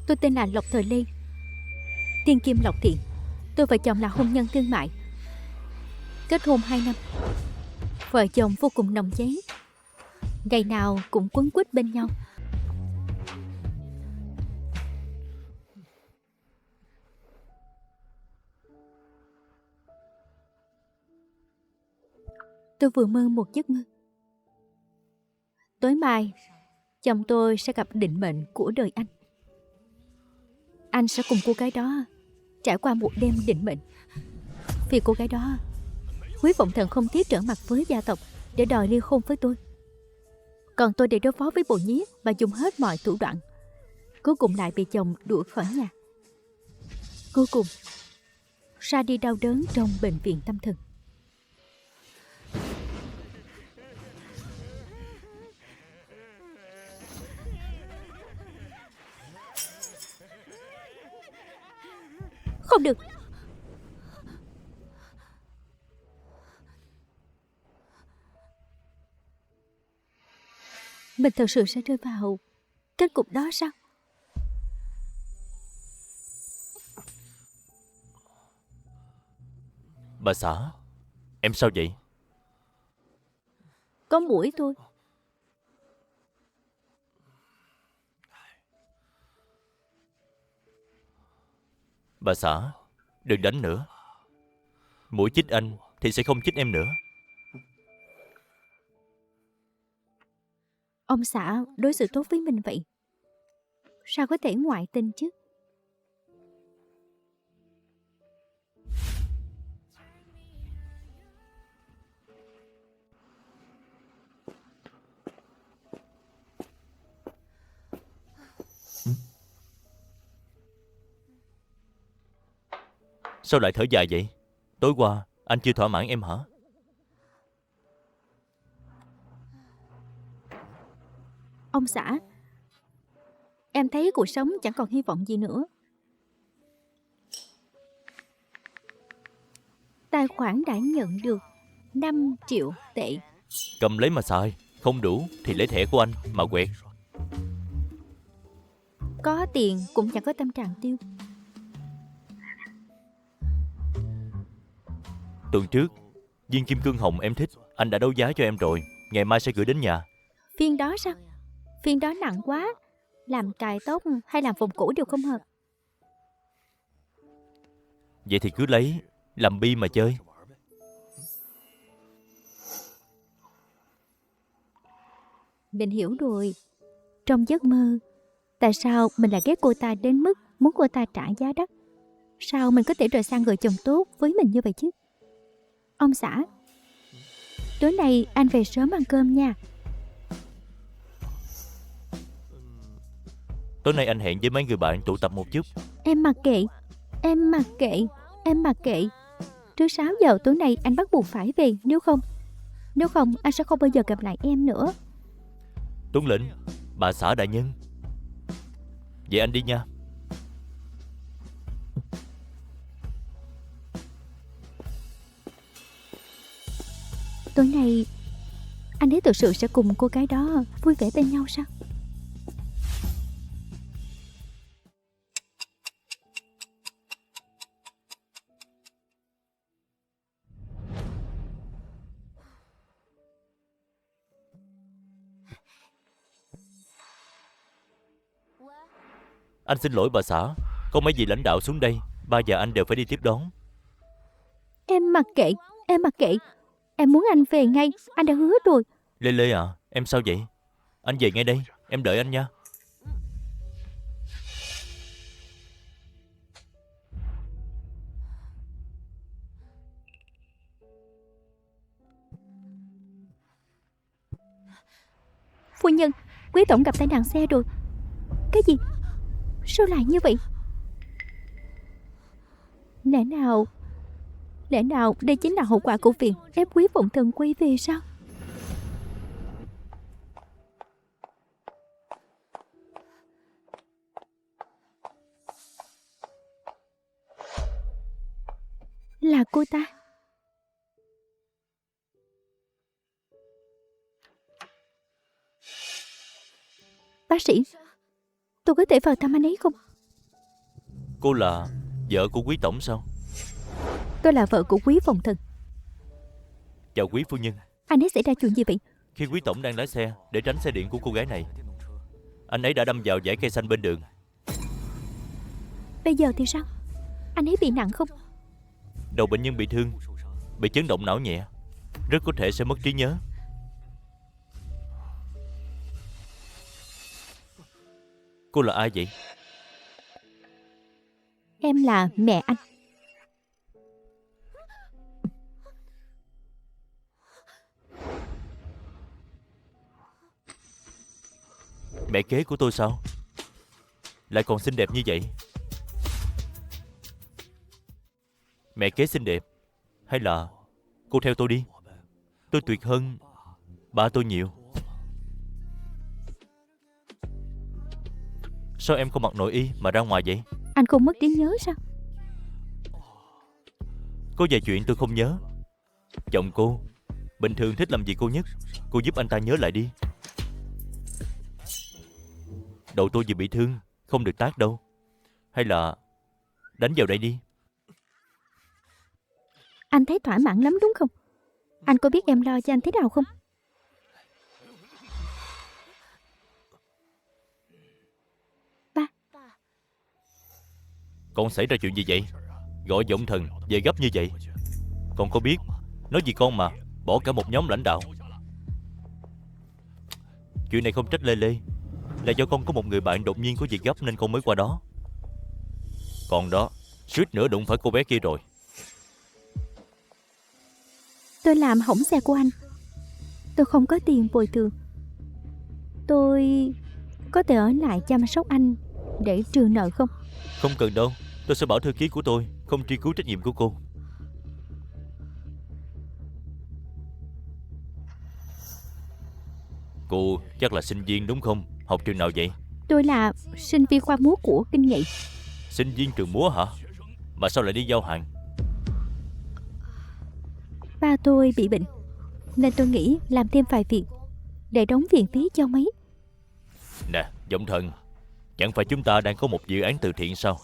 Tôi tên là Lộc Thời Lê, Thiên Kim Lộc Thiện. Tôi và chồng là hôn nhân thương mại, kết hôn 2 năm. Vợ chồng vô cùng nồng cháy, ngày nào cũng quấn quýt bên nhau. Tôi vừa mơ một giấc mơ. Tối mai, chồng tôi sẽ gặp định mệnh của đời anh. Anh sẽ cùng cô gái đó trải qua một đêm định mệnh. Vì cô gái đó, Quý Vọng Thần không tiếc trở mặt với gia tộc để đòi ly hôn với tôi. Còn tôi để đối phó với Bồ Nhiếp và dùng hết mọi thủ đoạn. Cuối cùng lại bị chồng đuổi khỏi nhà. Cuối cùng ra đi đau đớn trong bệnh viện tâm thần. Không được. Mình thật sự sẽ rơi vào kết cục đó sao? Bà xã, em sao vậy? Có mũi thôi. Bà xã, đừng đánh nữa. Mũi chích anh thì sẽ không chích em nữa. Ông xã đối xử tốt với mình vậy, sao có thể ngoại tình chứ? Sao lại thở dài vậy? Tối qua anh chưa thỏa mãn em hả? Ông xã, em thấy cuộc sống chẳng còn hy vọng gì nữa. Tài khoản đã nhận được 5 triệu tệ. Cầm lấy mà xài. Không đủ thì lấy thẻ của anh mà quẹt. Có tiền cũng chẳng có tâm trạng tiêu. Tuần trước, viên kim cương hồng em thích anh đã đấu giá cho em rồi. Ngày mai sẽ gửi đến nhà. Phiên đó sao? Phiên đó nặng quá. Làm cài tóc hay làm vòng cổ đều không hợp. Vậy thì cứ lấy làm bi mà chơi. Mình hiểu rồi. Trong giấc mơ, tại sao mình lại ghét cô ta đến mức muốn cô ta trả giá đắt? Sao mình có thể rời xa người chồng tốt với mình như vậy chứ? Ông xã, tối nay anh về sớm ăn cơm nha. Tối nay anh hẹn với mấy người bạn tụ tập một chút. Em mặc kệ. Em mặc kệ. Em mặc kệ. Trước 6 giờ tối nay anh bắt buộc phải về. Nếu không anh sẽ không bao giờ gặp lại em nữa. Tuân lệnh, bà xã đại nhân. Vậy anh đi nha. Tối nay anh ấy thực sự sẽ cùng cô gái đó vui vẻ bên nhau sao? Anh xin lỗi bà xã. Có mấy vị lãnh đạo xuống đây, ba và anh đều phải đi tiếp đón. Em mặc kệ. Em mặc kệ. Em muốn anh về ngay. Anh đã hứa rồi. Lê Lê à, em sao vậy? Anh về ngay đây, em đợi anh nha. Phu nhân, quý tổng gặp tai nạn xe rồi. Cái gì? Sao lại như vậy? Lẽ nào đây chính là hậu quả của việc ép Quý Vọng Thần quay về sao? Là cô ta. Bác sĩ, tôi có thể vào thăm anh ấy không? Cô là vợ của quý tổng sao? Tôi là vợ của quý phòng thần. Chào quý phu nhân. Anh ấy xảy ra chuyện gì vậy? Khi quý tổng đang lái xe để tránh xe điện của cô gái này, anh ấy đã đâm vào dãy cây xanh bên đường. Bây giờ thì sao? Anh ấy bị nặng không? Đầu bệnh nhân bị thương, bị chấn động não nhẹ, rất có thể sẽ mất trí nhớ. Cô là ai vậy? Em là mẹ anh. Mẹ kế của tôi sao? Lại còn xinh đẹp như vậy. Mẹ kế xinh đẹp, hay là cô theo tôi đi? Tôi tuyệt hơn ba tôi nhiều. Sao em không mặc nội y mà ra ngoài vậy? Anh không mất trí nhớ sao? Có vài chuyện tôi không nhớ. Chồng cô bình thường thích làm gì cô nhất? Cô giúp anh ta nhớ lại đi. Đầu tôi vừa bị thương, không được tát đâu. Hay là đánh vào đây đi. Anh thấy thỏa mãn lắm đúng không? Anh có biết em lo cho anh thế nào không? Ba. Con xảy ra chuyện gì vậy? Gọi giọng thần về gấp như vậy. Con có biết nói gì con mà bỏ cả một nhóm lãnh đạo. Chuyện này không trách Lê Lê, là do con có một người bạn đột nhiên có việc gấp nên con mới qua đó. Còn đó, suýt nữa đụng phải cô bé kia rồi. Tôi làm hỏng xe của anh. Tôi không có tiền bồi thường. Tôi có thể ở lại chăm sóc anh để trừ nợ không? Không cần đâu, tôi sẽ bảo thư ký của tôi không truy cứu trách nhiệm của cô. Cô chắc là sinh viên đúng không? Học trường nào vậy? Tôi là sinh viên khoa múa của Kinh Nghị. Sinh viên trường múa hả? Mà sao lại đi giao hàng? Ba tôi bị bệnh nên tôi nghĩ làm thêm vài việc để đóng viện phí cho mấy. Nè, giọng thần, chẳng phải chúng ta đang có một dự án từ thiện sao?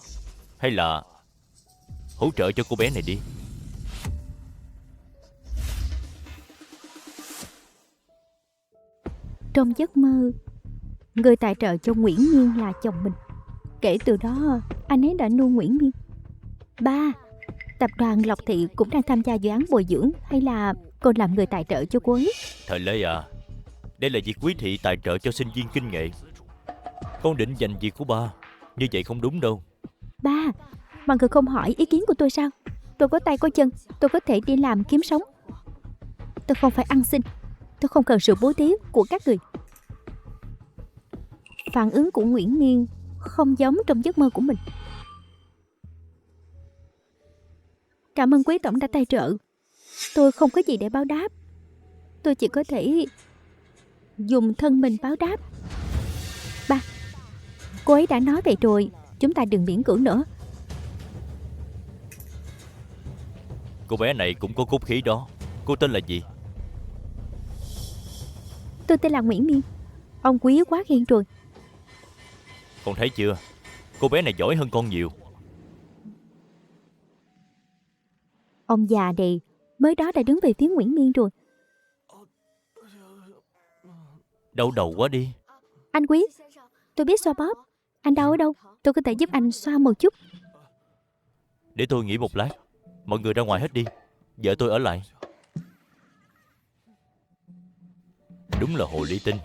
Hay là hỗ trợ cho cô bé này đi. Trong giấc mơ, người tài trợ cho Nguyễn Nhiên là chồng mình. Kể từ đó, anh ấy đã nuôi Nguyễn Nhiên. Ba, tập đoàn Lộc Thị cũng đang tham gia dự án bồi dưỡng hay là còn làm người tài trợ cho cô ấy? Thời Lê à, đây là việc quý thị tài trợ cho sinh viên kinh nghệ. Con định giành việc của ba, như vậy không đúng đâu. Ba, mà người không hỏi ý kiến của tôi sao? Tôi có tay có chân, tôi có thể đi làm kiếm sống. Tôi không phải ăn xin. Tôi không cần sự bố thí của các người. Phản ứng của Nguyễn Nhiên không giống trong giấc mơ của mình. Cảm ơn quý tổng đã tài trợ. Tôi không có gì để báo đáp. Tôi chỉ có thể dùng thân mình báo đáp. Ba, cô ấy đã nói vậy rồi, chúng ta đừng miễn cưỡng nữa. Cô bé này cũng có cốt khí đó. Cô tên là gì? Tôi tên là Nguyễn Miên. Ông quý quá khen rồi. Con thấy chưa? Cô bé này giỏi hơn con nhiều. Ông già này mới đó đã đứng về phía Nguyễn Miên rồi. Đau đầu quá đi. Anh quý, tôi biết xoa bóp. Anh đau ở đâu? Tôi có thể giúp anh xoa một chút. Để tôi nghỉ một lát. Mọi người ra ngoài hết đi. Vợ tôi ở lại. Đúng là hồ ly tinh.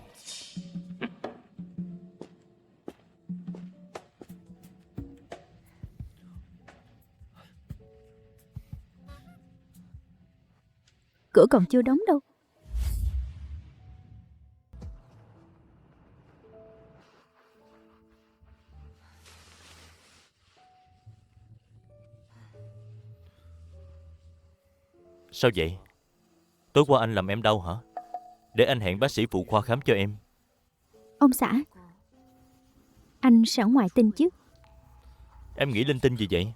Cửa còn chưa đóng đâu. Sao vậy? Tối qua anh làm em đau hả? Để anh hẹn bác sĩ phụ khoa khám cho em. Ông xã, anh sẽ ngoại tình chứ? Em nghĩ linh tinh gì vậy?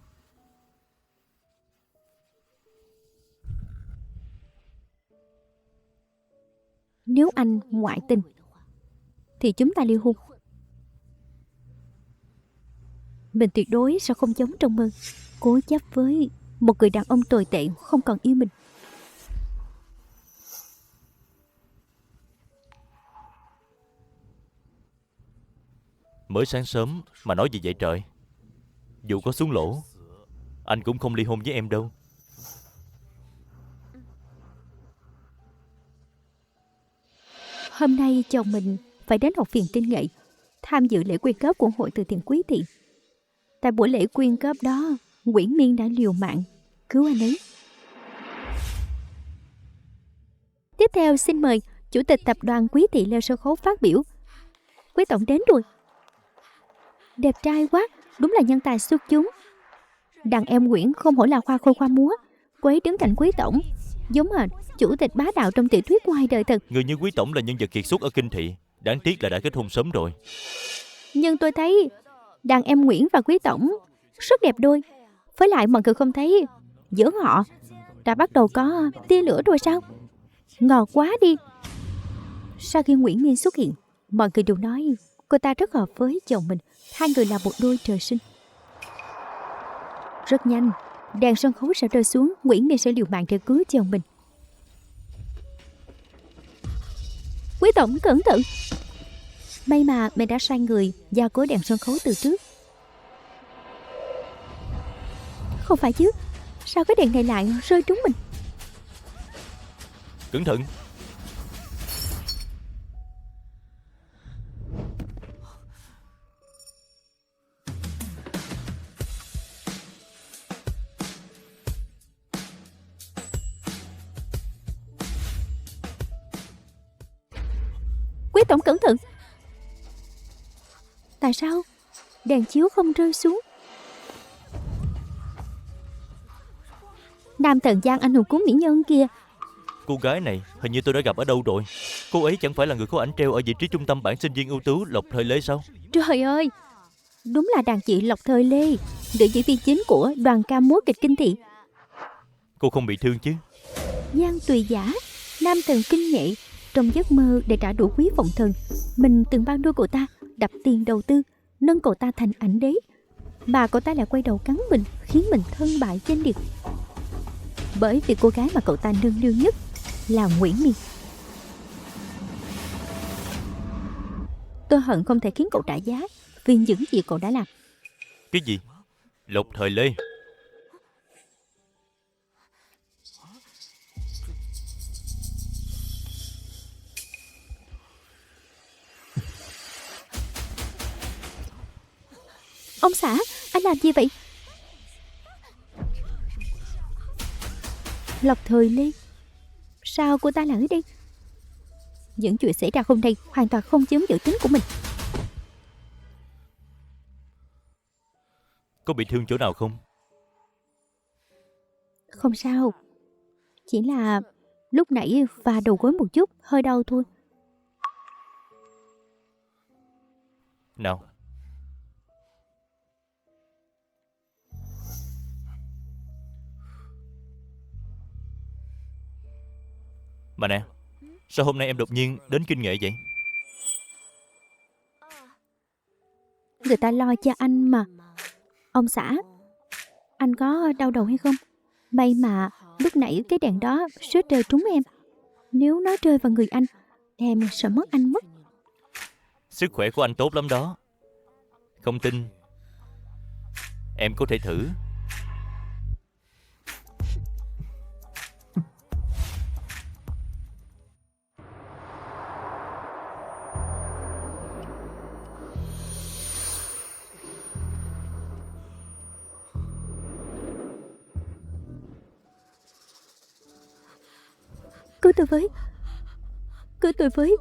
Nếu anh ngoại tình thì chúng ta ly hôn. Mình tuyệt đối sẽ không giống trong mơ, cố chấp với một người đàn ông tồi tệ không còn yêu mình. Mới sáng sớm mà nói gì vậy trời? Dù có xuống lỗ, anh cũng không ly hôn với em đâu. Hôm nay chồng mình phải đến học viện tinh nghệ tham dự lễ quyên góp của hội từ thiện Quý Thị. Tại buổi lễ quyên góp đó, Nguyễn Miên đã liều mạng cứu anh ấy. Tiếp theo xin mời Chủ tịch tập đoàn Quý Thị lên sân khấu phát biểu. Quý tổng đến rồi. Đẹp trai quá, đúng là nhân tài xuất chúng. Đàn em Nguyễn không hổ là khoa khôi khoa múa. Cô ấy đứng cạnh quý tổng, giống hệt chủ tịch bá đạo trong tiểu thuyết ngoài đời thật. Người như quý tổng là nhân vật kiệt xuất ở kinh thị. Đáng tiếc là đã kết hôn sớm rồi. Nhưng tôi thấy đàn em Nguyễn và quý tổng rất đẹp đôi. Với lại mọi người không thấy giữa họ đã bắt đầu có tia lửa rồi sao? Ngọt quá đi. Sau khi Nguyễn Miên xuất hiện, mọi người đều nói cô ta rất hợp với chồng mình. Hai người là một đôi trời sinh. Rất nhanh, đèn sân khấu sẽ rơi xuống. Nguyễn Miên sẽ liều mạng để cứu chồng mình. Quý tổng cẩn thận. May mà mình đã sai người gia cố đèn sân khấu từ trước. Không phải chứ, sao cái đèn này lại rơi trúng mình? Cẩn thận. Quý tổng cẩn thận. Tại sao đèn chiếu không rơi xuống? Nam thần Giang anh hùng cứu mỹ nhân kia. Cô gái này hình như tôi đã gặp ở đâu rồi. Cô ấy chẳng phải là người có ảnh treo ở vị trí trung tâm bảng sinh viên ưu tú Lộc Thời Lê sao? Trời ơi, đúng là đàn chị Lộc Thời Lê, nữ diễn viên chính của đoàn ca múa kịch Kinh Thị. Cô không bị thương chứ? Giang Tùy Giả, nam thần kinh nghệ. Trong giấc mơ để trả đũa quý phụng thần, mình từng bao nuôi cậu ta, đập tiền đầu tư, nâng cậu ta thành ảnh đế. Mà cậu ta lại quay đầu cắn mình, khiến mình thân bại danh liệt. Bởi vì cô gái mà cậu ta nâng niu nhất là Nguyễn Miên. Tôi hận không thể khiến cậu trả giá vì những gì cậu đã làm. Cái gì? Lộc Thời Lê? Ông xã, anh làm gì vậy? Lộc Thời Lê? Sao cô ta lại ở đây? Những chuyện xảy ra hôm nay hoàn toàn không chiếm dự tính của mình. Có bị thương chỗ nào không? Không sao, chỉ là lúc nãy và đầu gối một chút, hơi đau thôi. Nào. Mà nè, sao hôm nay em đột nhiên đến Kinh Nghệ vậy? Người ta lo cho anh mà. Ông xã, anh có đau đầu hay không? May mà lúc nãy cái đèn đó suýt rơi trúng em. Nếu nó rơi vào người anh, em sợ mất anh mất. Sức khỏe của anh tốt lắm đó. Không tin em có thể thử. Cứu tôi với. Cứu tôi với.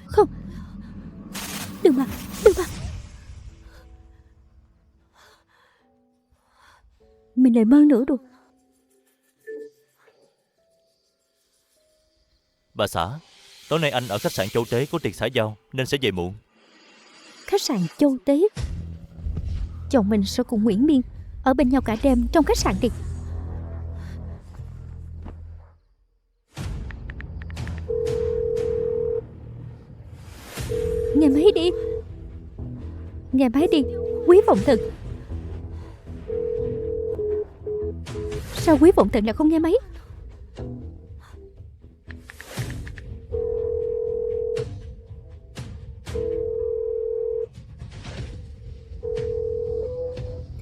Không. Đừng mà. Đừng mà. Mình lại mơ nữa rồi. Bà xã, tối nay anh ở khách sạn Châu Tế có tiệc xã giao nên sẽ về muộn. Khách sạn Châu Tế? Chồng mình sẽ cùng Nguyễn Miên ở bên nhau cả đêm trong khách sạn đi. Nghe máy đi, Quý Vọng Thần. Sao Quý Vọng Thần lại không nghe máy?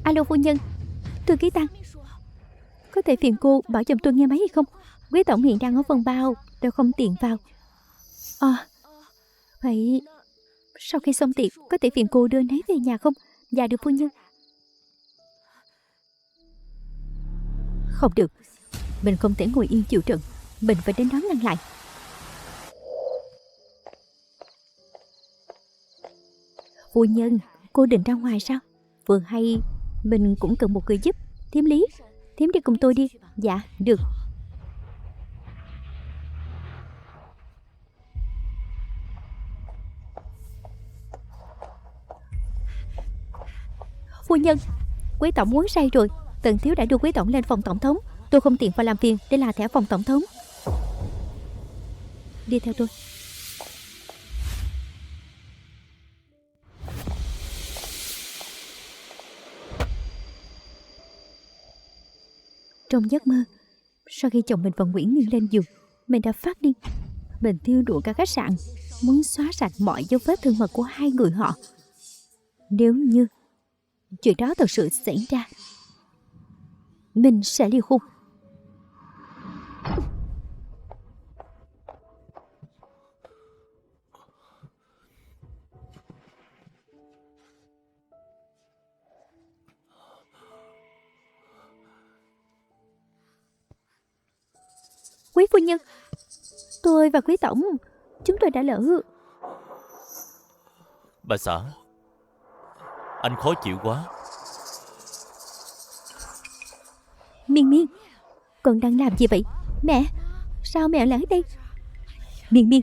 Alo phu nhân, thư ký Tăng. Có thể phiền cô bảo giùm tôi nghe máy hay không? Quý tổng hiện đang ở phòng bao, tôi không tiện vào. Vậy sau khi xong tiệc có thể phiền cô đưa nấy về nhà không? Dạ được phu nhân. Không được, mình không thể ngồi yên chịu trận, mình phải đến đó ngăn lại. Phu nhân, cô định ra ngoài sao? Vừa hay mình cũng cần một người giúp. Thím Lý, thím đi cùng tôi đi. Dạ được. Phu nhân, quý tổng muốn say rồi. Tần thiếu đã đưa quý tổng lên phòng tổng thống. Tôi không tiện vào làm phiền để là thẻ phòng tổng thống. Đi theo tôi. Trong giấc mơ, sau khi chồng mình và Nguyễn Nghiên lên giường, mình đã phát điên. Mình thiêu đuổi cả khách sạn, muốn xóa sạch mọi dấu vết thân mật của hai người họ. Nếu như chuyện đó thật sự xảy ra, mình sẽ ly hôn. Quý phu nhân, tôi và quý tổng, chúng tôi đã lỡ. Bà xã, anh khó chịu quá. Miên Miên, con đang làm gì vậy? Mẹ, sao mẹ lại ở đây? Miên Miên,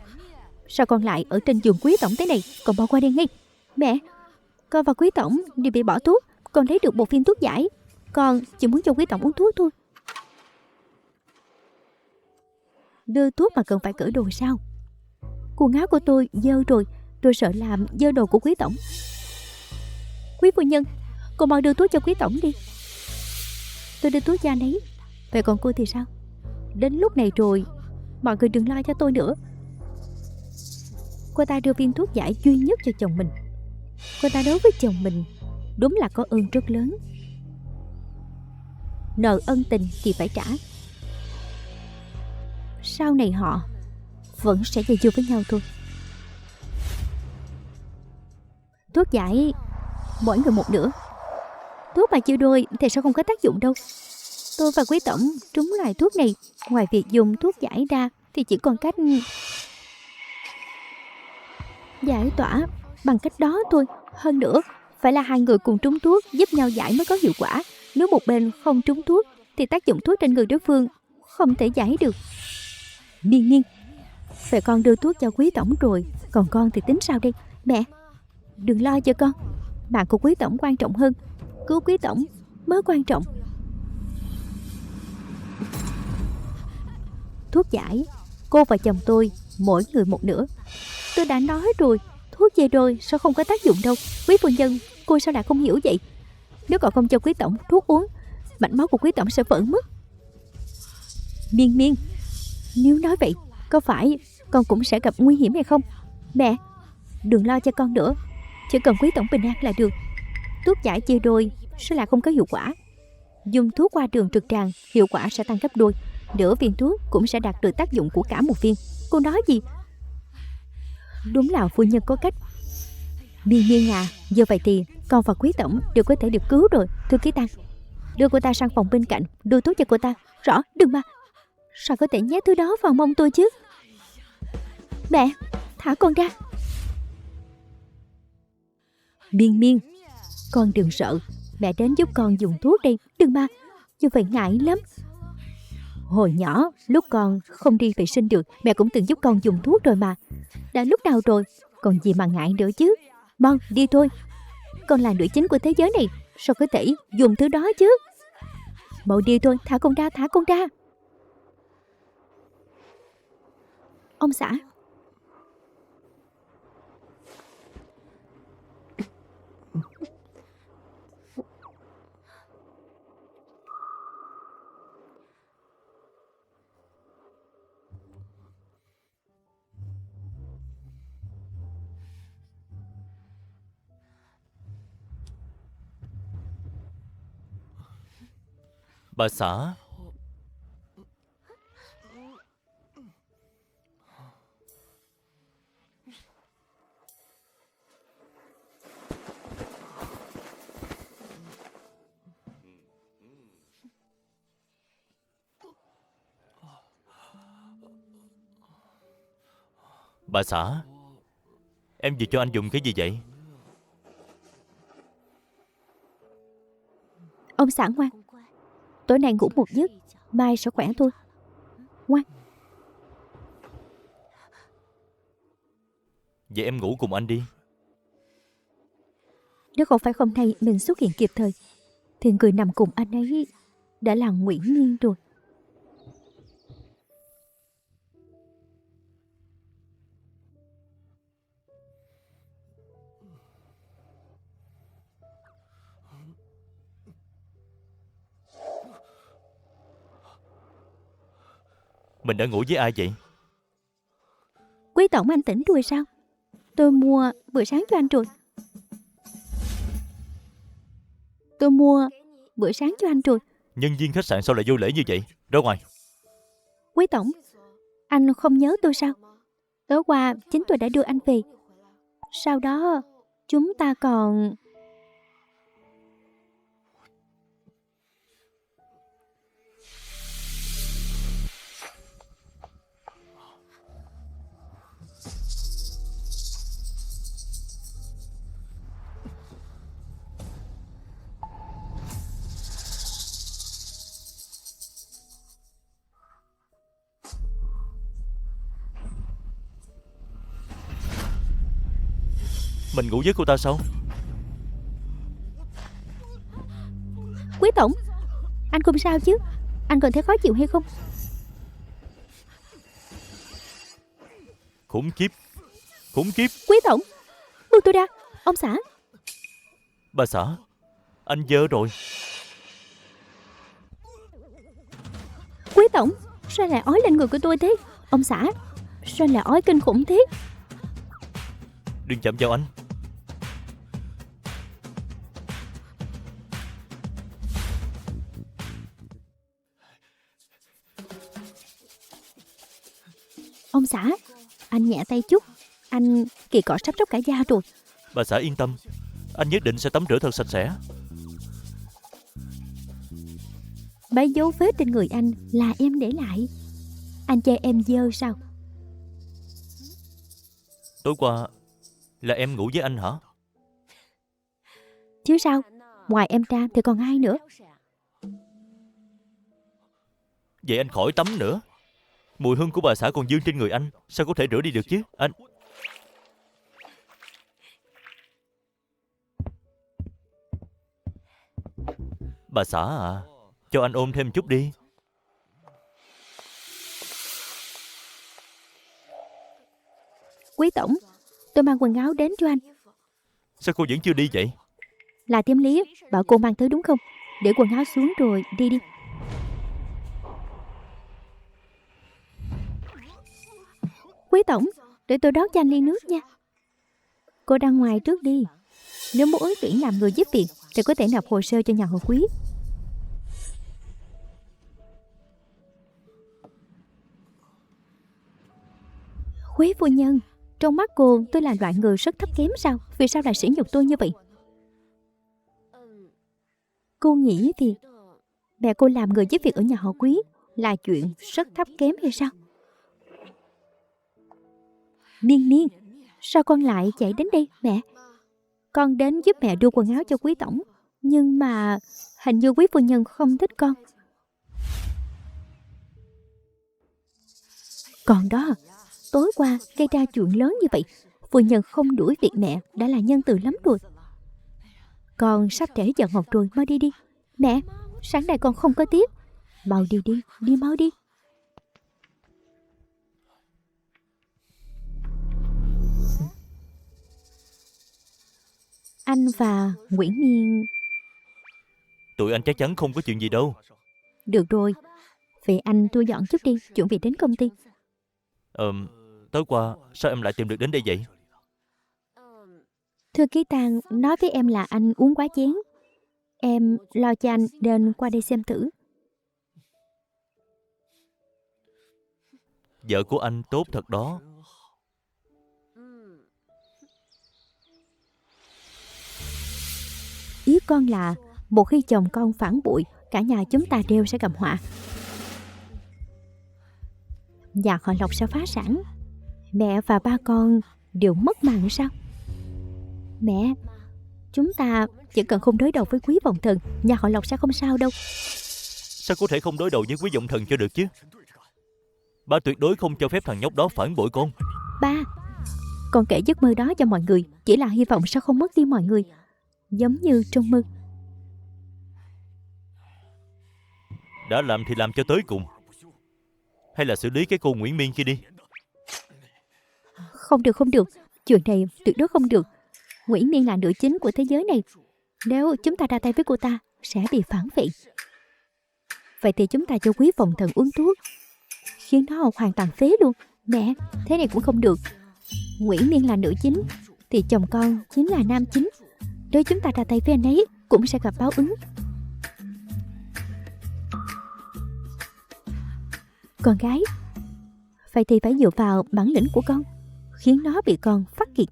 sao con lại ở trên giường quý tổng thế này? Con bỏ qua đây ngay. Mẹ, con và quý tổng đều bị bỏ thuốc. Con lấy được một viên thuốc giải. Con chỉ muốn cho quý tổng uống thuốc thôi. Đưa thuốc mà cần phải cởi đồ sao? Quần áo của tôi dơ rồi. Tôi sợ làm dơ đồ của quý tổng. Quý phu nhân, cô mau đưa thuốc cho quý tổng đi. Tôi đưa thuốc cho anh ấy. Vậy còn cô thì sao? Đến lúc này rồi, mọi người đừng lo cho tôi nữa. Cô ta đưa viên thuốc giải duy nhất cho chồng mình. Cô ta đối với chồng mình đúng là có ơn rất lớn. Nợ ân tình thì phải trả. Sau này họ vẫn sẽ dây dưa với nhau thôi. Thuốc giải mỗi người một nửa. Thuốc mà chia đôi thì sao không có tác dụng đâu. Tôi và quý tổng trúng loại thuốc này, ngoài việc dùng thuốc giải ra thì chỉ còn cách giải tỏa bằng cách đó thôi. Hơn nữa, phải là hai người cùng trúng thuốc giúp nhau giải mới có hiệu quả. Nếu một bên không trúng thuốc thì tác dụng thuốc trên người đối phương không thể giải được. Miên Miên, phải con đưa thuốc cho quý tổng rồi, còn con thì tính sao đây? Mẹ, đừng lo cho con. Mạng của quý tổng quan trọng hơn. Cứu quý tổng mới quan trọng. Thuốc giải, cô và chồng tôi mỗi người một nửa. Tôi đã nói rồi, thuốc về đôi sao không có tác dụng đâu. Quý phu nhân, cô sao lại không hiểu vậy? Nếu còn không cho quý tổng thuốc uống, mạch máu của quý tổng sẽ vỡ mất. Miên Miên, nếu nói vậy, có phải con cũng sẽ gặp nguy hiểm hay không? Mẹ, đừng lo cho con nữa. Chỉ cần quý tổng bình an là được. Thuốc giải chia đôi sẽ là không có hiệu quả. Dùng thuốc qua đường trực tràng, hiệu quả sẽ tăng gấp đôi. Nửa viên thuốc cũng sẽ đạt được tác dụng của cả một viên. Cô nói gì? Đúng là phu nhân có cách. Miên Miên à, giờ vậy thì con và quý tổng đều có thể được cứu rồi. Thư ký Tăng, đưa cô ta sang phòng bên cạnh, đưa thuốc cho cô ta. Rõ, đừng mà. Sao có thể nhét thứ đó vào mông tôi chứ? Mẹ, thả con ra. Miên Miên, con đừng sợ. Mẹ đến giúp con dùng thuốc đây. Đừng mà, như vậy ngại lắm. Hồi nhỏ, lúc con không đi vệ sinh được, mẹ cũng từng giúp con dùng thuốc rồi mà. Đã lúc nào rồi, còn gì mà ngại nữa chứ. Mau, đi thôi. Con là nữ chính của thế giới này, sao có thể dùng thứ đó chứ? Mau đi thôi, thả con ra, thả con ra. Ông xã. Bà xã, bà xã, em vừa cho anh dùng cái gì vậy? Ông xã ngoan, tối nay ngủ một giấc, mai sẽ khỏe thôi. Ngoan. Vậy em ngủ cùng anh đi. Nếu không phải hôm nay mình xuất hiện kịp thời thì người nằm cùng anh ấy đã là Nguyễn Nhiên rồi. Mình đã ngủ với ai vậy? Quý tổng, anh tỉnh rồi sao? Tôi mua bữa sáng cho anh rồi. Tôi mua bữa sáng cho anh rồi. Nhân viên khách sạn sao lại vô lễ như vậy? Ra ngoài. Quý tổng, anh không nhớ tôi sao? Tối qua chính tôi đã đưa anh về. Sau đó chúng ta còn... Mình ngủ với cô ta sao? Quý tổng, anh không sao chứ? Anh còn thấy khó chịu hay không? Khủng khiếp. Khủng khiếp. Quý tổng, buông tôi ra. Ông xã. Bà xã, anh dơ rồi. Quý tổng, sao lại ói lên người của tôi thế? Ông xã, sao lại ói kinh khủng thế? Đừng chạm vào anh. Ông xã, anh nhẹ tay chút. Anh kỳ cọ sắp róc cả da rồi. Bà xã yên tâm, anh nhất định sẽ tắm rửa thật sạch sẽ. Mấy dấu vết trên người anh là em để lại. Anh chê em dơ sao? Tối qua là em ngủ với anh hả? Chứ sao? Ngoài em ra thì còn ai nữa? Vậy anh khỏi tắm nữa. Mùi hương của bà xã còn vương trên người anh, sao có thể rửa đi được chứ? Anh... Bà xã à, cho anh ôm thêm chút đi. Quý tổng, tôi mang quần áo đến cho anh. Sao cô vẫn chưa đi vậy? Là tiêm lý, bảo cô mang tới đúng không? Để quần áo xuống rồi đi đi. Quý tổng, để tôi đón cho anh ly nước nha. Cô ra ngoài trước đi. Nếu muốn ứng tuyển làm người giúp việc thì có thể nộp hồ sơ cho nhà họ Quý. Quý phu nhân, trong mắt cô tôi là loại người rất thấp kém sao? Vì sao lại sỉ nhục tôi như vậy? Cô nghĩ thì mẹ cô làm người giúp việc ở nhà họ Quý là chuyện rất thấp kém hay sao? Niên Niên, sao con lại chạy đến đây mẹ? Con đến giúp mẹ đưa quần áo cho quý tổng, nhưng mà hình như quý phu nhân không thích con. Còn đó, tối qua gây ra chuyện lớn như vậy, phu nhân không đuổi việc mẹ đã là nhân từ lắm rồi. Con sắp trễ giờ học rồi, mau đi đi. Mẹ, sáng nay con không có tiết. Mau đi đi, đi mau đi. Anh và Nguyễn Miên... Tụi anh chắc chắn không có chuyện gì đâu. Được rồi, vậy anh thu dọn chút đi, chuẩn bị đến công ty. Tối qua sao em lại tìm được đến đây vậy? Thư ký Tang nói với em là anh uống quá chén. Em lo cho anh nên qua đây xem thử. Vợ của anh tốt thật đó. Ý con là một khi chồng con phản bội, cả nhà chúng ta đều sẽ gặp họa. Nhà họ Lộc sẽ phá sản, mẹ và ba con đều mất mạng sao? Mẹ, chúng ta chỉ cần không đối đầu với Quý Vọng Thần, nhà họ Lộc sẽ không sao đâu. Sao có thể không đối đầu với Quý Vọng Thần cho được chứ? Ba tuyệt đối không cho phép thằng nhóc đó phản bội con. Ba, con kể giấc mơ đó cho mọi người, chỉ là hy vọng sẽ không mất đi mọi người, giống như trong mơ. Đã làm thì làm cho tới cùng. Hay là xử lý cái cô Nguyễn Miên kia đi. Không được, không được, chuyện này tuyệt đối không được. Nguyễn Miên là nữ chính của thế giới này. Nếu chúng ta ra tay với cô ta, sẽ bị phản vệ. Vậy thì chúng ta cho Quý Vọng Thần uống thuốc, khiến nó hoàn toàn phế luôn. Mẹ, thế này cũng không được. Nguyễn Miên là nữ chính, thì chồng con chính là nam chính. Nếu chúng ta ra tay với anh ấy, cũng sẽ gặp báo ứng. Con gái, vậy thì phải dựa vào bản lĩnh của con, khiến nó bị con phát kiệt.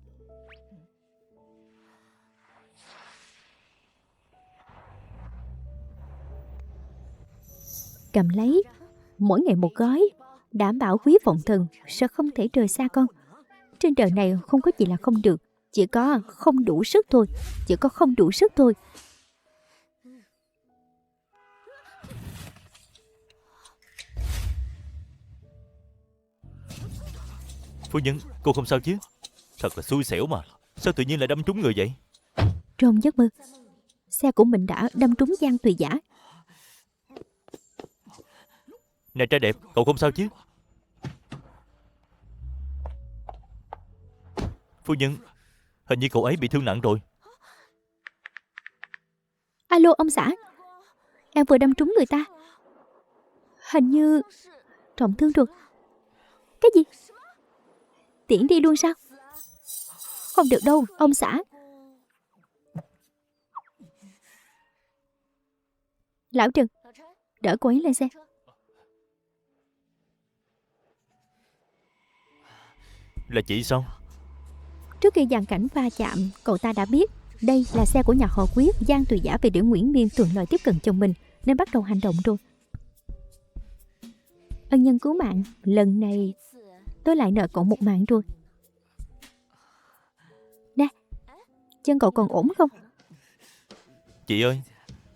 Cầm lấy, mỗi ngày một gói, đảm bảo Quý Vọng Thần sẽ không thể rời xa con. Trên đời này không có gì là không được, chỉ có không đủ sức thôi. Chỉ có không đủ sức thôi. Phu nhân, cô không sao chứ? Thật là xui xẻo mà. Sao tự nhiên lại đâm trúng người vậy? Trong giấc mơ, xe của mình đã đâm trúng Giang Tùy Giả. Nè trai đẹp, cậu không sao chứ? Phu nhân, hình như cậu ấy bị thương nặng rồi. Alo ông xã, em vừa đâm trúng người ta, hình như trọng thương rồi. Cái gì? Tiễn đi luôn sao? Không được đâu ông xã. Lão Trần, đỡ cô ấy lên xe. Là chị sao? Trước khi dàn cảnh va chạm, cậu ta đã biết đây là xe của nhà họ Quyết. Giang Tùy Giả vì để Nguyễn Miên thuận lợi tiếp cận chồng mình nên bắt đầu hành động rồi. Ân nhân cứu mạng, lần này tôi lại nợ cậu một mạng rồi. Nè, chân cậu còn ổn không? Chị ơi,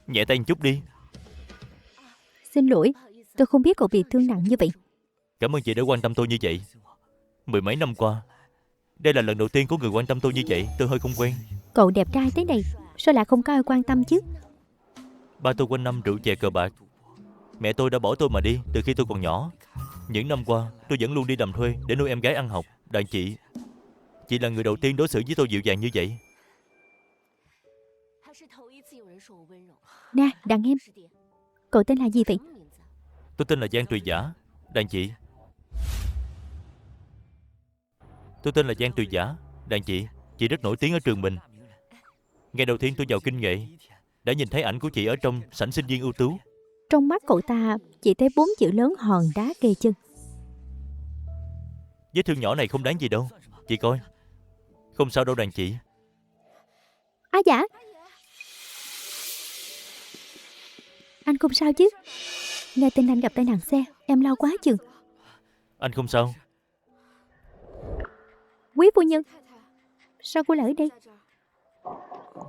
nhẹ tay một chút đi. Xin lỗi, tôi không biết cậu bị thương nặng như vậy. Cảm ơn chị đã quan tâm tôi như vậy. Mười mấy năm qua, đây là lần đầu tiên có người quan tâm tôi như vậy. Tôi hơi không quen. Cậu đẹp trai thế này, sao lại không có ai quan tâm chứ? Ba tôi quanh năm rượu chè cờ bạc. Mẹ tôi đã bỏ tôi mà đi từ khi tôi còn nhỏ. Những năm qua, tôi vẫn luôn đi làm thuê để nuôi em gái ăn học. Đàn chị là người đầu tiên đối xử với tôi dịu dàng như vậy. Nè, đàn em, cậu tên là gì vậy? Tôi tên là Giang Tùy Giả. Đàn chị. Tôi tên là Giang Tùy Giả. Đàn chị rất nổi tiếng ở trường mình. Ngày đầu tiên tôi vào kinh nghệ, đã nhìn thấy ảnh của chị ở trong sảnh sinh viên ưu tú. Trong mắt cậu ta chỉ thấy 4 chữ lớn hòn đá kề chân. Vết thương nhỏ này không đáng gì đâu. Chị coi. Không sao đâu đàn chị. Á Giả, anh không sao chứ? Nghe tin anh gặp tai nạn xe, em lo quá chừng. Anh không sao. Quý phu nhân, sao cô lại ở đây?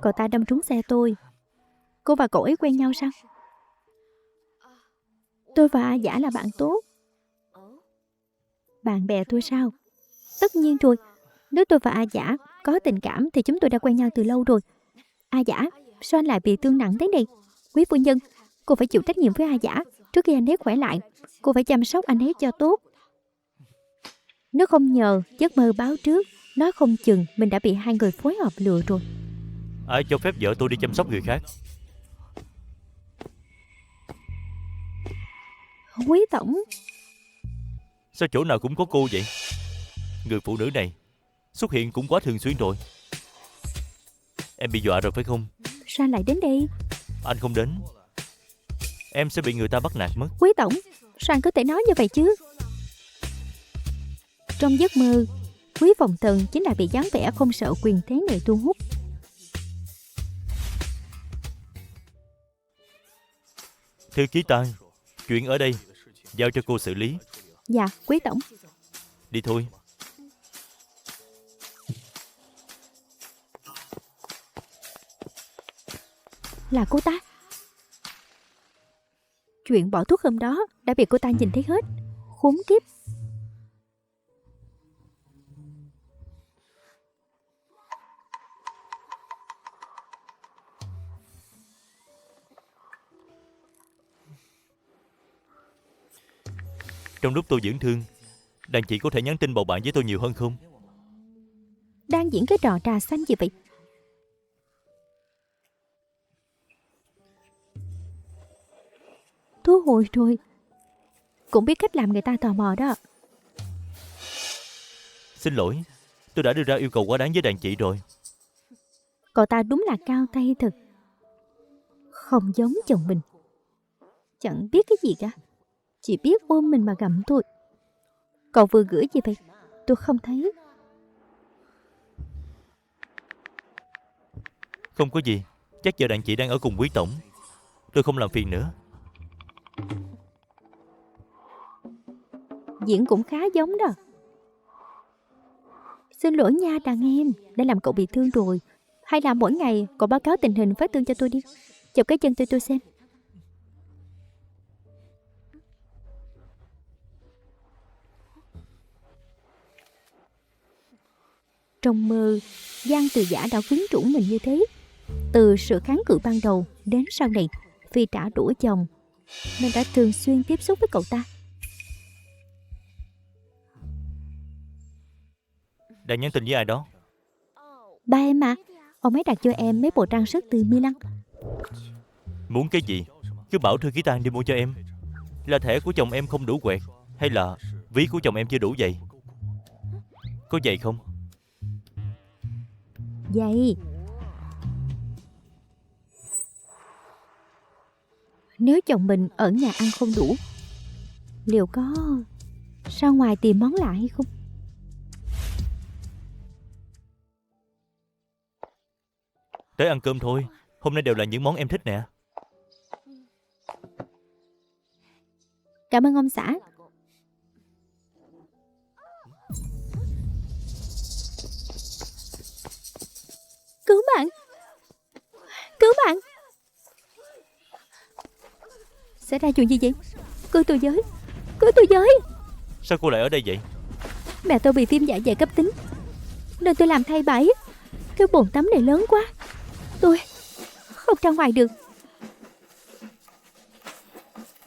Cậu ta đâm trúng xe tôi. Cô và cậu ấy quen nhau sao? Tôi và A Giả là bạn tốt. Bạn bè tôi sao? Tất nhiên rồi. Nếu tôi và A Giả có tình cảm thì chúng tôi đã quen nhau từ lâu rồi. A Giả, sao anh lại bị thương nặng thế này? Quý phu nhân, cô phải chịu trách nhiệm với A Giả. Trước khi anh ấy khỏe lại, cô phải chăm sóc anh ấy cho tốt. Nếu không nhờ giấc mơ báo trước, nói không chừng mình đã bị hai người phối hợp lừa rồi. Ai cho phép vợ tôi đi chăm sóc người khác? Quý tổng, Sao chỗ nào cũng có cô vậy? Người phụ nữ này xuất hiện cũng quá thường xuyên rồi. Em bị dọa rồi phải không? sao anh lại đến đây? Anh không đến, em sẽ bị người ta bắt nạt mất. Quý tổng, sao anh có thể nói như vậy chứ? Trong giấc mơ, Quý Phòng Thần chính là bị dáng vẻ không sợ quyền thế này thu hút. Thư ký Tài, chuyện ở đây giao cho cô xử lý. Dạ, Quý tổng. Đi thôi. Là cô ta. Chuyện bỏ thuốc hôm đó đã bị cô ta nhìn thấy hết. Khốn kiếp. Trong lúc tôi dưỡng thương, đàn chị có thể nhắn tin bầu bạn với tôi nhiều hơn không? Đang diễn cái trò trà xanh gì vậy? Thú hồi rồi. Cũng biết cách làm người ta tò mò đó. Xin lỗi, tôi đã đưa ra yêu cầu quá đáng với đàn chị rồi. Cậu ta đúng là cao tay thật. Không giống chồng mình. Chẳng biết cái gì cả. Chỉ biết ôm mình mà gặm thôi. Cậu vừa gửi gì vậy? Tôi không thấy. Không có gì, chắc giờ đàn chị đang ở cùng quý tổng. Tôi không làm phiền nữa. Diễn cũng khá giống đó. Xin lỗi nha đàn em, đã làm cậu bị thương rồi. Hay là mỗi ngày cậu báo cáo tình hình vết thương cho tôi đi. Chụp cái chân tôi xem. Trong mơ, Giang Từ Giả đã quyến rũ mình như thế. Từ sự kháng cự ban đầu đến sau này, vì trả đũa chồng nên đã thường xuyên tiếp xúc với cậu ta. Đang nhắn tin với ai đó? Ba em à, ông ấy đặt cho em mấy bộ trang sức từ Milan. Muốn cái gì cứ bảo thư ký Tài đi mua cho em. Là thẻ của chồng em không đủ quẹt, hay là ví của chồng em chưa đủ dày? Có dày không? Vậy nếu chồng mình ở nhà ăn không đủ, liệu có ra ngoài tìm món lạ hay không? Tới ăn cơm thôi, hôm nay đều là những món em thích nè. Cảm ơn ông xã. Cứu mạng! Cứu mạng! Xảy ra chuyện gì vậy? Cứu tôi với! Cứu tôi với! Sao cô lại ở đây vậy? Mẹ tôi bị viêm dạ dày cấp tính nên tôi làm thay bẫy. Cái bồn tắm này lớn quá, tôi không ra ngoài được.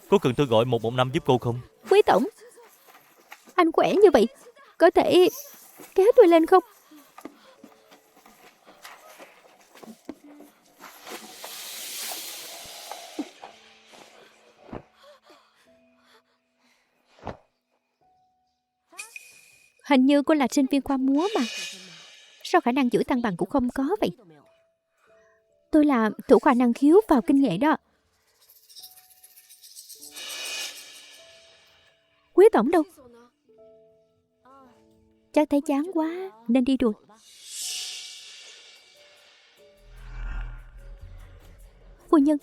Có cần tôi gọi 115 giúp cô không? Quý tổng, anh khỏe như vậy, có thể kéo tôi lên không? Hình như cô là sinh viên khoa múa mà. Sao khả năng giữ thăng bằng cũng không có vậy? Tôi là thủ khoa năng khiếu vào kinh nghệ đó. Quý tổng đâu? Chắc thấy chán quá nên đi rồi. Phu nhân,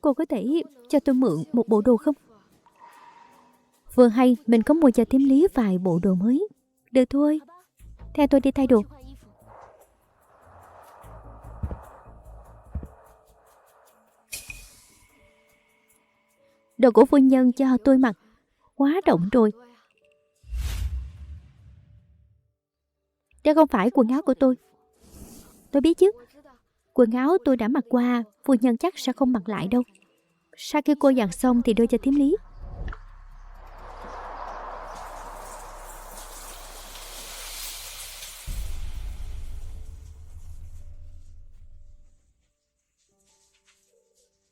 cô có thể cho tôi mượn một bộ đồ không? Vừa hay mình có mua cho thím Lý vài bộ đồ mới. Được thôi, theo tôi đi thay đồ. Đồ của phu nhân cho tôi mặc quá rộng rồi. Đây không phải quần áo của tôi. Tôi biết chứ. Quần áo tôi đã mặc qua, phu nhân chắc sẽ không mặc lại đâu. Sau khi cô giặt xong thì đưa cho thím Lý.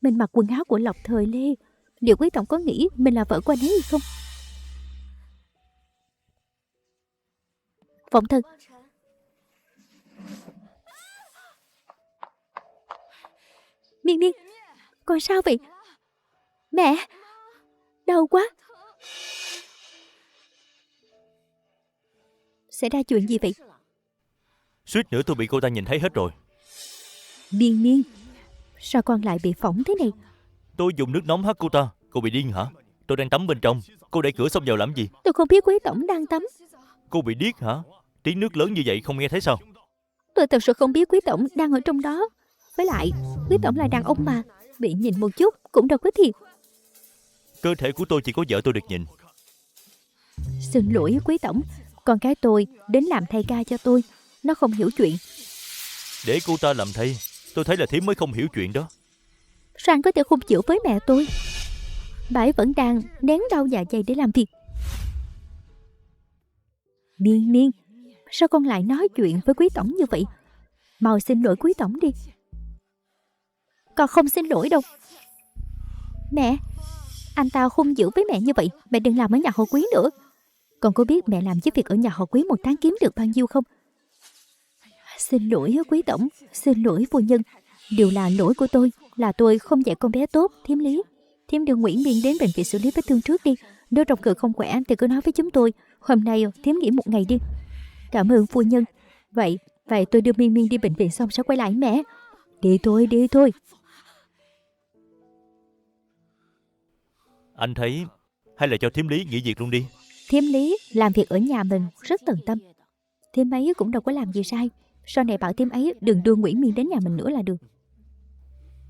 Mình mặc quần áo của Lộc Thời Lê, liệu quý tổng có nghĩ mình là vợ của anh ấy hay không? Phụng Thần, Miên Miên, con sao vậy? Mẹ, đau quá. Xảy ra chuyện gì vậy? Suýt nữa tôi bị cô ta nhìn thấy hết rồi. Miên Miên, sao con lại bị phỏng thế này? Tôi dùng nước nóng hắt cô ta. Cô bị điên hả? Tôi đang tắm bên trong. Cô đẩy cửa xông vào làm gì? Tôi không biết quý tổng đang tắm. Cô bị điếc hả? Tiếng nước lớn như vậy không nghe thấy sao? Tôi thật sự không biết quý tổng đang ở trong đó. Với lại, quý tổng là đàn ông mà, bị nhìn một chút cũng đâu có thiệt. Cơ thể của tôi chỉ có vợ tôi được nhìn. Xin lỗi quý tổng, con gái tôi đến làm thay ca cho tôi. Nó không hiểu chuyện. Để cô ta làm thay. Tôi thấy là thím mới không hiểu chuyện đó. Sao anh có thể không chịu với mẹ tôi? Bà ấy vẫn đang nén đau dạ dày để làm việc. Miên Miên, sao con lại nói chuyện với quý tổng như vậy? Mau xin lỗi quý tổng đi. Con không xin lỗi đâu. Mẹ, anh ta hung dữ với mẹ như vậy, mẹ đừng làm ở nhà họ Quý nữa. Con có biết mẹ làm giúp việc ở nhà họ Quý một tháng kiếm được bao nhiêu không? Xin lỗi quý tổng, xin lỗi phu nhân. Đều là lỗi của tôi, là tôi không dạy con bé tốt, thím Lý. Thím đưa Nguyễn Miên đến bệnh viện xử lý vết thương trước đi. Nếu trong người không khỏe thì cứ nói với chúng tôi. Hôm nay thím nghỉ một ngày đi. Cảm ơn phu nhân. Vậy tôi đưa Miên Miên đi bệnh viện xong sẽ quay lại mẹ. Đi thôi, đi thôi. Anh thấy hay là cho thím Lý nghỉ việc luôn đi. Thím Lý làm việc ở nhà mình rất tận tâm. Thím ấy cũng đâu có làm gì sai. Sau này bảo thím ấy đừng đưa Nguyễn Miên đến nhà mình nữa là được.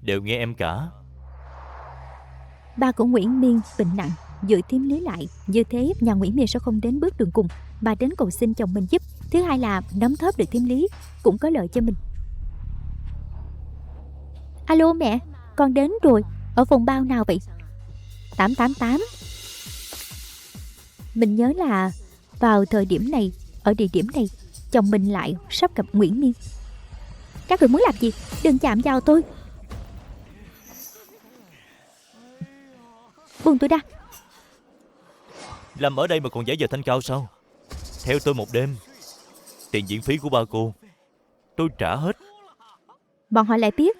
Đều nghe em cả. Ba của Nguyễn Miên bệnh nặng, giữ thím Lý lại. Như thế nhà Nguyễn Miên sẽ không đến bước đường cùng. Bà đến cầu xin chồng mình giúp. Thứ hai là nắm thóp được thím Lý, cũng có lợi cho mình. Alo mẹ, con đến rồi. Ở phòng bao nào vậy? 888. Mình nhớ là vào thời điểm này, ở địa điểm này, chồng mình lại sắp gặp Nguyễn Miên. Các người muốn làm gì? Đừng chạm vào tôi. Buông tôi ra. Làm ở đây mà còn giả vờ thanh cao sao? Theo tôi một đêm, tiền viện phí của ba cô tôi trả hết. Bọn họ lại biết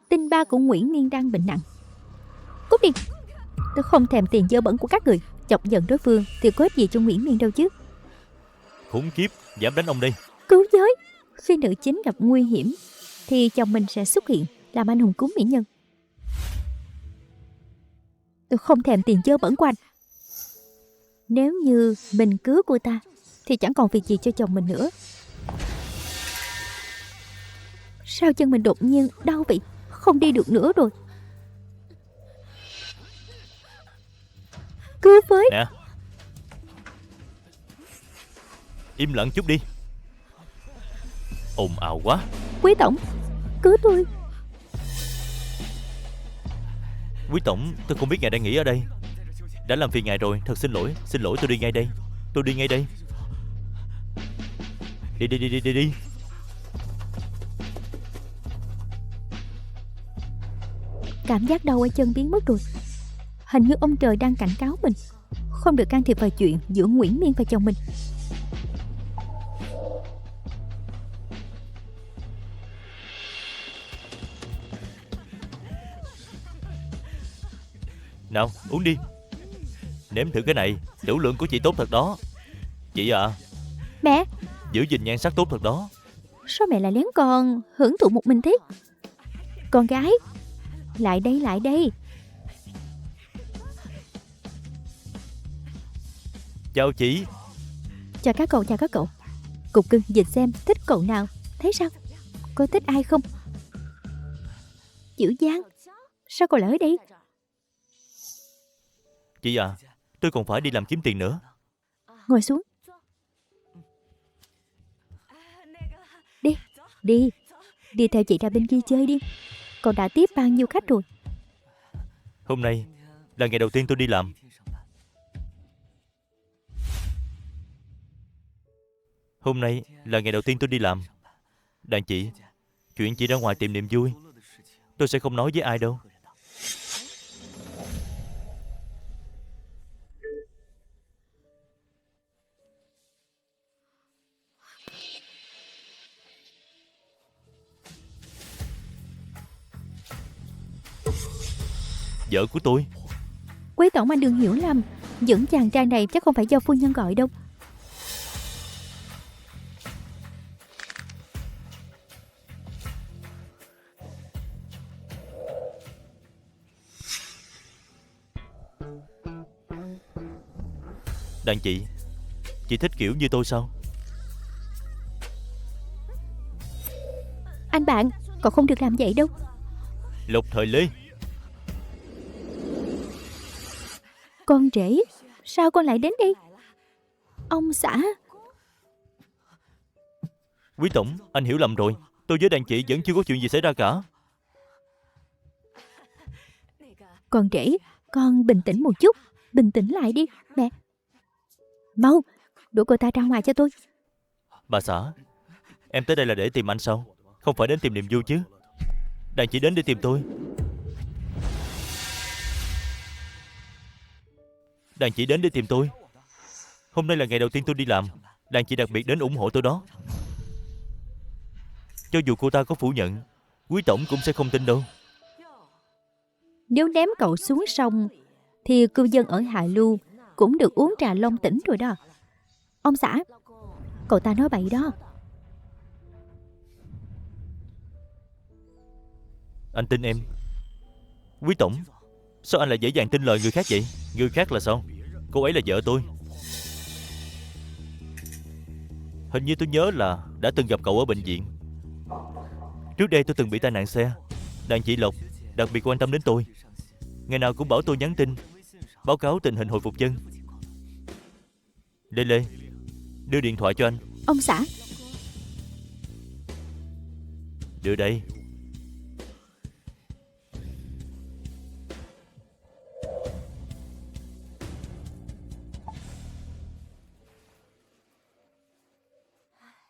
tin ba của Nguyễn Miên đang bệnh nặng. Cút đi. Tôi không thèm tiền dơ bẩn của các người. Chọc giận đối phương thì có ích gì cho Nguyễn Miên đâu chứ. Khốn kiếp, dám đánh ông đây. Cứu giới. Khi nữ chính gặp nguy hiểm thì chồng mình sẽ xuất hiện làm anh hùng cứu mỹ nhân. Tôi không thèm tiền dơ bẩn của anh. Nếu như mình cứu cô ta thì chẳng còn việc gì cho chồng mình nữa. Sao chân mình đột nhiên đau vậy? Không đi được nữa rồi. Cứu với. Nè, im lặng chút đi. Ồn ào quá. Quý tổng, cứu tôi. Quý tổng, tôi không biết ngài đang nghỉ ở đây. Đã làm phiền ngài rồi, thật xin lỗi. Xin lỗi, tôi đi ngay đây. Tôi đi ngay đây. Đi. Cảm giác đau ở chân biến mất rồi. Hình như ông trời đang cảnh cáo mình không được can thiệp vào chuyện giữa Nguyễn Miên và chồng mình. Nào, uống đi. Nếm thử cái này, tiểu lượng của chị tốt thật đó. Chị à, Mẹ, giữ gìn nhan sắc tốt thật đó. sao mẹ lại lén con hưởng thụ một mình thế? Con gái, lại đây, lại đây. Chào chị. Chào các cậu, chào các cậu. Cục cưng dịch xem thích cậu nào. Thấy sao? Cô thích ai không? Chữ Giang, sao cậu lại ở đây? Chị à, tôi còn phải đi làm kiếm tiền nữa. Ngồi xuống. Đi theo chị ra bên kia chơi đi. Cậu đã tiếp bao nhiêu khách rồi? Hôm nay là ngày đầu tiên tôi đi làm. Đàn chị, chuyện chị ra ngoài tìm niềm vui tôi sẽ không nói với ai đâu. Vợ của tôi. Quý tổng anh đừng hiểu lầm. Dẫn chàng trai này chắc không phải do phu nhân gọi đâu. Đàn chị thích kiểu như tôi sao? Anh bạn, cậu không được làm vậy đâu. Lục Thời Lê. Con rể, sao con lại đến đây? Ông xã. Quý tổng, anh hiểu lầm rồi. Tôi với đàn chị vẫn chưa có chuyện gì xảy ra cả. Con rể, con bình tĩnh một chút. Bình tĩnh lại đi. Mẹ, mau, đuổi cô ta ra ngoài cho tôi. Bà xã, em tới đây là để tìm anh sao? Không phải đến tìm niềm vui chứ? Đàn chị đến để tìm tôi. Đàn chị đến để tìm tôi. Hôm nay là ngày đầu tiên tôi đi làm. Đàn chị đặc biệt đến ủng hộ tôi đó. Cho dù cô ta có phủ nhận, quý tổng cũng sẽ không tin đâu. Nếu ném cậu xuống sông thì cư dân ở Hạ Lưu cũng được uống trà long tỉnh rồi đó. Ông xã, cậu ta nói bậy đó. Anh tin em. Quý tổng, sao anh lại dễ dàng tin lời người khác vậy? Người khác là sao? Cô ấy là vợ tôi. Hình như tôi nhớ là đã từng gặp cậu ở bệnh viện. Trước đây tôi từng bị tai nạn xe. Đàn chị Lộc đặc biệt quan tâm đến tôi. Ngày nào cũng bảo tôi nhắn tin báo cáo tình hình hồi phục chân. Lê Lê, đưa điện thoại cho anh. Ông xã, Đưa đây.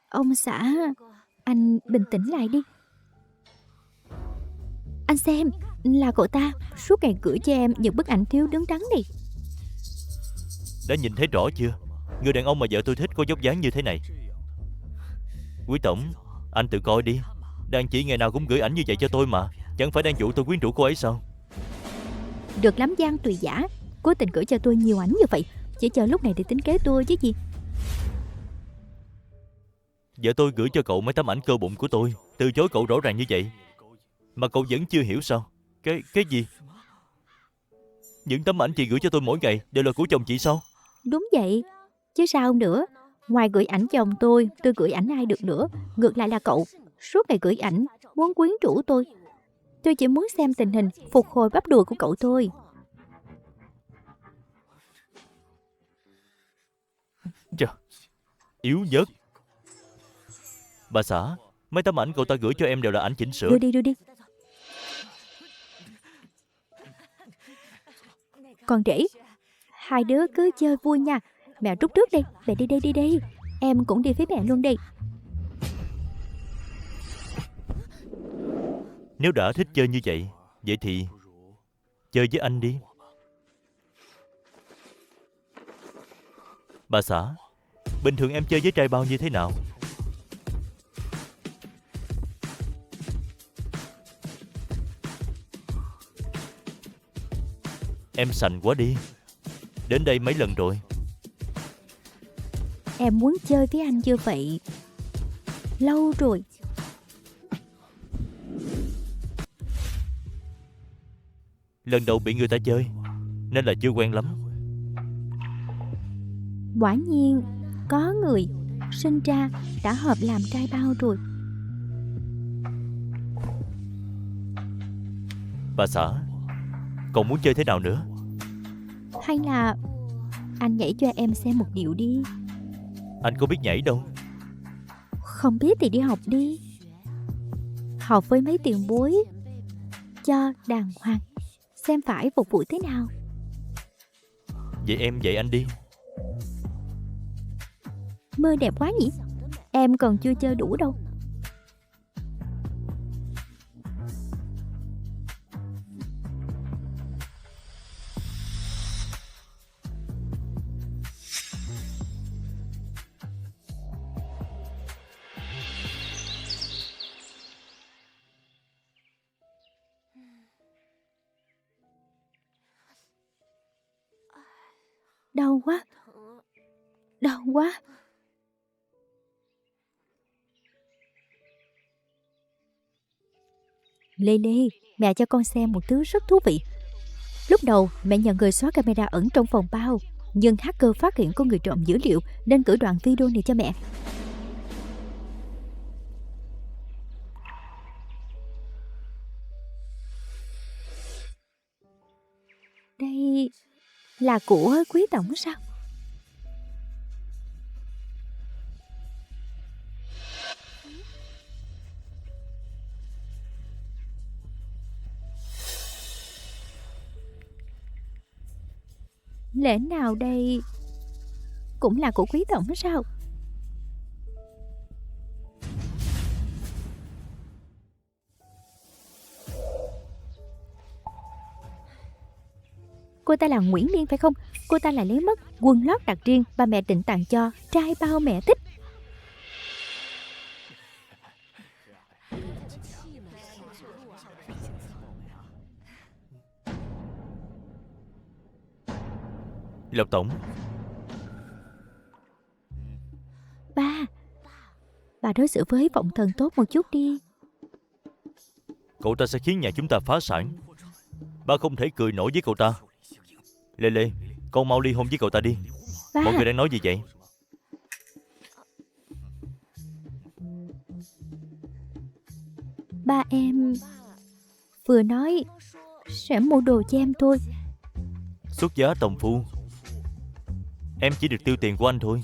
ông xã, anh bình tĩnh lại đi. Anh xem, là cậu ta suốt ngày gửi cho em những bức ảnh thiếu đứng đắn này. Đã nhìn thấy rõ chưa? Người đàn ông mà vợ tôi thích có dốc dáng như thế này. Quý tổng, anh tự coi đi. Đàn chị ngày nào cũng gửi ảnh như vậy cho tôi mà. Chẳng phải đang dụ tôi quyến rũ cô ấy sao? Được lắm Giang Tùy giả, cố tình gửi cho tôi nhiều ảnh như vậy, chỉ chờ lúc này để tính kế tôi chứ gì. Vợ tôi gửi cho cậu mấy tấm ảnh cơ bụng của tôi, từ chối cậu rõ ràng như vậy, mà cậu vẫn chưa hiểu sao? Cái gì? Những tấm ảnh chị gửi cho tôi mỗi ngày đều là của chồng chị sao? Đúng vậy, chứ sao nữa. Ngoài gửi ảnh chồng tôi gửi ảnh ai được nữa. Ngược lại là cậu, suốt ngày gửi ảnh, muốn quyến rũ tôi. Tôi chỉ muốn xem tình hình phục hồi bắp đùi của cậu thôi. Chà, yếu nhất. Bà xã, mấy tấm ảnh cậu ta gửi cho em đều là ảnh chỉnh sửa. Đưa đi, đưa đi. Con rể, hai đứa cứ chơi vui nha. Mẹ rút trước đi, mẹ đi đây, đi đây. Em cũng đi với mẹ luôn đi. Nếu đã thích chơi như vậy, vậy thì chơi với anh đi. Bà xã, bình thường em chơi với trai bao như thế nào? Em sành quá đi. Đến đây mấy lần rồi. Em muốn chơi với anh như vậy lâu rồi. Lần đầu bị người ta chơi nên là chưa quen lắm. Quả nhiên có người sinh ra đã hợp làm trai bao rồi. Bà xã, còn muốn chơi thế nào nữa? Hay là anh nhảy cho em xem một điệu đi. Anh có biết nhảy đâu. Không biết thì đi học đi. Học với mấy tiền bối cho đàng hoàng, xem phải phục vụ thế nào. Vậy em dạy anh đi. Mơ đẹp quá nhỉ. Em còn chưa chơi đủ đâu. Đau quá. Đau quá. Lê Lê, mẹ cho con xem một thứ rất thú vị. Lúc đầu mẹ nhờ người xóa camera ẩn trong phòng bao, nhưng hacker phát hiện có người trộm dữ liệu nên gửi đoạn video này cho mẹ. Đây là của quý tổng sao? Lẽ nào đây cũng là của quý tổng sao? Cô ta là Nguyễn Miên phải không? Cô ta lại lấy mất quần lót đặc riêng ba mẹ định tặng cho trai bao mẹ thích. Lộc tổng, Bà đối xử với Vọng Thần tốt một chút đi. cậu ta sẽ khiến nhà chúng ta phá sản. Ba không thể cười nổi với cậu ta. Lê Lê, con mau ly hôn với cậu ta đi. Ba, Mọi người đang nói gì vậy? ba em vừa nói sẽ mua đồ cho em thôi. Xuất giá tòng phu. Em chỉ được tiêu tiền của anh thôi.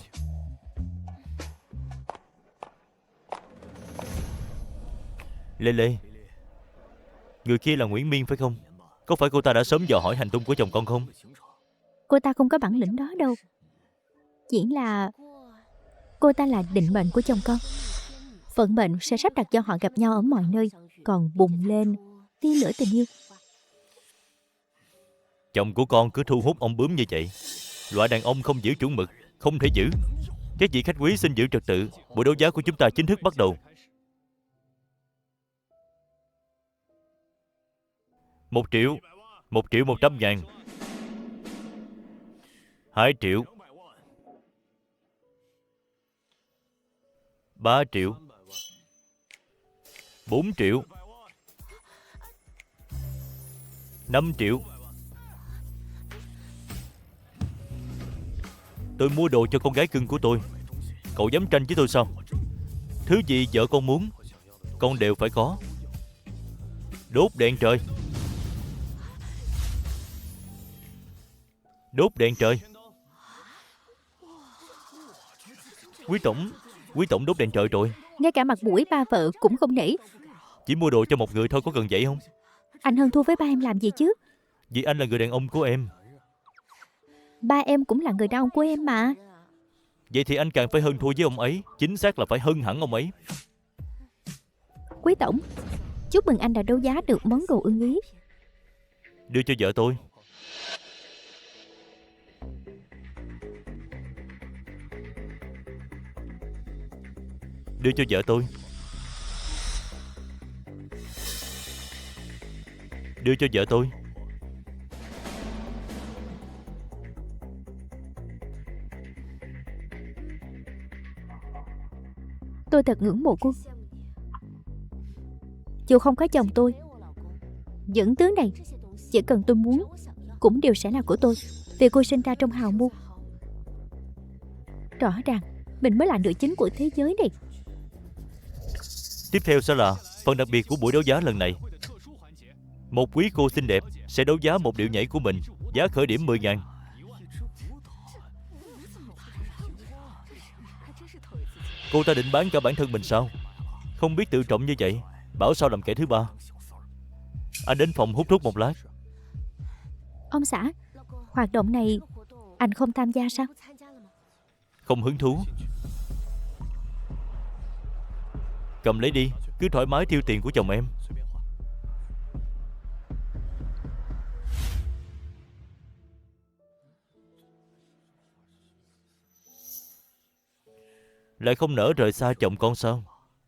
Lê Lê, người kia là Nguyễn Miên phải không? Có phải cô ta đã sớm dò hỏi hành tung của chồng con không? Cô ta không có bản lĩnh đó đâu. Chỉ là cô ta là định mệnh của chồng con. Vận mệnh sẽ sắp đặt cho họ gặp nhau ở mọi nơi, còn bùng lên tia lửa tình yêu. Chồng của con cứ thu hút ông bướm như vậy. Loại đàn ông không giữ chuẩn mực, không thể giữ. Các vị khách quý xin giữ trật tự. Buổi đấu giá của chúng ta chính thức bắt đầu. 1 triệu, 1 triệu 100 ngàn, 2 triệu, 3 triệu, 4 triệu, 5 triệu. Tôi mua đồ cho con gái cưng của tôi. Cậu dám tranh với tôi sao? Thứ gì vợ con muốn, con đều phải có. Đốt đèn trời. Đốt đèn trời. Quý tổng đốt đèn trời rồi. Ngay cả mặt mũi ba vợ cũng không nể. Chỉ mua đồ cho một người thôi, có cần vậy không? Anh hơn thua với ba em làm gì chứ? Vì anh là người đàn ông của em. Ba em cũng là người đàn ông của em mà. Vậy thì anh càng phải hơn thua với ông ấy. Chính xác là phải hơn hẳn ông ấy. Quý tổng, chúc mừng anh đã đấu giá được món đồ ưng ý. Đưa cho vợ tôi. Đưa cho vợ tôi. Đưa cho vợ tôi. Tôi thật ngưỡng mộ cô. Dù không có chồng tôi, những thứ này chỉ cần tôi muốn cũng đều sẽ là của tôi, vì cô sinh ra trong hào môn. Rõ ràng mình mới là nữ chính của thế giới này. Tiếp theo sẽ là phần đặc biệt của buổi đấu giá lần này. Một quý cô xinh đẹp sẽ đấu giá một điệu nhảy của mình, giá khởi điểm 10.000. Cô ta định bán cả bản thân mình sao? Không biết tự trọng như vậy, bảo sao làm kẻ thứ ba. Anh đến phòng hút thuốc một lát. Ông xã, hoạt động này anh không tham gia sao? Không hứng thú. Cầm lấy đi, cứ thoải mái tiêu tiền của chồng em. Lại không nỡ rời xa chồng con sao?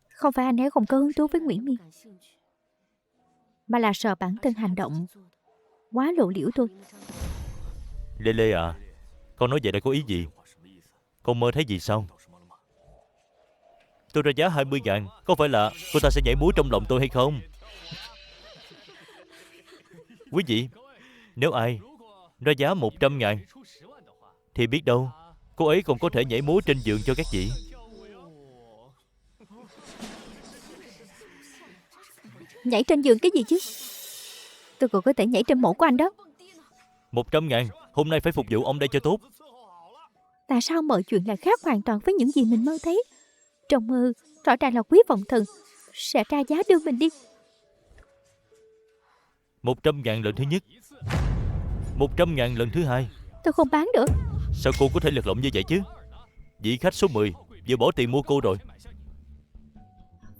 Không phải anh ấy không có hứng thú với Nguyễn Miên, mà là sợ bản thân hành động quá lộ liễu thôi. Lê Lê à, con nói vậy là có ý gì? Con mơ thấy gì sao? Tôi ra giá 20.000, có phải là cô ta sẽ nhảy múa trong lòng tôi hay không? Quý vị, Nếu ai ra giá 100.000 thì biết đâu cô ấy còn có thể nhảy múa trên giường cho các vị. Nhảy trên giường cái gì chứ? Tôi còn có thể nhảy trên mộ của anh đó. 100.000, hôm nay phải phục vụ ông đây cho tốt. Tại sao mọi chuyện lại khác hoàn toàn với những gì mình mơ thấy? Trong mơ, rõ ràng là Quý Vọng Thần sẽ ra giá đưa mình đi. 100.000 lần thứ nhất, 100.000 lần thứ hai. Tôi không bán nữa. Sao cô có thể lật lọng như vậy chứ? Vị khách số 10 vừa bỏ tiền mua cô rồi.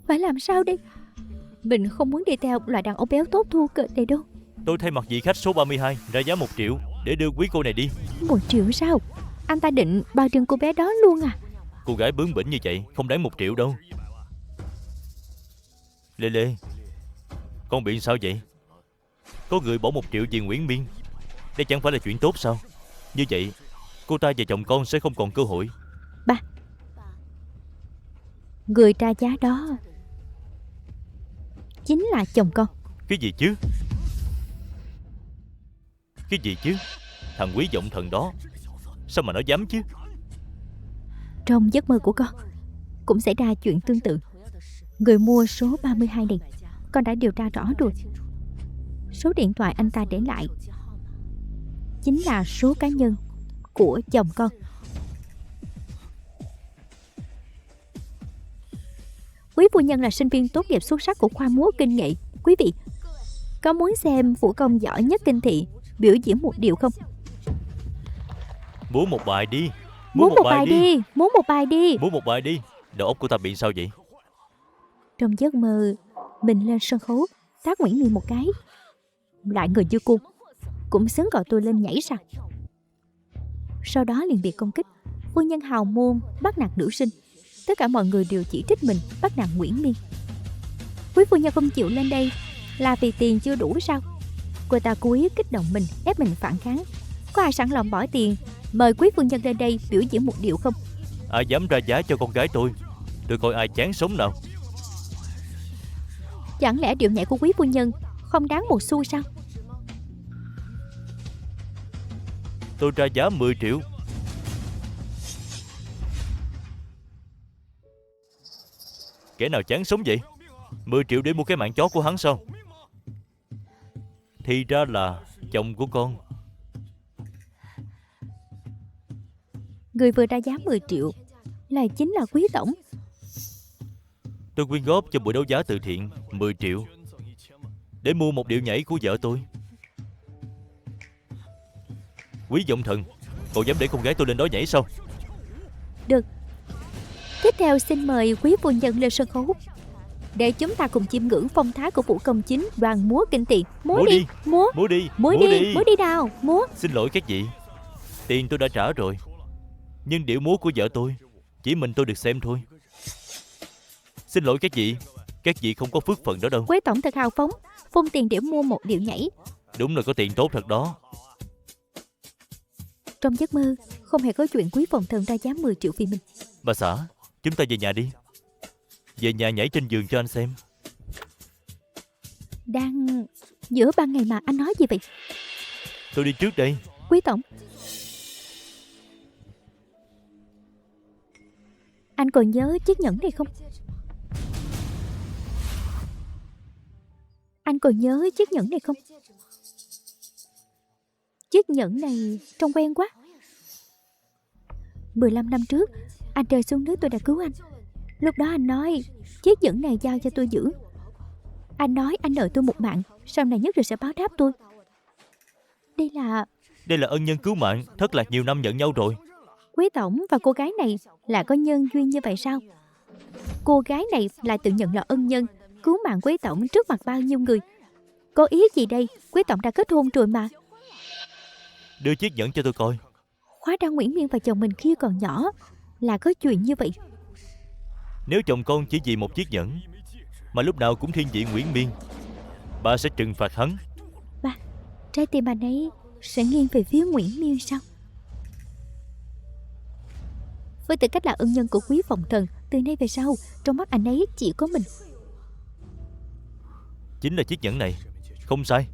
Phải làm sao đây? Mình không muốn đi theo loại đàn ông béo tốt thua cợt này đâu. Tôi thay mặt vị khách số 32 ra giá 1 triệu để đưa quý cô này đi. 1 triệu sao? Anh ta định bao trừng cô bé đó luôn à? Cô gái bướng bỉnh như vậy không đáng 1 triệu đâu. Lê Lê, con bị sao vậy? Có người bỏ 1 triệu vì Nguyễn Miên. Đây chẳng phải là chuyện tốt sao? Như vậy cô ta và chồng con sẽ không còn cơ hội. Ba, người ra giá đó chính là chồng con. Cái gì chứ? Cái gì chứ? Thằng Quý Vọng Thần đó sao mà nó dám chứ? Trong giấc mơ của con cũng xảy ra chuyện tương tự. Người mua số 32 này con đã điều tra rõ rồi. Số điện thoại anh ta để lại chính là số cá nhân của chồng con. Quý phu nhân là sinh viên tốt nghiệp xuất sắc của khoa múa kinh nghệ. Quý vị có muốn xem vũ công giỏi nhất kinh thị biểu diễn một điệu không? Múa một bài đi. Muốn một bài đi. Muốn một bài đi. Múa một bài đi. Đầu óc của ta bị sao vậy? Trong giấc mơ, mình lên sân khấu tác Nguyễn Miên một cái. Lại người như cô cũng xứng gọi tôi lên nhảy sao? Sau đó liền bị công kích. Phu nhân hào môn bắt nạt nữ sinh. Tất cả mọi người đều chỉ trích mình bắt nạt Nguyễn Miên. Quý phu nhân không chịu lên đây là vì tiền chưa đủ sao? Cô ta cố ý kích động mình, ép mình phản kháng. Có ai sẵn lòng bỏ tiền mời quý phu nhân lên đây biểu diễn một điệu không? Ai dám ra giá cho con gái tôi coi ai chán sống nào. Chẳng lẽ điệu nhảy của quý phu nhân không đáng một xu sao? Tôi ra giá 10 triệu. Kẻ nào chán sống vậy? 10 triệu để mua cái mạng chó của hắn sao? Thì ra là chồng của con. Người vừa ra giá 10 triệu là chính là Quý tổng. Tôi quyên góp cho buổi đấu giá từ thiện 10 triệu để mua một điệu nhảy của vợ tôi. Quý Vọng Thần, cậu dám để con gái tôi lên đó nhảy sao? Được. Tiếp theo xin mời quý phu nhân lên sân khấu để chúng ta cùng chiêm ngưỡng phong thái của vũ công chính đoàn múa kinh thị. Múa đi. Múa. Múa đi. Múa đi. Múa đi nào. Múa. Xin lỗi các vị, tiền tôi đã trả rồi, nhưng điệu múa của vợ tôi chỉ mình tôi được xem thôi. Xin lỗi các vị không có phước phần đó đâu. Quế tổng thật hào phóng, phun tiền để mua một điệu nhảy. Đúng là có tiền tốt thật đó. Trong giấc mơ không hề có chuyện Quý Vọng Thần ra giá 10 triệu vì mình. Bà xã, chúng ta về nhà đi. Về nhà nhảy trên giường cho anh xem. Đang giữa ban ngày mà anh nói gì vậy? Tôi đi trước đây. Quý tổng, anh còn nhớ chiếc nhẫn này không? Anh còn nhớ chiếc nhẫn này không? Chiếc nhẫn này trông quen quá. 15 năm trước anh rơi xuống nước tôi đã cứu anh. Lúc đó anh nói chiếc nhẫn này giao cho tôi giữ. Anh nói anh nợ tôi một mạng, sau này nhất định sẽ báo đáp tôi. Đây là ân nhân cứu mạng, thất lạc nhiều năm nhận nhau rồi. Quý tổng và cô gái này là có nhân duyên như vậy sao? Cô gái này lại tự nhận là ân nhân cứu mạng quý tổng trước mặt bao nhiêu người. Có ý gì đây? Quý tổng đã kết hôn rồi mà. Đưa chiếc nhẫn cho tôi coi. Hóa ra Nguyễn Miên và chồng mình khi còn nhỏ là có chuyện như vậy. Nếu chồng con chỉ vì một chiếc nhẫn mà lúc nào cũng thiên vị Nguyễn Miên, bà sẽ trừng phạt hắn. Ba, trái tim anh ấy sẽ nghiêng về phía Nguyễn Miên sao? Với tư cách là ân nhân của Quý Vọng Thần, từ nay về sau trong mắt anh ấy chỉ có mình. Chính là chiếc nhẫn này, không sai.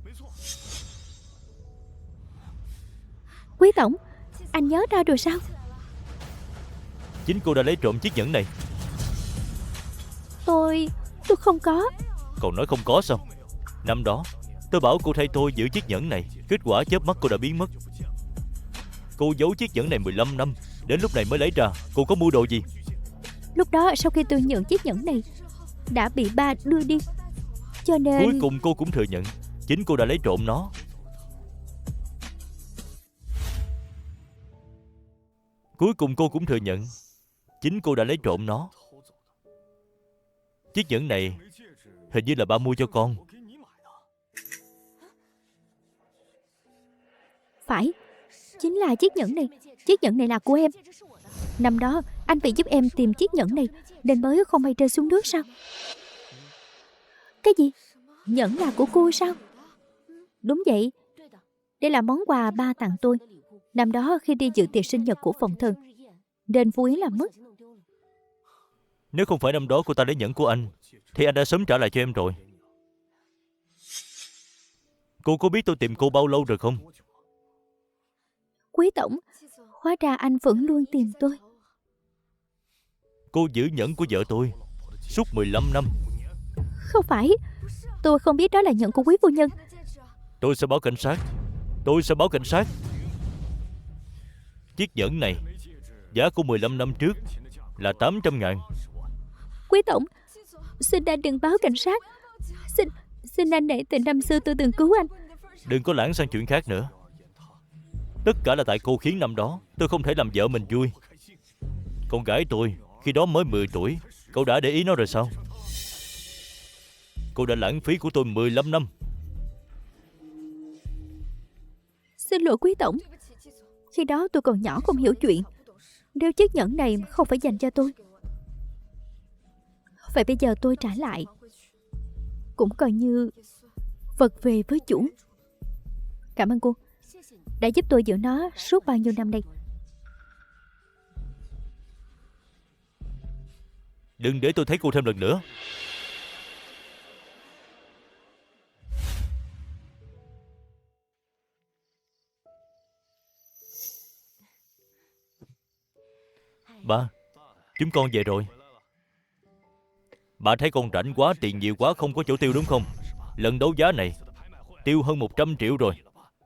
Quý tổng, anh nhớ ra rồi sao? Chính cô đã lấy trộm chiếc nhẫn này. Tôi không có. Còn nói không có sao? Năm đó tôi bảo cô thay tôi giữ chiếc nhẫn này, kết quả chớp mắt cô đã biến mất. Cô giấu chiếc nhẫn này 15 năm, đến lúc này mới lấy ra. Cô có mưu đồ gì? Lúc đó sau khi tôi nhận chiếc nhẫn này đã bị ba đưa đi, cho nên Cuối cùng cô cũng thừa nhận chính cô đã lấy trộm nó. Cuối cùng cô cũng thừa nhận chính cô đã lấy trộm nó. Chiếc nhẫn này hình như là ba mua cho con. phải, chính là chiếc nhẫn này. Chiếc nhẫn này là của em. Năm đó anh vì giúp em tìm chiếc nhẫn này nên mới không may rơi xuống nước sao? Cái gì? Nhẫn là của cô sao? Đúng vậy. Đây là món quà ba tặng tôi năm đó khi đi dự tiệc sinh nhật của phòng thần, nên vô ý làm mất. Nếu không phải năm đó cô ta lấy nhẫn của anh thì anh đã sớm trả lại cho em rồi. Cô có biết tôi tìm cô bao lâu rồi không? Quý tổng, hóa ra anh vẫn luôn tìm tôi. Cô giữ nhẫn của vợ tôi suốt 15 năm. Không phải, tôi không biết đó là nhẫn của quý phu nhân. Tôi sẽ báo cảnh sát. Tôi sẽ báo cảnh sát. Chiếc nhẫn này giá của 15 năm trước là 800.000. Quý tổng, xin anh đừng báo cảnh sát. Xin anh nể tình năm xưa tôi từng cứu anh. Đừng có lãng sang chuyện khác nữa. Tất cả là tại cô khiến năm đó tôi không thể làm vợ mình vui. Con gái tôi khi đó mới 10 tuổi. Cậu đã để ý nó rồi sao? Cô đã lãng phí của tôi 15 năm. Xin lỗi quý tổng, khi đó tôi còn nhỏ không hiểu chuyện. Nếu chiếc nhẫn này không phải dành cho tôi, vậy bây giờ tôi trả lại cũng coi như vật về với chủ. Cảm ơn cô đã giúp tôi giữ nó suốt bao nhiêu năm đây. Đừng để tôi thấy cô thêm lần nữa. Ba, chúng con về rồi. Bà thấy con rảnh quá, tiền nhiều quá, không có chỗ tiêu đúng không? Lần đấu giá này tiêu hơn 100 triệu rồi.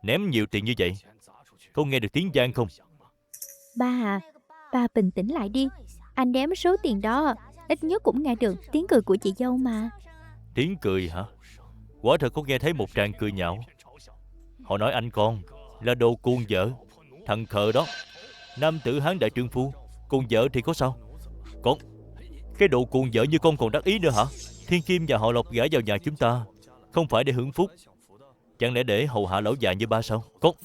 Ném nhiều tiền như vậy, có nghe được tiếng vang không? Ba à, ba bình tĩnh lại đi. Anh đếm số tiền đó, ít nhất cũng nghe được tiếng cười của chị dâu mà. Tiếng cười hả? Quả thật có nghe thấy một tràng cười nhạo. Họ nói anh con là đồ cuồng vợ, thằng khờ đó. Nam tử Hán đại trượng phu, cuồng vợ thì có sao? Con, cái đồ cuồng vợ như con còn đắc ý nữa hả? Thiên Kim và họ Lộc gả vào nhà chúng ta không phải để hưởng phúc, chẳng lẽ để hầu hạ lão già như ba sao? Con,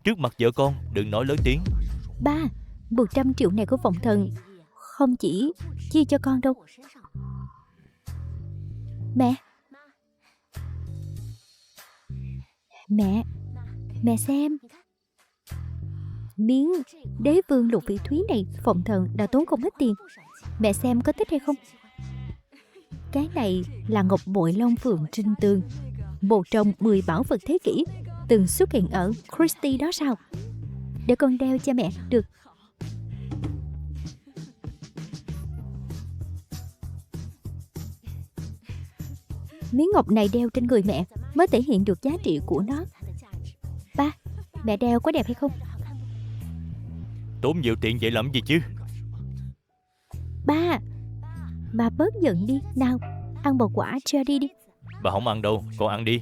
trước mặt vợ con đừng nói lớn tiếng. Ba, 100 triệu này của phòng thần không chỉ chia cho con đâu. Mẹ, mẹ xem. Miếng đế vương lục vị thúy này phòng thần đã tốn không ít tiền. Mẹ xem có thích hay không? Cái này là ngọc bội long phượng trinh tường, một trong 10 bảo vật thế kỷ từng xuất hiện ở Christie đó sao? Để con đeo cho mẹ được. Miếng ngọc này đeo trên người mẹ mới thể hiện được giá trị của nó. Ba, mẹ đeo có đẹp hay không? Tốn nhiều tiền vậy làm gì chứ? Ba bớt giận đi. Nào, ăn một quả cherry đi. Bà không ăn đâu, con ăn đi.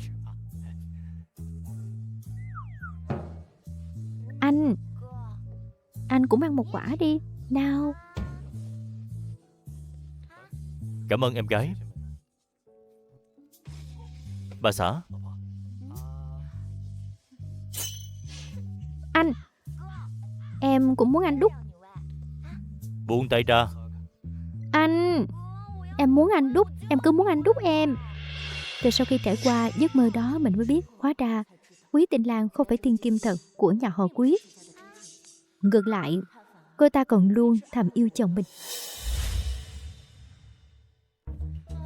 Anh cũng ăn một quả đi. Nào. Cảm ơn em gái. Bà xã, Anh, em cũng muốn anh đút. buông tay ra. Anh, em muốn anh đút. Em cứ muốn anh đút em. Từ sau khi trải qua giấc mơ đó, mình mới biết hóa ra Quý Tinh Lan không phải thiên kim thật của nhà họ Quý. Ngược lại, cô ta còn luôn thầm yêu chồng mình.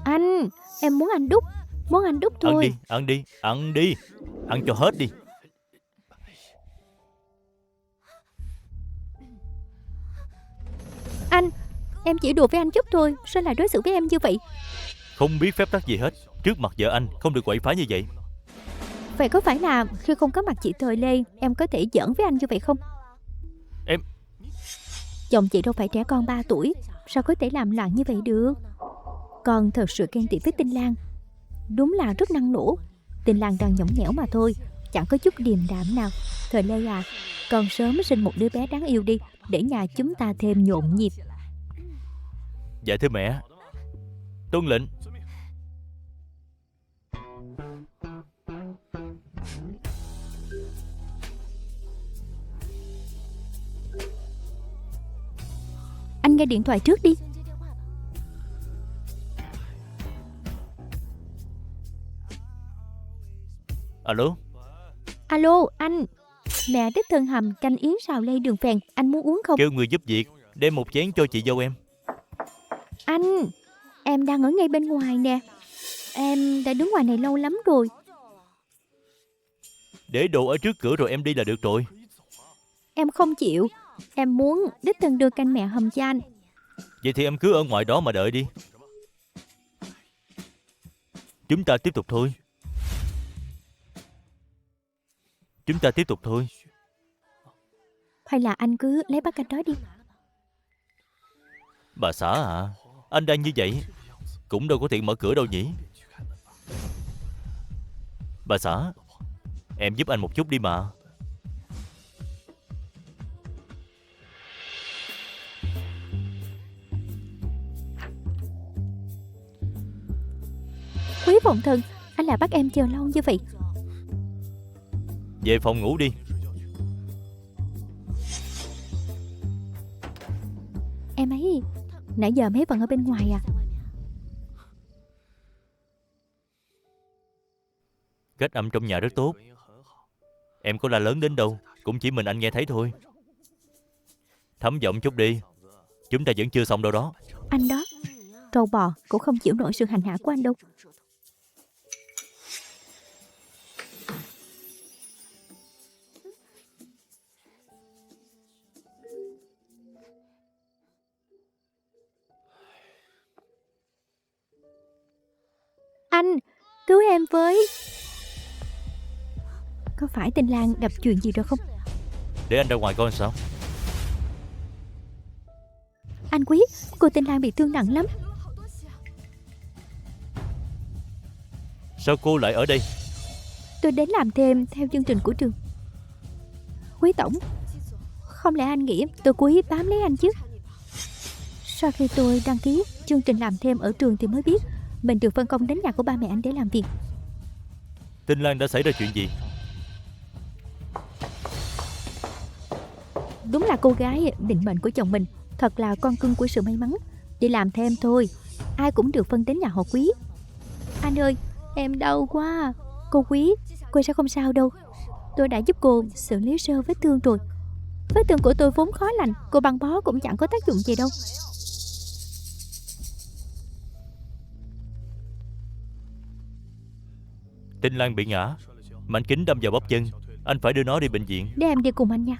Anh, em muốn anh đút. Món anh đút Ăn thôi. đi, ăn đi, ăn đi. Ăn cho hết đi. Anh, em chỉ đùa với anh chút thôi, sao lại đối xử với em như vậy? Không biết phép tắc gì hết. Trước mặt vợ anh không được quậy phá như vậy. Vậy có phải là khi không có mặt chị Thời Lê, em có thể giỡn với anh như vậy không? Em... Chồng chị đâu phải trẻ con 3 tuổi, sao có thể làm loạn như vậy được? Con thật sự ghen tị với Tinh Lan. Đúng là rất năng nổ. Tinh Lan đang nhõng nhẽo mà thôi, chẳng có chút điềm đạm nào. Thời Lê à, con sớm sinh một đứa bé đáng yêu đi, để nhà chúng ta thêm nhộn nhịp. Dạ thưa mẹ. Tuân lệnh. Anh nghe điện thoại trước đi. Alo. Alo, anh. Mẹ đích thân hầm canh yến xào lê đường phèn, anh muốn uống không? Kêu người giúp việc đem một chén cho chị dâu em. Anh, em đang ở ngay bên ngoài nè. Em đã đứng ngoài này lâu lắm rồi. Để đồ ở trước cửa rồi em đi là được rồi. Em không chịu. Em muốn đích thân đưa canh mẹ hầm cho anh. Vậy thì em cứ ở ngoài đó mà đợi đi. Chúng ta tiếp tục thôi. Chúng ta tiếp tục thôi. Hay là anh cứ lấy bát canh đó đi. Bà xã à, anh đang như vậy cũng đâu có tiện mở cửa đâu nhỉ. Bà xã, em giúp anh một chút đi mà. Quý Vọng Thần, anh lại bắt em chờ lâu như vậy. Về phòng ngủ đi. Em ấy, nãy giờ mấy vẫn ở bên ngoài à? Cách âm trong nhà rất tốt. Em có la lớn đến đâu cũng chỉ mình anh nghe thấy thôi. Thấm giọng chút đi. Chúng ta vẫn chưa xong đâu đó. Anh đó, trâu bò cũng không chịu nổi sự hành hạ của anh đâu. Anh, cứu em với. Có phải Tinh Lan gặp chuyện gì rồi không? Để anh ra ngoài coi sao. Anh Quý, cô Tinh Lan bị thương nặng lắm. Sao cô lại ở đây? Tôi đến làm thêm theo chương trình của trường. Quý tổng, không lẽ anh nghĩ tôi cố ý bám lấy anh chứ? Sau khi tôi đăng ký chương trình làm thêm ở trường thì mới biết mình được phân công đến nhà của ba mẹ anh để làm việc. Tinh Lan đã xảy ra chuyện gì? Đúng là cô gái định mệnh của chồng mình. Thật là con cưng của sự may mắn. Đi làm thêm thôi, ai cũng được phân đến nhà họ Quý. Anh ơi, em đau quá. Cô Quý, cô sẽ không sao đâu. Tôi đã giúp cô xử lý sơ vết thương rồi. Vết thương của tôi vốn khó lành, cô băng bó cũng chẳng có tác dụng gì đâu. Tinh Lan bị ngã, mảnh kính đâm vào bắp chân. Anh phải đưa nó đi bệnh viện. Để em đi cùng anh nha.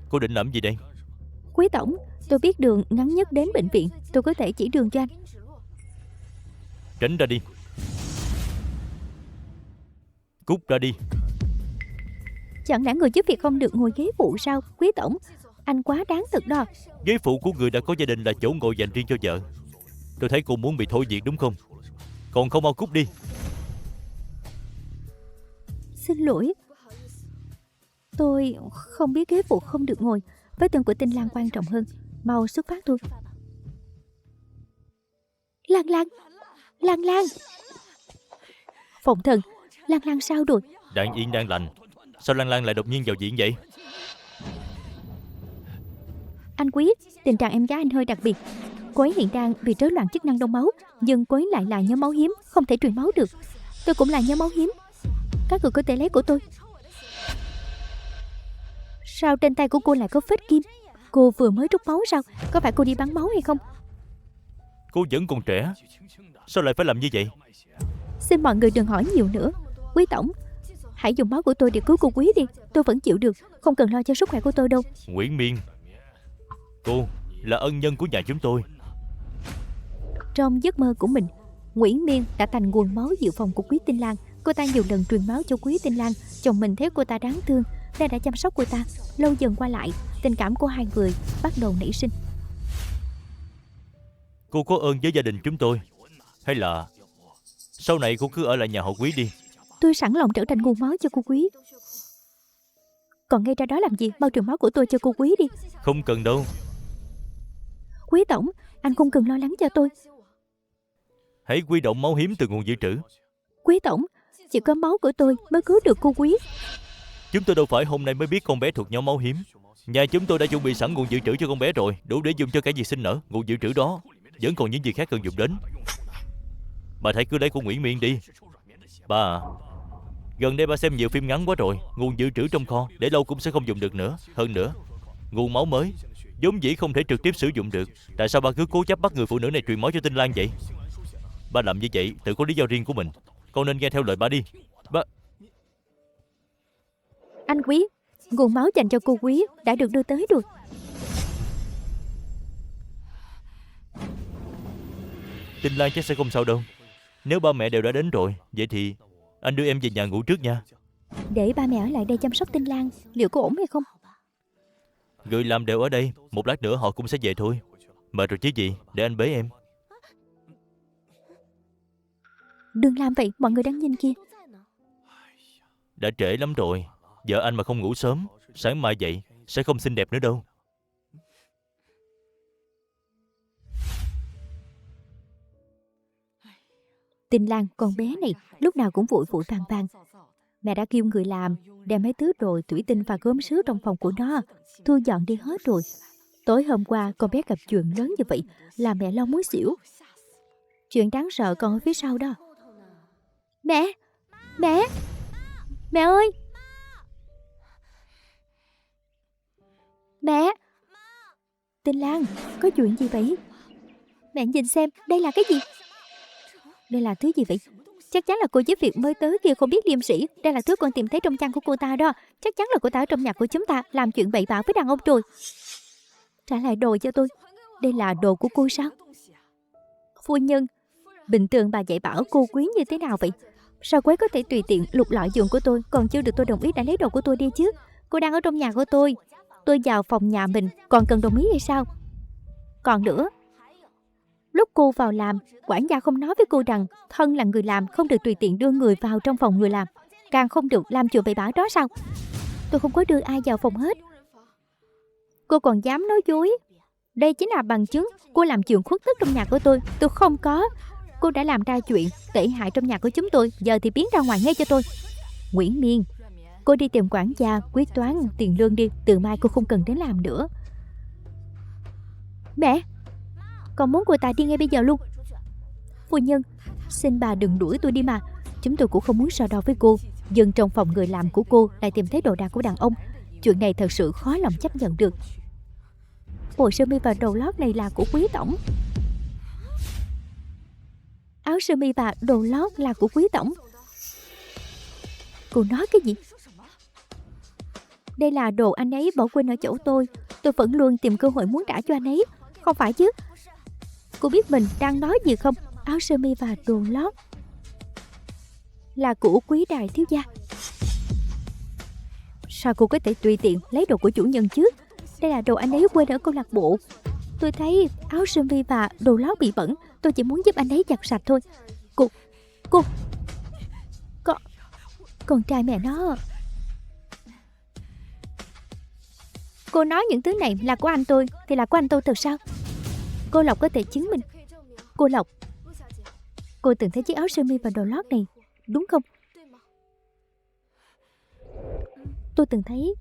Cô định làm gì đây? Quý tổng, tôi biết đường ngắn nhất đến bệnh viện. Tôi có thể chỉ đường cho anh. Tránh ra đi. Cút ra đi. Chẳng lẽ người giúp việc không được ngồi ghế phụ sao? Quý tổng, anh quá đáng thật đó. Ghế phụ của người đã có gia đình là chỗ ngồi dành riêng cho vợ. Tôi thấy cô muốn bị thôi việc đúng không? Còn không mau cút đi. Xin lỗi. Tôi không biết ghế phụ không được ngồi. Vết thương của Tinh Lan quan trọng hơn. Mau xuất phát thôi. Lan Lan, Lan Lan. Phụng Thần, Lan Lan sao rồi? Đang yên đang lành, sao Lan Lan lại đột nhiên vào viện vậy? Anh Quý, tình trạng em gái anh hơi đặc biệt. Cô ấy hiện đang bị rối loạn chức năng đông máu, nhưng cô ấy lại là nhóm máu hiếm, không thể truyền máu được. Tôi cũng là nhóm máu hiếm. Các người có thể lấy của tôi. Sao trên tay của cô lại có vết kim? Cô vừa mới rút máu sao? Có phải cô đi bắn máu hay không? Cô vẫn còn trẻ, sao lại phải làm như vậy? Xin mọi người đừng hỏi nhiều nữa. Quý tổng, hãy dùng máu của tôi để cứu cô Quý đi. Tôi vẫn chịu được, không cần lo cho sức khỏe của tôi đâu. Nguyễn Miên, cô là ân nhân của nhà chúng tôi. Trong giấc mơ của mình, Nguyễn Miên đã thành nguồn máu dự phòng của Quý Tinh Lan. Cô ta nhiều lần truyền máu cho Quý Tinh Lan. Chồng mình thấy cô ta đáng thương nên đã chăm sóc cô ta. Lâu dần qua lại, tình cảm của hai người bắt đầu nảy sinh. Cô có ơn với gia đình chúng tôi, hay là sau này cô cứ ở lại nhà họ Quý đi? Tôi sẵn lòng trở thành nguồn máu cho cô Quý. Còn ngay ra đó làm gì? Mau truyền máu của tôi cho cô Quý đi. Không cần đâu. Quý tổng, anh không cần lo lắng cho tôi. Hãy huy động máu hiếm từ nguồn dự trữ. Quý tổng, chỉ có máu của tôi mới cứu được cô Quý. Chúng tôi đâu phải hôm nay mới biết con bé thuộc nhóm máu hiếm. Nhà chúng tôi đã chuẩn bị sẵn nguồn dự trữ cho con bé rồi, đủ để dùng cho cả việc sinh nở. Nguồn dự trữ đó vẫn còn những việc khác cần dùng đến. Bà hãy cứ lấy của Nguyễn Miên đi. Bà à, gần đây bà xem nhiều phim ngắn quá rồi. Nguồn dự trữ trong kho để lâu cũng sẽ không dùng được nữa. Hơn nữa, nguồn máu mới vốn dĩ không thể trực tiếp sử dụng được. Tại sao bà cứ cố chấp bắt người phụ nữ này truyền máu cho Tinh Lan vậy? Bà làm như vậy tự có lý do riêng của mình. Con nên nghe theo lời bà đi. Bà... Anh Quý, nguồn máu dành cho cô Quý đã được đưa tới rồi. Tinh Lan chắc sẽ không sao đâu. Nếu ba mẹ đều đã đến rồi, vậy thì anh đưa em về nhà ngủ trước nha. Để ba mẹ ở lại đây chăm sóc Tinh Lan, liệu có ổn hay không? Người làm đều ở đây, một lát nữa họ cũng sẽ về thôi. Mệt rồi chứ gì, để anh bế em. Đừng làm vậy, mọi người đang nhìn kia. Đã trễ lắm rồi. Vợ anh mà không ngủ sớm, sáng mai dậy sẽ không xinh đẹp nữa đâu. Tinh Lan, con bé này lúc nào cũng vội vội vàng vàng. Mẹ đã kêu người làm đem mấy thứ đồ thủy tinh và gốm sứ trong phòng của nó thu dọn đi hết rồi. Tối hôm qua con bé gặp chuyện lớn như vậy là mẹ lo muốn xỉu. Chuyện đáng sợ còn ở phía sau đó. Mẹ! Mẹ! Mẹ ơi! Mẹ! Tinh Lan, có chuyện gì vậy? Mẹ nhìn xem, đây là cái gì? Đây là thứ gì vậy? Chắc chắn là cô giúp việc mới tới kia không biết liêm sĩ. Đây là thứ con tìm thấy trong chăn của cô ta đó. Chắc chắn là cô ta ở trong nhà của chúng ta làm chuyện bậy bạ với đàn ông rồi. Trả lại đồ cho tôi. Đây là đồ của cô sao? Phu nhân, bình thường bà dạy bảo cô Quý như thế nào vậy? Sao cô ấy có thể tùy tiện lục lọi giường của tôi, còn chưa được tôi đồng ý đã lấy đồ của tôi đi chứ? Cô đang ở trong nhà của tôi vào phòng nhà mình còn cần đồng ý hay sao? Còn nữa, lúc cô vào làm, quản gia không nói với cô rằng thân là người làm không được tùy tiện đưa người vào trong phòng người làm, càng không được làm chuyện bậy bạ đó sao? Tôi không có đưa ai vào phòng hết. Cô còn dám nói dối. Đây chính là bằng chứng cô làm chuyện khuất tất trong nhà của tôi. Tôi không có. Cô đã làm ra chuyện tệ hại trong nhà của chúng tôi, giờ thì biến ra ngoài ngay cho tôi. Nguyễn Miên, cô đi tìm quản gia quyết toán tiền lương đi. Từ mai cô không cần đến làm nữa. Mẹ, con muốn cô ta đi ngay bây giờ luôn. Phu nhân, xin bà đừng đuổi tôi đi mà. Chúng tôi cũng không muốn so đo với cô. Dân trong phòng người làm của cô lại tìm thấy đồ đạc của đàn ông. Chuyện này thật sự khó lòng chấp nhận được. Bộ sơ mi và đồ lót này là của quý tổng. Áo sơ mi và đồ lót là của quý tổng. Cô nói cái gì? Đây là đồ anh ấy bỏ quên ở chỗ tôi. Tôi vẫn luôn tìm cơ hội muốn trả cho anh ấy. Không phải chứ? Cô biết mình đang nói gì không? Áo sơ mi và đồ lót là của quý đại thiếu gia. Sao cô có thể tùy tiện lấy đồ của chủ nhân chứ? Đây là đồ anh ấy quên ở câu lạc bộ. Tôi thấy áo sơ mi và đồ lót bị bẩn. Tôi chỉ muốn giúp anh ấy giặt sạch thôi. Cô con trai mẹ nó. Cô nói những thứ này là của anh tôi thì là của anh tôi thật sao? Cô Lộc có thể chứng minh. Cô Lộc, cô từng thấy chiếc áo sơ mi và đồ lót này đúng không? Tôi từng thấy.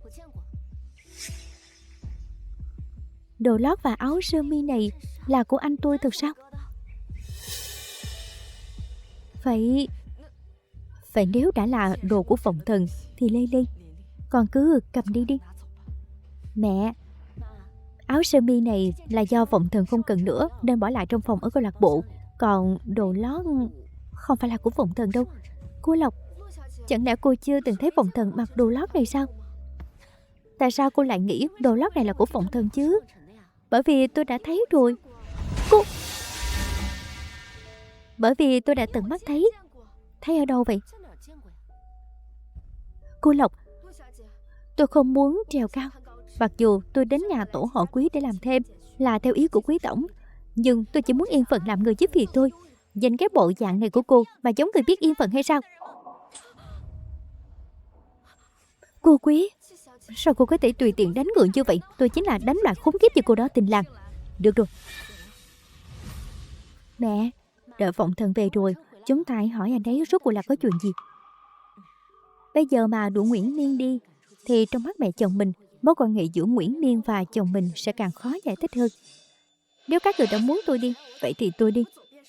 Đồ lót và áo sơ mi này là của anh tôi thật sao? Vậy nếu đã là đồ của phòng thần thì Lê Lê, con cứ cầm đi đi. Mẹ, áo sơ mi này là do Vọng Thần không cần nữa nên bỏ lại trong phòng ở câu lạc bộ. Còn đồ lót không phải là của Vọng Thần đâu. Cô Lộc, chẳng lẽ cô chưa từng thấy Vọng Thần mặc đồ lót này sao? Tại sao cô lại nghĩ đồ lót này là của Vọng Thần chứ? Bởi vì tôi đã thấy rồi. Cô... Bởi vì tôi đã tận mắt thấy. Thấy ở đâu vậy? Cô Lộc, tôi không muốn trèo cao. Mặc dù tôi đến nhà tổ họ Quý để làm thêm, là theo ý của Quý tổng, nhưng tôi chỉ muốn yên phận làm người giúp việc thôi. Nhìn cái bộ dạng này của cô mà giống người biết yên phận hay sao? Cô Quý, sao cô có thể tùy tiện đánh người như vậy? Tôi chính là đánh loại khốn kiếp như cô đó tình làng. Được rồi. Mẹ, đợi Vọng Thần về rồi, chúng ta hãy hỏi anh ấy rốt cuộc là có chuyện gì. Bây giờ mà đuổi Nguyễn Miên đi, thì trong mắt mẹ chồng mình, mối quan hệ giữa Nguyễn Miên và chồng mình sẽ càng khó giải thích hơn. Nếu các người đã muốn tôi đi, vậy thì tôi đi.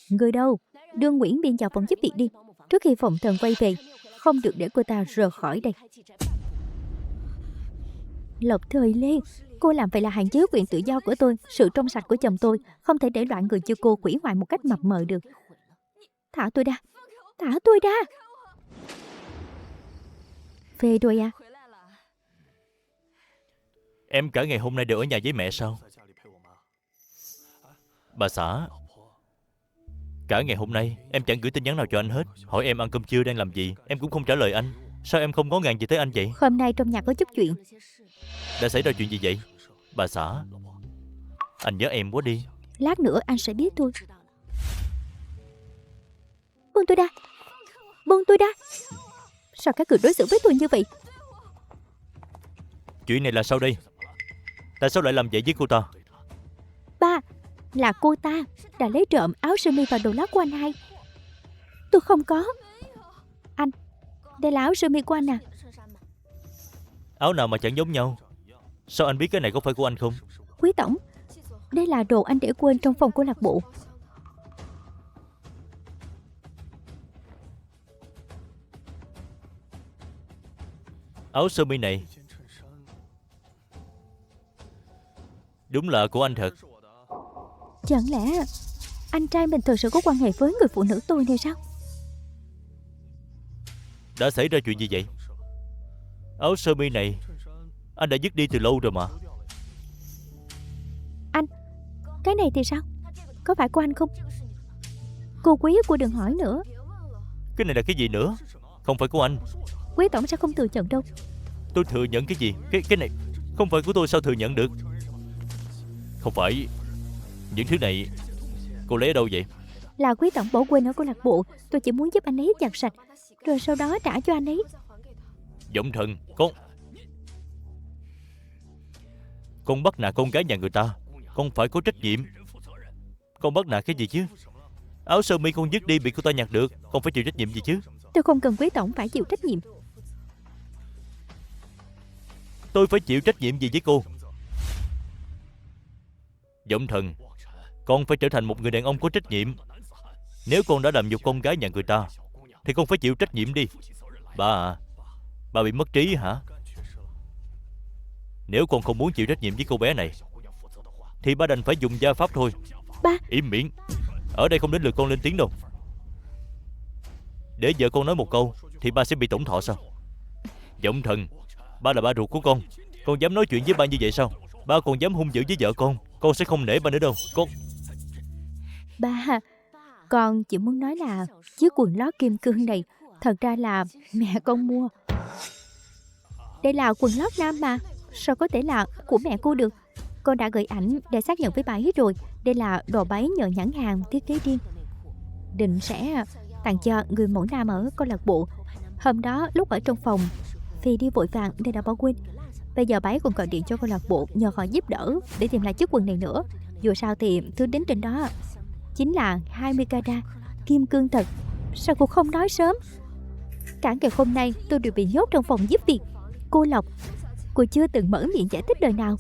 Người đâu, đưa Nguyễn Miên vào phòng giúp việc đi. Trước khi Vọng Thần quay về, không được để cô ta rời khỏi đây. Lộc Thời Lê, cô làm vậy là hạn chế quyền tự do của tôi. Sự trong sạch của chồng tôi không thể để loại người như cô hủy hoại một cách mập mờ được. Thả tôi ra. Thả tôi ra. Về rồi à? Em cả ngày hôm nay đều ở nhà với mẹ sao? Bà xã, cả ngày hôm nay em chẳng gửi tin nhắn nào cho anh hết. Hỏi em ăn cơm trưa đang làm gì, em cũng không trả lời anh. Sao em không ngó ngàng gì tới anh vậy? Hôm nay trong nhà có chút chuyện. Đã xảy ra chuyện gì vậy? Bà xã, anh nhớ em quá đi. Lát nữa anh sẽ biết thôi. Buông tôi ra. Buông tôi ra. Sao các người đối xử với tôi như vậy? Chuyện này là sao đây? Tại sao lại làm vậy với cô ta? Ba, là cô ta đã lấy trộm áo sơ mi và đồ lót của anh hai. Tôi không có. Anh, đây là áo sơ mi của anh à? Áo nào mà chẳng giống nhau. Sao anh biết cái này có phải của anh không? Quý tổng, đây là đồ anh để quên trong phòng câu lạc bộ. Áo sơ mi này đúng là của anh thật. Chẳng lẽ anh trai mình thực sự có quan hệ với người phụ nữ tôi này sao? Đã xảy ra chuyện gì vậy? Áo sơ mi này anh đã dứt đi từ lâu rồi mà. Anh, cái này thì sao? Có phải của anh không? Cô Quý, cô đừng hỏi nữa. Cái này là cái gì nữa? Không phải của anh. Quý tổng sẽ không thừa nhận đâu. Tôi thừa nhận cái gì? Cái này không phải của tôi, sao thừa nhận được? Không phải. Những thứ này cô lấy ở đâu vậy? Là quý tổng bỏ quên ở câu lạc bộ. Tôi chỉ muốn giúp anh ấy giặt sạch, rồi sau đó trả cho anh ấy. Vọng Thần, con bắt nạt con gái nhà người ta, con phải có trách nhiệm. Con bắt nạt cái gì chứ? Áo sơ mi con dứt đi bị cô ta nhặt được, con phải chịu trách nhiệm gì chứ? Tôi không cần quý tổng phải chịu trách nhiệm. Tôi phải chịu trách nhiệm gì với cô? Vọng Thần, con phải trở thành một người đàn ông có trách nhiệm. Nếu con đã làm nhục con gái nhà người ta thì con phải chịu trách nhiệm đi. Bà à, bà bị mất trí hả? Nếu con không muốn chịu trách nhiệm với cô bé này thì ba đành phải dùng gia pháp thôi. Ba, Im miệng. Ở đây không đến lượt con lên tiếng đâu. Để vợ con nói một câu thì ba sẽ bị tổn thọ sao? Vọng Thần, ba là ba ruột của con dám nói chuyện với ba như vậy sao? Ba còn dám hung dữ với vợ con sẽ không nể ba nữa đâu. ba, con chỉ muốn nói là chiếc quần lót kim cương này thật ra là mẹ con mua. Đây là quần lót nam mà, sao có thể là của mẹ cô được? Con đã gửi ảnh để xác nhận với bà ấy rồi. Đây là đồ bà ấy nhờ nhãn hàng thiết kế riêng, định sẽ tặng cho người mẫu nam ở câu lạc bộ. Hôm đó lúc ở trong phòng, Phi đi vội vàng nên đã bỏ quên. Bây giờ bà ấy còn gọi điện cho câu lạc bộ nhờ họ giúp đỡ để tìm lại chiếc quần này nữa. Dù sao thì thứ đính trên đó chính là 20 carat kim cương thật. Sao cô không nói sớm? Cả ngày hôm nay tôi đều bị nhốt trong phòng giúp việc. Cô Lộc, cô chưa từng mở miệng giải thích đời nào.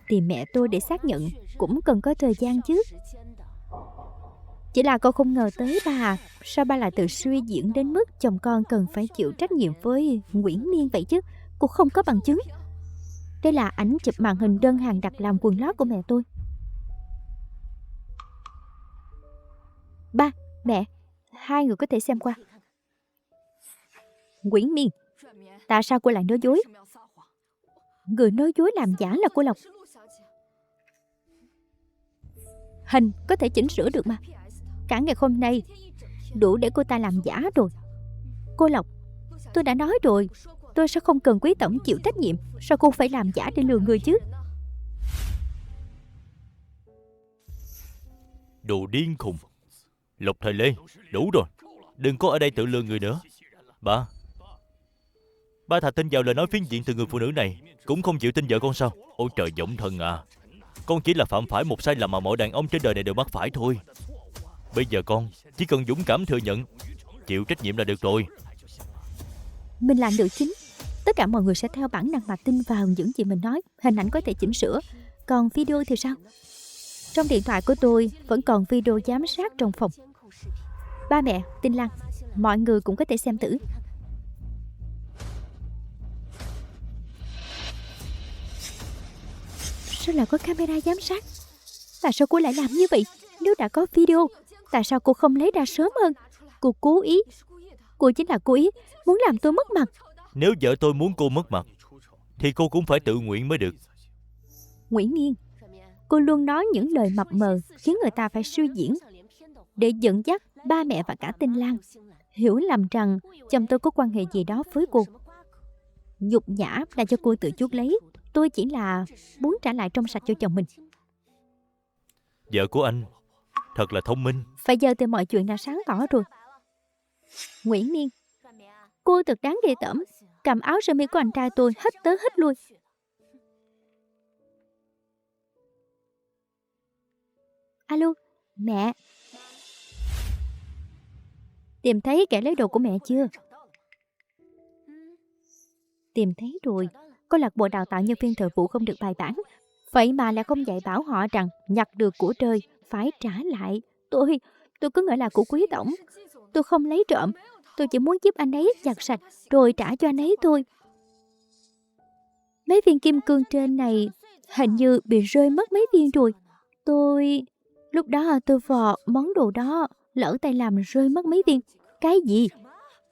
Tìm mẹ tôi để xác nhận cũng cần có thời gian chứ. Chỉ là con không ngờ tới ba à. Sao ba lại tự suy diễn đến mức chồng con cần phải chịu trách nhiệm với Nguyễn Miên vậy chứ? Cô không có bằng chứng. Đây là ảnh chụp màn hình đơn hàng đặt làm quần lót của mẹ tôi. Ba, mẹ, hai người có thể xem qua. Nguyễn Miên, tại sao cô lại nói dối? Người nói dối làm giả là cô Lộc. Hình có thể chỉnh sửa được mà. Cả ngày hôm nay đủ để cô ta làm giả rồi. Cô Lộc, tôi đã nói rồi, tôi sẽ không cần Quý tổng chịu trách nhiệm. Sao cô phải làm giả để lừa người chứ? Đồ điên khùng. Lục Thời Lê, đủ rồi. Đừng có ở đây tự lừa người nữa. Ba thà tin vào lời nói phiến diện từ người phụ nữ này, cũng không chịu tin vợ con sao? Ôi trời dõng thần à. Con chỉ là phạm phải một sai lầm mà mọi đàn ông trên đời này đều mắc phải thôi. Bây giờ con chỉ cần dũng cảm thừa nhận, chịu trách nhiệm là được rồi. Mình là nữ chính, tất cả mọi người sẽ theo bản năng mà tin vào những gì mình nói. Hình ảnh có thể chỉnh sửa, còn video thì sao? Trong điện thoại của tôi vẫn còn video giám sát trong phòng. Ba mẹ, Tinh Lan, mọi người cũng có thể xem thử. Sao lại có camera giám sát? Tại sao cô lại làm như vậy? Nếu đã có video, tại sao cô không lấy ra sớm hơn? Cô cố ý. Cô chính là cố ý, muốn làm tôi mất mặt. Nếu vợ tôi muốn cô mất mặt, thì cô cũng phải tự nguyện mới được. Nguyễn Miên, cô luôn nói những lời mập mờ khiến người ta phải suy diễn, để dẫn dắt ba mẹ và cả Tinh Lan hiểu lầm rằng chồng tôi có quan hệ gì đó với cô. Nhục nhã là cho cô tự chuốc lấy. Tôi chỉ là muốn trả lại trong sạch cho chồng mình. Vợ của anh thật là thông minh. Phải giờ thì mọi chuyện đã sáng tỏ rồi. Nguyễn Miên, cô thật đáng ghê tởm. Cầm áo sơ mi của anh trai tôi hết tới hết lui. Alo, mẹ. Tìm thấy kẻ lấy đồ của mẹ chưa? Tìm thấy rồi. Câu lạc bộ đào tạo nhân viên thời vụ không được bài bản, vậy mà lại không dạy bảo họ rằng nhặt được của rơi phải trả lại. Tôi cứ nghĩ là của Quý tổng. Tôi không lấy trộm. Tôi chỉ muốn giúp anh ấy giặt sạch rồi trả cho anh ấy thôi. Mấy viên kim cương trên này hình như bị rơi mất mấy viên rồi. Lúc đó tôi vò món đồ đó, lỡ tay làm rơi mất mấy viên. Cái gì?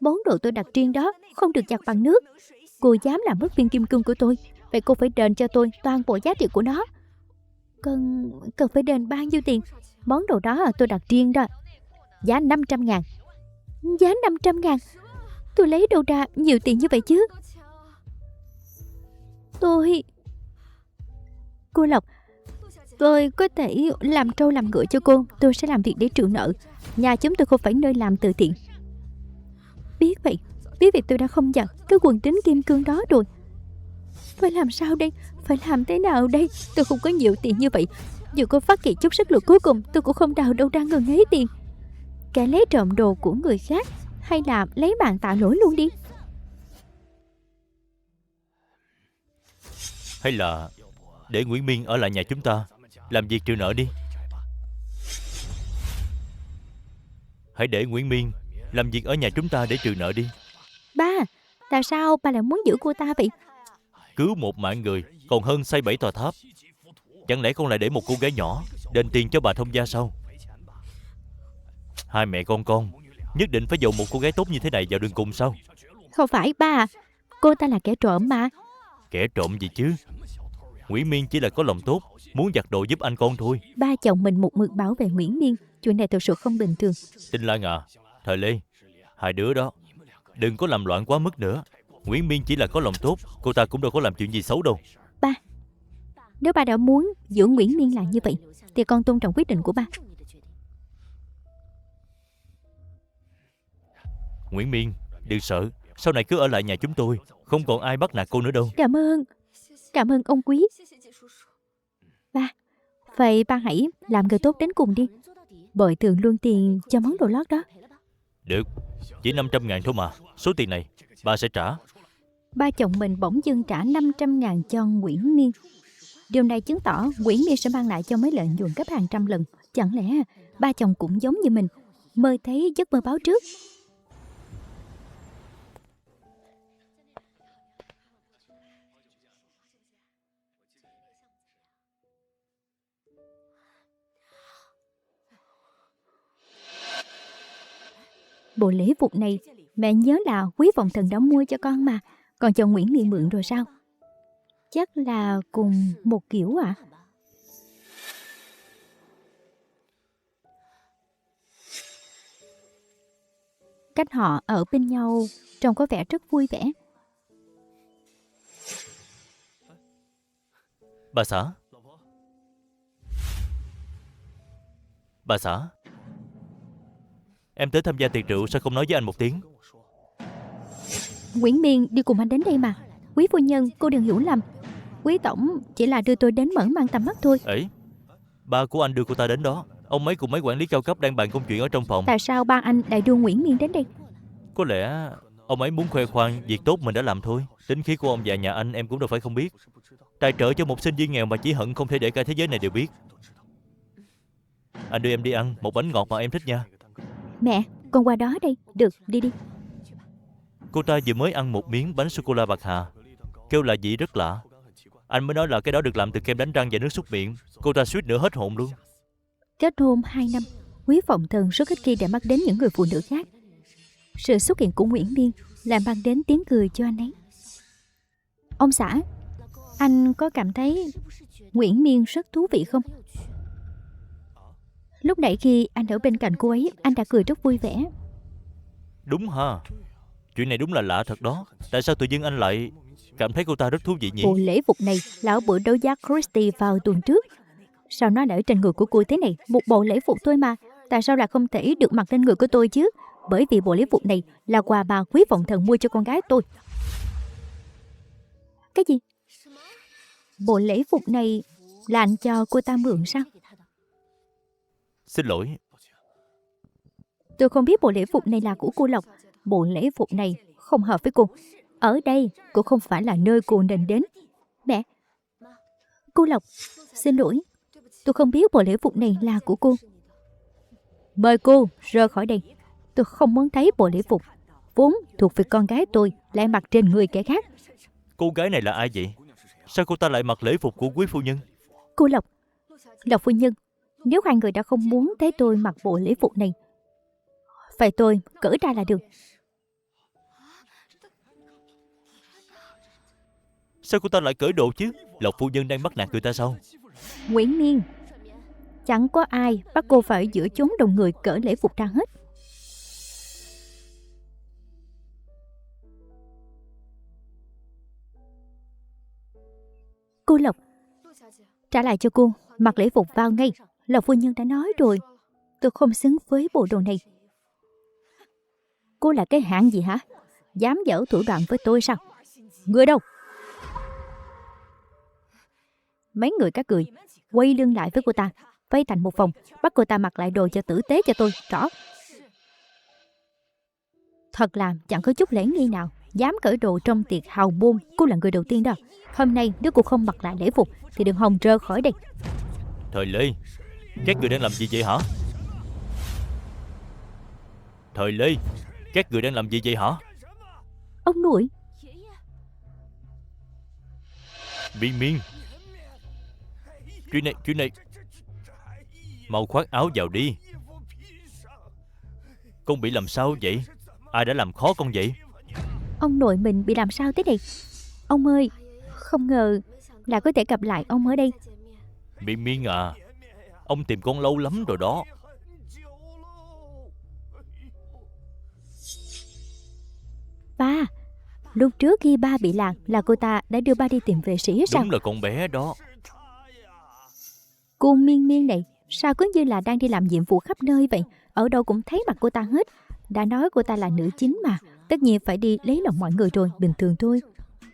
Món đồ tôi đặt riêng đó không được giặt bằng nước. Cô dám làm mất viên kim cương của tôi, vậy cô phải đền cho tôi toàn bộ giá trị của nó. Cần phải đền bao nhiêu tiền? Món đồ đó tôi đặt riêng đó. Giá 500.000. Giá 500.000? Tôi lấy đâu ra nhiều tiền như vậy chứ? Cô Lộc, tôi có thể làm trâu làm ngựa cho cô. Tôi sẽ làm việc để trừ nợ. Nhà chúng tôi không phải nơi làm từ thiện. Biết vậy tôi đã không giặt cái quần tính kim cương đó rồi. Phải làm sao đây? Phải làm thế nào đây? Tôi không có nhiều tiền như vậy. Dù có phát kỳ chút sức lực cuối cùng, tôi cũng không đào đâu ra ngần ấy tiền. Kẻ lấy trộm đồ của người khác, hay là lấy mạng tạ lỗi luôn đi. Hay là để Nguyễn Miên ở lại nhà chúng ta làm việc trừ nợ đi. Hãy để Nguyễn Miên làm việc ở nhà chúng ta để trừ nợ đi. Ba, tại sao ba lại muốn giữ cô ta vậy? Cứu một mạng người còn hơn xây 7 tòa tháp. Chẳng lẽ con lại để một cô gái nhỏ đền tiền cho bà thông gia sao? Hai mẹ con nhất định phải dồn một cô gái tốt như thế này vào đường cùng sao? Không phải ba, cô ta là kẻ trộm mà. Kẻ trộm gì chứ? Nguyễn Miên chỉ là có lòng tốt, muốn giặt đồ giúp anh con thôi. Ba chồng mình một mực bảo vệ Nguyễn Miên. Chuyện này thực sự không bình thường. Tinh Lan à, Thời Lê, hai đứa đó đừng có làm loạn quá mức nữa. Nguyễn Miên chỉ là có lòng tốt, cô ta cũng đâu có làm chuyện gì xấu đâu. Ba, nếu ba đã muốn giữ Nguyễn Miên lại như vậy, thì con tôn trọng quyết định của ba. Nguyễn Miên, đừng sợ, sau này cứ ở lại nhà chúng tôi, không còn ai bắt nạt cô nữa đâu. Cảm ơn ông Quý. Ba, vậy ba hãy làm người tốt đến cùng đi. Bồi thường luôn tiền cho món đồ lót đó. Được, chỉ 500.000 thôi mà. Số tiền này ba sẽ trả. Ba chồng mình bỗng dưng trả 500.000 cho Nguyễn Miên. Điều này chứng tỏ Nguyễn Miên sẽ mang lại cho mấy lợi nhuận gấp hàng trăm lần. Chẳng lẽ ba chồng cũng giống như mình, mơ thấy giấc mơ báo trước? Bộ lễ phục này mẹ nhớ là Quý Vọng Thần đã mua cho con mà. Còn cho Nguyễn Miên mượn rồi sao? Chắc là cùng một kiểu ạ. Cách họ ở bên nhau trông có vẻ rất vui vẻ. Bà xã. Bà xã, em tới tham gia tiệc rượu sao không nói với anh một tiếng? Nguyễn Miên đi cùng anh đến đây mà. Quý phu nhân, cô đừng hiểu lầm. Quý tổng chỉ là đưa tôi đến mở mang tầm mắt thôi. Ấy, ba của anh đưa cô ta đến đó. Ông ấy cùng mấy quản lý cao cấp đang bàn công chuyện ở trong phòng. Tại sao ba anh lại đưa Nguyễn Miên đến đây? Có lẽ ông ấy muốn khoe khoang việc tốt mình đã làm thôi. Tính khí của ông và nhà anh em cũng đâu phải không biết. Tài trợ cho một sinh viên nghèo mà chỉ hận không thể để cả thế giới này đều biết. Anh đưa em đi ăn một bánh ngọt mà em thích nha. Mẹ, con qua đó đây. Được, đi đi. Cô ta vừa mới ăn một miếng bánh sô-cô-la bạc hà, kêu là vị rất lạ. Anh mới nói là cái đó được làm từ kem đánh răng và nước súc miệng. Cô ta suýt nữa hết hồn luôn. Kết hôn 2 năm, Quý Vọng Thần rất ít khi để mắt đến những người phụ nữ khác. Sự xuất hiện của Nguyễn Miên làm mang đến tiếng cười cho anh ấy. Ông xã, anh có cảm thấy Nguyễn Miên rất thú vị không? Lúc nãy khi anh ở bên cạnh cô ấy, anh đã cười rất vui vẻ. Đúng ha. Chuyện này đúng là lạ thật đó. Tại sao tự dưng anh lại cảm thấy cô ta rất thú vị nhỉ? Bộ lễ phục này là ở bữa đấu giá Christie vào tuần trước. Sao nó lại ở trên người của cô thế này? Một bộ lễ phục thôi mà. Tại sao lại không thể được mặc lên người của tôi chứ? Bởi vì bộ lễ phục này là quà bà Quý Vọng Thần mua cho con gái tôi. Cái gì? Bộ lễ phục này là anh cho cô ta mượn sao? Xin lỗi. Tôi không biết bộ lễ phục này là của cô Lộc. Bộ lễ phục này không hợp với cô. Ở đây cũng không phải là nơi cô nên đến. Mẹ, cô Lộc, xin lỗi. Tôi không biết bộ lễ phục này là của cô. Mời cô rời khỏi đây. Tôi không muốn thấy bộ lễ phục vốn thuộc về con gái tôi lại mặc trên người kẻ khác. Cô gái này là ai vậy? Sao cô ta lại mặc lễ phục của quý phu nhân? Cô Lộc, Lộc phu nhân, nếu hai người đã không muốn thấy tôi mặc bộ lễ phục này, vậy tôi cởi ra là được. Sao cô ta lại cởi đồ chứ? Lộc phu nhân đang bắt nạt người ta sao? Nguyễn Miên, chẳng có ai bắt cô phải giữa chốn đông người cởi lễ phục ra hết. Cô Lộc, trả lại cho cô, mặc lễ phục vào ngay. Lộc phu nhân đã nói rồi, tôi không xứng với bộ đồ này. Cô là cái hạng gì hả? Dám giở thủ đoạn với tôi sao? Người đâu? Mấy người các cười, quay lưng lại với cô ta, vây thành một phòng, bắt cô ta mặc lại đồ cho tử tế cho tôi, rõ. Thật là chẳng có chút lễ nghi nào, dám cởi đồ trong tiệc hào môn. Cô là người đầu tiên đó. Hôm nay nếu cô không mặc lại lễ phục thì đừng hòng rời khỏi đây. Thời Lê, các người đang làm gì vậy hả? Thời Lê, các người đang làm gì vậy hả? Ông nội. Miên Miên, chuyện này mau khoác áo vào đi. Con bị làm sao vậy? Ai đã làm khó con vậy? Ông nội mình bị làm sao thế này? Ông ơi, không ngờ là có thể gặp lại ông ở đây. Miên Miên à, ông tìm con lâu lắm rồi đó. Ba, lúc trước khi ba bị lạc là cô ta đã đưa ba đi tìm vệ sĩ sao? Đúng là con bé đó. Cô Miên Miên này sao cứ như là đang đi làm nhiệm vụ khắp nơi vậy? Ở đâu cũng thấy mặt cô ta hết. Đã nói cô ta là nữ chính mà, tất nhiên phải đi lấy lòng mọi người rồi, bình thường thôi.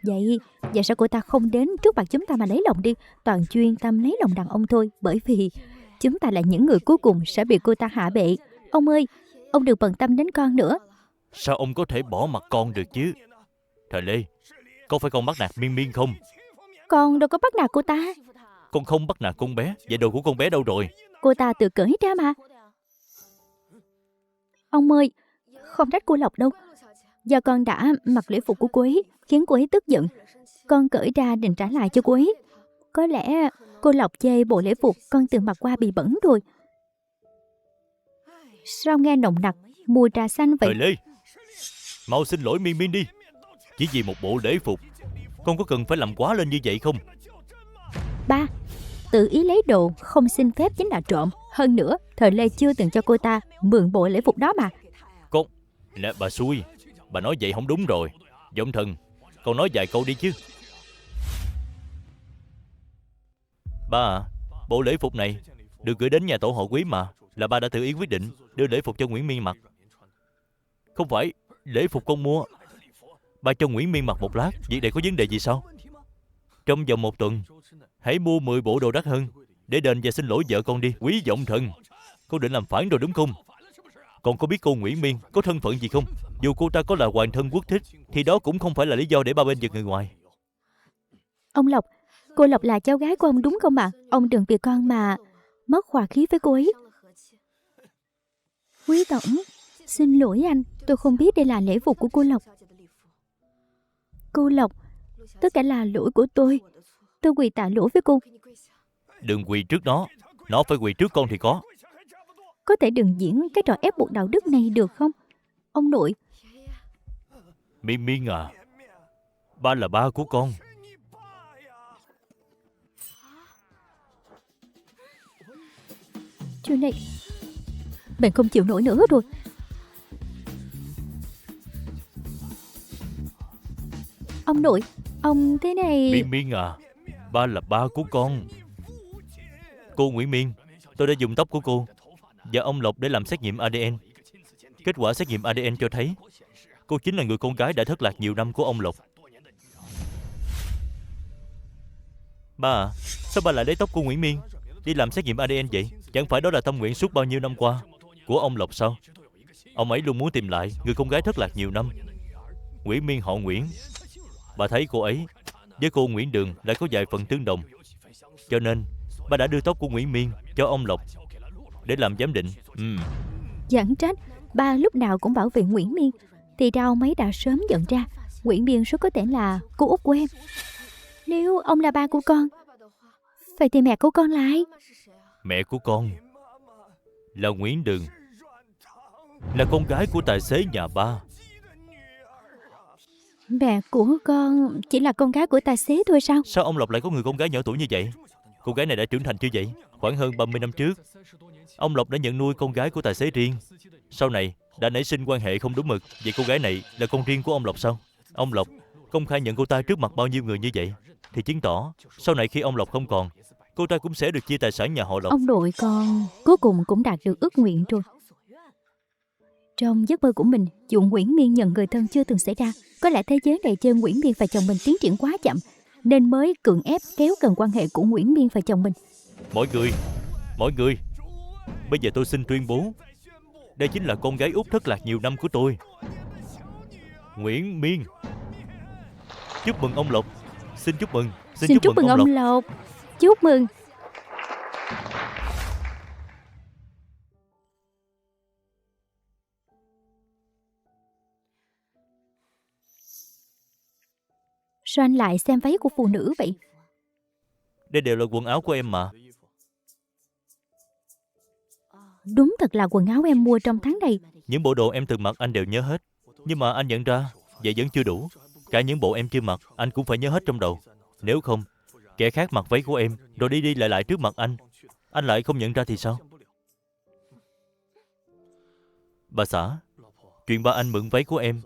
Vậy sao cô ta không đến trước mặt chúng ta mà lấy lòng đi? Toàn chuyên tâm lấy lòng đàn ông thôi. Bởi vì chúng ta là những người cuối cùng sẽ bị cô ta hạ bệ. Ông ơi, ông đừng bận tâm đến con nữa. Sao ông có thể bỏ mặt con được chứ? Thời Lê, có phải con bắt nạt Miên Miên không? Con đâu có bắt nạt cô ta. Con không bắt nạt con bé. Vậy đồ của con bé đâu rồi? Cô ta tự cởi ra mà. Ông ơi, không trách cô Lộc đâu. Do con đã mặc lễ phục của cô ấy, khiến cô ấy tức giận. Con cởi ra định trả lại cho cô ấy. Có lẽ cô Lộc chê bộ lễ phục con từng mặc qua bị bẩn rồi. Sao nghe nồng nặc mùi trà xanh vậy. Thời Lê, mau xin lỗi Miên Miên đi. Chỉ vì một bộ lễ phục, con có cần phải làm quá lên như vậy không? Ba, tự ý lấy đồ không xin phép chính là trộm. Hơn nữa, Thời Lê chưa từng cho cô ta mượn bộ lễ phục đó mà. Con, nè bà xui, bà nói vậy không đúng rồi. Giọng thần, con nói vài câu đi chứ. Ba à, bộ lễ phục này được gửi đến nhà tổ họ Quý mà, là ba đã tự ý quyết định đưa lễ phục cho Nguyễn Miên mặc. Không phải lễ phục con mua. Ba cho Nguyễn Miên mặc một lát, việc này có vấn đề gì sao? Trong vòng 1 tuần, hãy mua 10 bộ đồ đắt hơn để đền và xin lỗi vợ con đi. Quý giọng thần, con định làm phản rồi đúng không? Con có biết cô Nguyễn Miên có thân phận gì không? Dù cô ta có là hoàng thân quốc thích thì đó cũng không phải là lý do để ba bên giật người ngoài. Ông Lộc, cô Lộc là cháu gái của ông đúng không ạ? Ông đừng vì con mà mất hòa khí với cô ấy. Quý tổng, xin lỗi anh, tôi không biết đây là lễ phục của cô Lộc. Cô Lộc, tất cả là lỗi của tôi quỳ tạ lỗi với cô. Đừng quỳ trước nó phải quỳ trước con thì có. Có thể đừng diễn cái trò ép buộc đạo đức này được không? Ông nội. Miên Miên à, ba là ba của con. Chuyện này bạn không chịu nổi nữa rồi. Ông nội, ông thế này... Miên Miên à, ba là ba của con. Cô Nguyễn Miên, tôi đã dùng tóc của cô và ông Lộc để làm xét nghiệm ADN. Kết quả xét nghiệm ADN cho thấy cô chính là người con gái đã thất lạc nhiều năm của ông Lộc. Ba à, sao ba lại lấy tóc cô Nguyễn Miên đi làm xét nghiệm ADN vậy? Chẳng phải đó là tâm nguyện suốt bao nhiêu năm qua của ông Lộc sao? Ông ấy luôn muốn tìm lại người con gái thất lạc nhiều năm. Nguyễn Miên họ Nguyễn. Bà thấy cô ấy với cô Nguyễn Đường lại có vài phần tương đồng, cho nên ba đã đưa tóc của Nguyễn Miên cho ông Lộc để làm giám định. Giảng trách, ba lúc nào cũng bảo vệ Nguyễn Miên, thì ra ông ấy đã sớm nhận ra Nguyễn Miên rất có thể là cô út của em. Nếu ông là ba của con, vậy thì mẹ của con là ai? Mẹ của con là Nguyễn Đường, là con gái của tài xế nhà ba. Mẹ của con chỉ là con gái của tài xế thôi sao? Sao ông Lộc lại có người con gái nhỏ tuổi như vậy? Cô gái này đã trưởng thành chưa vậy? Khoảng hơn 30 năm trước, ông Lộc đã nhận nuôi con gái của tài xế riêng. Sau này đã nảy sinh quan hệ không đúng mực. Vậy cô gái này là con riêng của ông Lộc sao? Ông Lộc công khai nhận cô ta trước mặt bao nhiêu người như vậy, thì chứng tỏ sau này khi ông Lộc không còn, cô ta cũng sẽ được chia tài sản nhà họ Lộc. Ông nội con cuối cùng cũng đạt được ước nguyện rồi. Trong giấc mơ của mình, chuyện Nguyễn Miên nhận người thân chưa từng xảy ra. Có lẽ thế giới này chơi Nguyễn Miên và chồng mình tiến triển quá chậm, nên mới cưỡng ép kéo gần quan hệ của Nguyễn Miên và chồng mình. Mọi người, bây giờ tôi xin tuyên bố, đây chính là con gái út thất lạc nhiều năm của tôi, Nguyễn Miên. Chúc mừng ông Lộc. Xin chúc mừng. Xin chúc mừng ông Lộc. Chúc mừng. Sao anh lại xem váy của phụ nữ vậy? Đây đều là quần áo của em mà. Đúng thật là quần áo em mua trong tháng này. Những bộ đồ em từng mặc anh đều nhớ hết. Nhưng mà anh nhận ra vậy vẫn chưa đủ. Cả những bộ em chưa mặc anh cũng phải nhớ hết trong đầu. Nếu không, kẻ khác mặc váy của em rồi đi đi lại lại trước mặt anh lại không nhận ra thì sao? Bà xã, chuyện ba anh mượn váy của em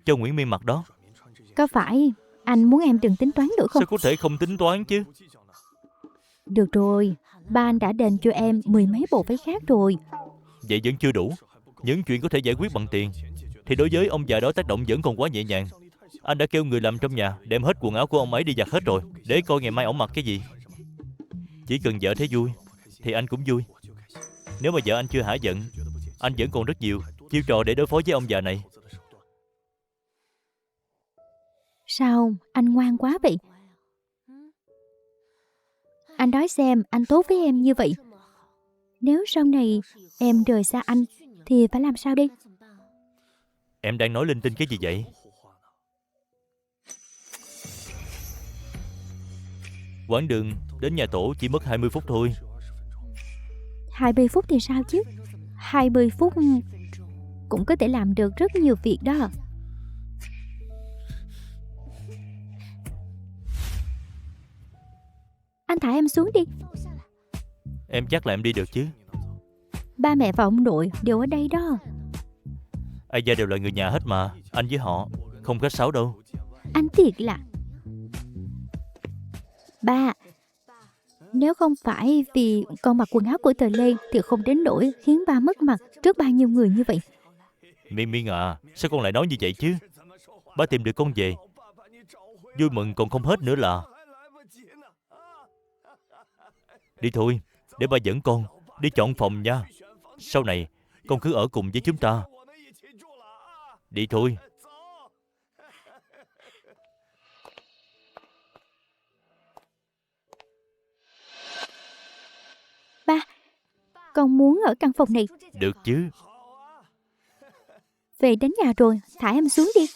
cho Nguyễn Miên mặc đó, Có phải anh muốn em đừng tính toán nữa không? sao có thể không tính toán chứ? Được rồi, ba anh đã đền cho em 10 mấy bộ váy khác rồi. Vậy vẫn chưa đủ. Những chuyện có thể giải quyết bằng tiền thì đối với ông già đó tác động vẫn còn quá nhẹ nhàng. Anh đã kêu người làm trong nhà đem hết quần áo của ông ấy đi giặt hết rồi, để coi ngày mai ổng mặc cái gì. Chỉ cần vợ thấy vui thì anh cũng vui. Nếu mà vợ anh chưa hả giận, anh vẫn còn rất nhiều chiêu trò để đối phó với ông già này. Sao anh ngoan quá vậy? Anh nói xem anh tốt với em như vậy, nếu sau này em rời xa anh thì phải làm sao đây? Em đang nói linh tinh cái gì vậy? Quãng đường đến nhà tổ chỉ mất 20 phút thôi. 20 phút thì sao chứ? 20 phút cũng có thể làm được rất nhiều việc đó. Anh thả em xuống đi. Em chắc là em đi được chứ? Ba mẹ và ông nội đều ở đây đó. Ai gia đều là người nhà hết mà. Anh với họ không khách sáo đâu. Anh thiệt là... Ba, nếu không phải vì con mặc quần áo của Tờ Lê thì không đến nỗi khiến ba mất mặt trước bao nhiêu người như vậy. Miên Miên à, sao con lại nói như vậy chứ? Ba tìm được con về, vui mừng còn không hết nữa là. Đi thôi, để ba dẫn con đi chọn phòng nha. Sau này con cứ ở cùng với chúng ta. Đi thôi. Ba, con muốn ở căn phòng này. Được chứ. Về đến nhà rồi, thả em xuống đi.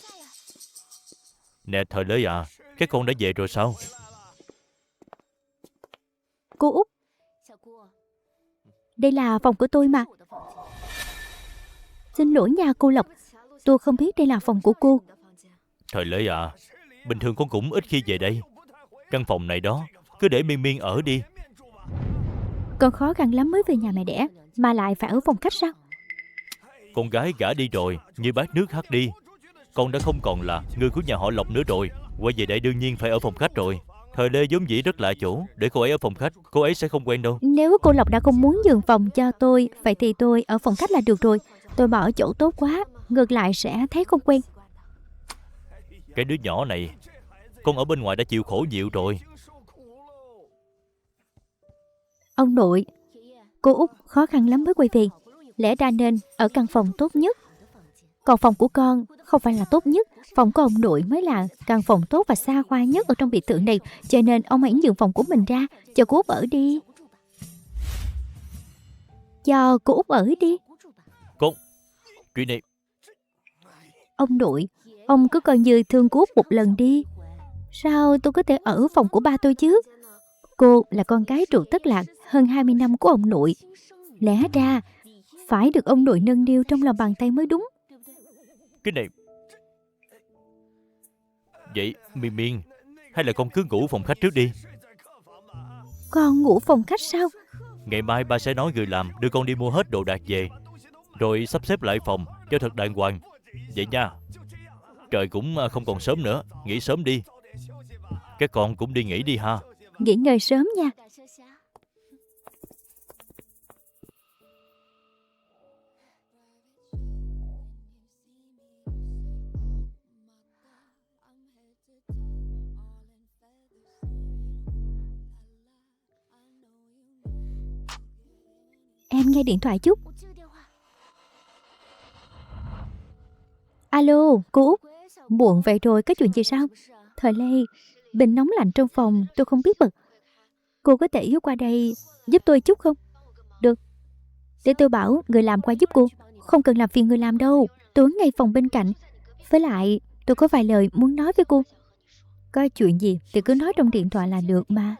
Nè Thời Lê à, các con đã về rồi sao? Cô Út, đây là phòng của tôi mà. Xin lỗi nha cô Lộc, tôi không biết đây là phòng của cô. Thời Lê à, bình thường con cũng ít khi về đây. Căn phòng này đó, cứ để Miên Miên ở đi. Con khó khăn lắm mới về nhà mẹ đẻ, mà lại phải ở phòng khách sao? Con gái gả đi rồi, như bát nước hắt đi. Con đã không còn là người của nhà họ Lộc nữa rồi. Quay về đây đương nhiên phải ở phòng khách rồi. Thời Lê vốn dĩ rất lạ chỗ, để cô ấy ở phòng khách, cô ấy sẽ không quen đâu. Nếu cô Lộc đã không muốn nhường phòng cho tôi, vậy thì tôi ở phòng khách là được rồi. Tôi bỏ chỗ tốt quá, ngược lại sẽ thấy không quen. Cái đứa nhỏ này, con ở bên ngoài đã chịu khổ nhiều rồi. Ông nội, cô Út khó khăn lắm mới quay về. Lẽ ra nên ở căn phòng tốt nhất. Còn phòng của con không phải là tốt nhất. Phòng của ông nội mới là căn phòng tốt và xa hoa nhất ở trong biệt thự này. Cho nên ông hãy nhường phòng của mình ra, cho cô Út ở đi. Cho cô Út ở đi. Con, chuyện này... Ông nội, ông cứ coi như thương cô Út một lần đi. Sao tôi có thể ở phòng của ba tôi chứ? Cô là con gái ruột thất lạc hơn 20 năm của ông nội. Lẽ ra phải được ông nội nâng niu trong lòng bàn tay mới đúng. Cái này... Vậy, Miên Miên, hay là con cứ ngủ phòng khách trước đi. Con ngủ phòng khách sao? Ngày mai ba sẽ nói người làm đưa con đi mua hết đồ đạc về, rồi sắp xếp lại phòng cho thật đàng hoàng. Vậy nha. Trời cũng không còn sớm nữa, nghỉ sớm đi. Các con cũng đi nghỉ đi ha. Nghỉ ngơi sớm nha. Em nghe điện thoại chút. Alo, cô Út. Muộn vậy rồi, có chuyện gì sao? Thời Lê, bình nóng lạnh trong phòng tôi không biết bật. Cô có thể qua đây giúp tôi chút không? Được. Để tôi bảo người làm qua giúp cô. Không cần làm phiền người làm đâu. Tôi ở ngay phòng bên cạnh. Với lại tôi có vài lời muốn nói với cô. Có chuyện gì thì cứ nói trong điện thoại là được mà.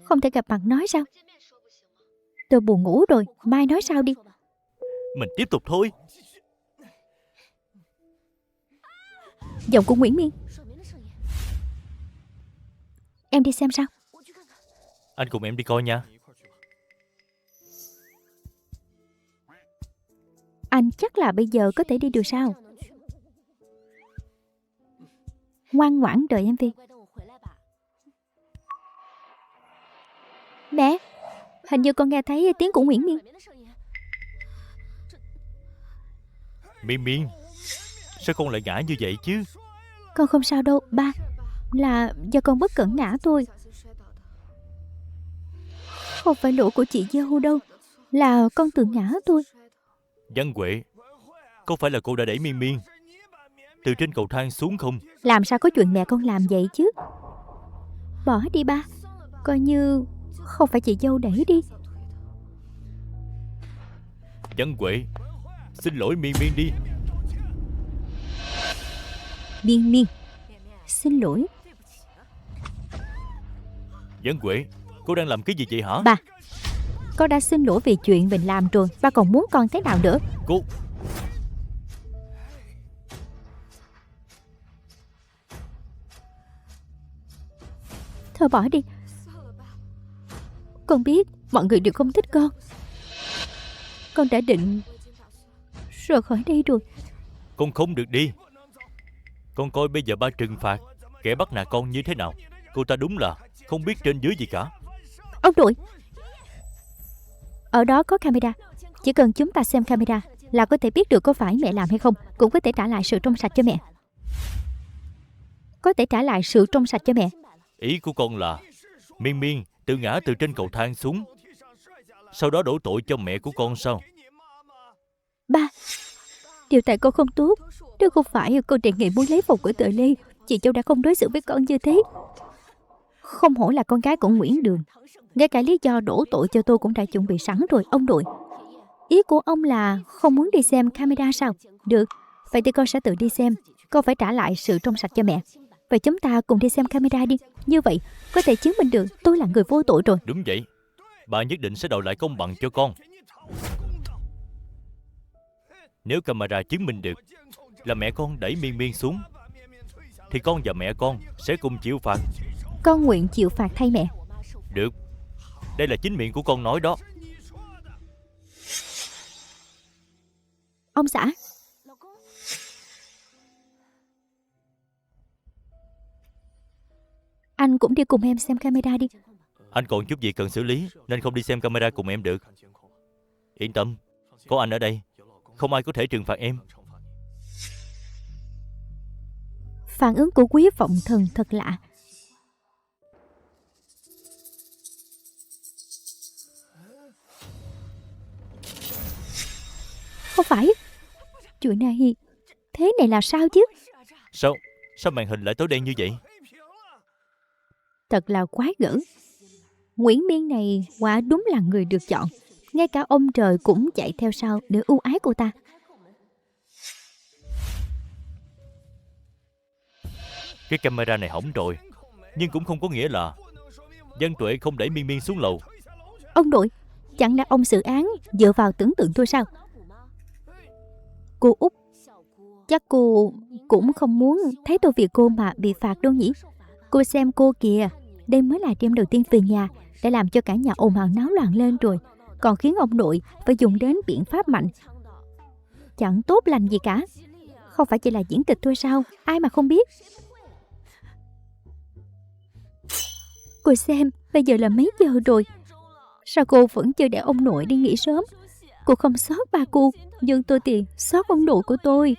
Không thể gặp mặt nói sao? Tôi buồn ngủ rồi, mai nói sao đi. Mình tiếp tục thôi. Giọng của Nguyễn Miên. Em đi xem sao? Anh cùng em đi coi nha. Anh chắc là bây giờ có thể đi được sao? Ngoan ngoãn đợi em về. Mẹ, hình như con nghe thấy tiếng của Nguyễn Miên. Miên Miên, sao con lại ngã như vậy chứ? Con không sao đâu, ba. Là do con bất cẩn ngã thôi. Không phải lỗi của chị dâu đâu. Là con tự ngã thôi. Văn Huệ, có phải là cô đã đẩy Miên Miên từ trên cầu thang xuống không? Làm sao có chuyện mẹ con làm vậy chứ? Bỏ đi ba. Coi như không phải chị dâu đẩy đi. Văn Huệ, xin lỗi Miên Miên đi. Miên Miên, xin lỗi. Văn Huệ, cô đang làm cái gì vậy hả? Ba, con đã xin lỗi vì chuyện mình làm rồi. Ba còn muốn con thế nào nữa? Cô... Thôi bỏ đi. Con biết mọi người đều không thích con. Con đã định rời khỏi đây rồi. Con không được đi. Con coi bây giờ ba trừng phạt kẻ bắt nạt con như thế nào. Cô ta đúng là không biết trên dưới gì cả. Ông nội, ở đó có camera. Chỉ cần chúng ta xem camera là có thể biết được có phải mẹ làm hay không. Cũng có thể trả lại sự trong sạch cho mẹ. Có thể trả lại sự trong sạch cho mẹ. Ý của con là Miên Miên tự ngã từ trên cầu thang xuống, sau đó đổ tội cho mẹ của con sao? Ba, điều tại con không tốt. Nếu không phải con đề nghị muốn lấy phòng của Tợ Lê, chị Châu đã không đối xử với con như thế. Không hổ là con gái của Nguyễn Đường. Ngay cả lý do đổ tội cho tôi cũng đã chuẩn bị sẵn rồi. Ông nội, ý của ông là không muốn đi xem camera sao? Được, vậy thì con sẽ tự đi xem. Con phải trả lại sự trong sạch cho mẹ. Vậy chúng ta cùng đi xem camera đi. Như vậy có thể chứng minh được tôi là người vô tội rồi. Đúng vậy. Bà nhất định sẽ đòi lại công bằng cho con. Nếu camera chứng minh được là mẹ con đẩy Miên Miên xuống, thì con và mẹ con sẽ cùng chịu phạt. Con nguyện chịu phạt thay mẹ. Được. Đây là chính miệng của con nói đó. Ông xã, anh cũng đi cùng em xem camera đi. Anh còn chút việc cần xử lý nên không đi xem camera cùng em được. Yên tâm, có anh ở đây, không ai có thể trừng phạt em. Phản ứng của Quý Vọng Thần thật lạ. Không phải. Chuyện này, thế này là sao chứ? Sao màn hình lại tối đen như vậy? Thật là quái gở. Nguyễn Miên này quả đúng là người được chọn. Ngay cả ông trời cũng chạy theo sau để ưu ái cô ta. Cái camera này hỏng rồi, nhưng cũng không có nghĩa là Văn Tuệ không đẩy Miên Miên xuống lầu. Ông nội, chẳng lẽ ông xử án dựa vào tưởng tượng thôi sao? Cô Út, chắc cô cũng không muốn thấy tôi vì cô mà bị phạt đâu nhỉ? Cô xem cô kìa, đây mới là đêm đầu tiên về nhà, đã làm cho cả nhà ồn ào náo loạn lên rồi, còn khiến ông nội phải dùng đến biện pháp mạnh. Chẳng tốt lành gì cả. Không phải chỉ là diễn kịch thôi sao? Ai mà không biết. Cô xem, bây giờ là mấy giờ rồi? Sao cô vẫn chưa để ông nội đi nghỉ sớm? Cô không xót ba cô, nhưng tôi thì xót ông nội của tôi.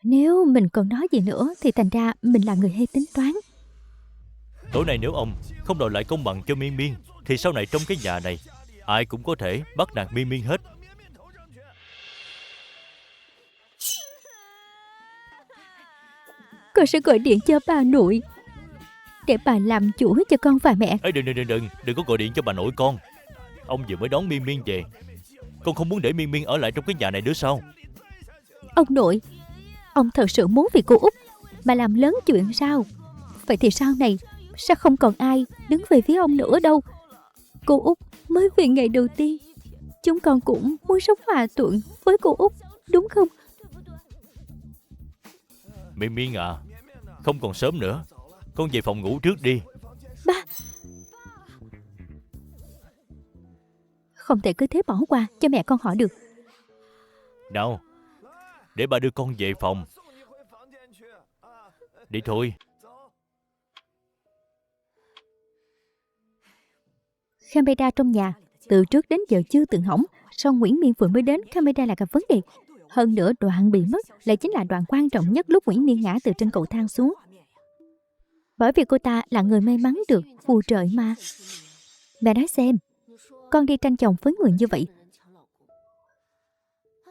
Nếu mình còn nói gì nữa thì thành ra mình là người hay tính toán. Tối nay nếu ông không đòi lại công bằng cho Miên Miên, thì sau này trong cái nhà này ai cũng có thể bắt nạt Miên Miên hết. Con sẽ gọi điện cho bà nội để bà làm chủ cho con và mẹ. Ê, đừng có gọi điện cho bà nội con. Ông vừa mới đón Miên Miên về. Con không muốn để Miên Miên ở lại trong cái nhà này nữa sao? Ông nội, ông thật sự muốn vì cô Út mà làm lớn chuyện sao? Vậy thì sau này sẽ không còn ai đứng về phía ông nữa đâu. Cô Út mới về ngày đầu tiên, chúng con cũng muốn sống hòa thuận với cô Út, đúng không? Miên Miên à, không còn sớm nữa, con về phòng ngủ trước đi. Ba, không thể cứ thế bỏ qua cho mẹ con họ được. Nào, để bà đưa con về phòng. Đi thôi. Camera trong nhà từ trước đến giờ chưa từng hỏng, sau Nguyễn Miên vừa mới đến camera lại gặp vấn đề. Hơn nữa đoạn bị mất lại chính là đoạn quan trọng nhất lúc Nguyễn Miên ngã từ trên cầu thang xuống. Bởi vì cô ta là người may mắn được phù trợ mà. Mẹ nói xem, con đi tranh chồng với người như vậy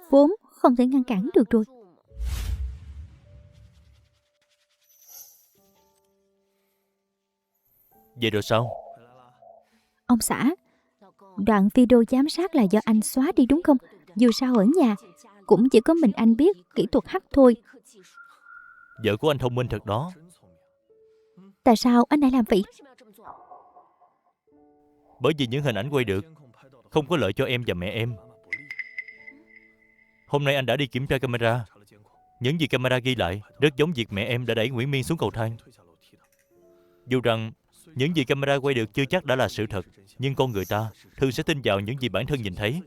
vốn không thể ngăn cản được rồi. Về rồi sao? Ông xã, đoạn video giám sát là do anh xóa đi đúng không? Dù sao ở nhà cũng chỉ có mình anh biết kỹ thuật hack thôi. Vợ của anh thông minh thật đó. Tại sao anh lại làm vậy? Bởi vì những hình ảnh quay được không có lợi cho em và mẹ em. Hôm nay anh đã đi kiểm tra camera. Những gì camera ghi lại rất giống việc mẹ em đã đẩy Nguyễn Miên xuống cầu thang. Dù rằng những gì camera quay được chưa chắc đã là sự thật, nhưng con người ta thường sẽ tin vào những gì bản thân nhìn thấy.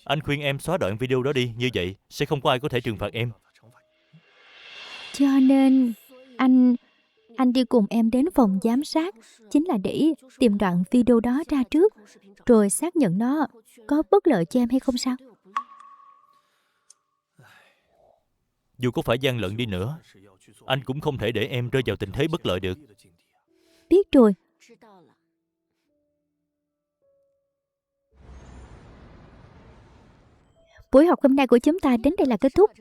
Anh khuyên em xóa đoạn video đó đi, như vậy sẽ không có ai có thể trừng phạt em. Cho nên anh đi cùng em đến phòng giám sát chính là để tìm đoạn video đó ra trước, rồi xác nhận nó có bất lợi cho em hay không sao? Dù có phải gian lận đi nữa, anh cũng không thể để em rơi vào tình thế bất lợi được. Biết rồi. Buổi học hôm nay của chúng ta đến đây là kết thúc.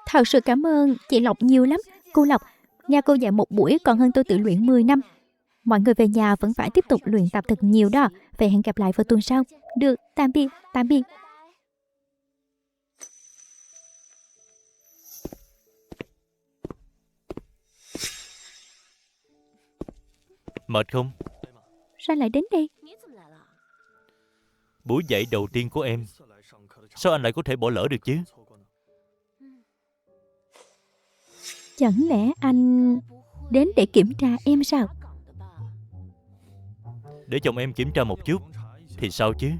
Thật sự cảm ơn chị Lộc nhiều lắm. Cô Lộc, nghe cô dạy một buổi còn hơn tôi tự luyện 10 năm. Mọi người về nhà vẫn phải tiếp tục luyện tập thật nhiều đó. Vậy hẹn gặp lại vào tuần sau. Được, tạm biệt, tạm biệt. Mệt không? Sao lại đến đây? Buổi dạy đầu tiên của em, sao anh lại có thể bỏ lỡ được chứ? Chẳng lẽ anh đến để kiểm tra em sao? Để chồng em kiểm tra một chút thì sao chứ?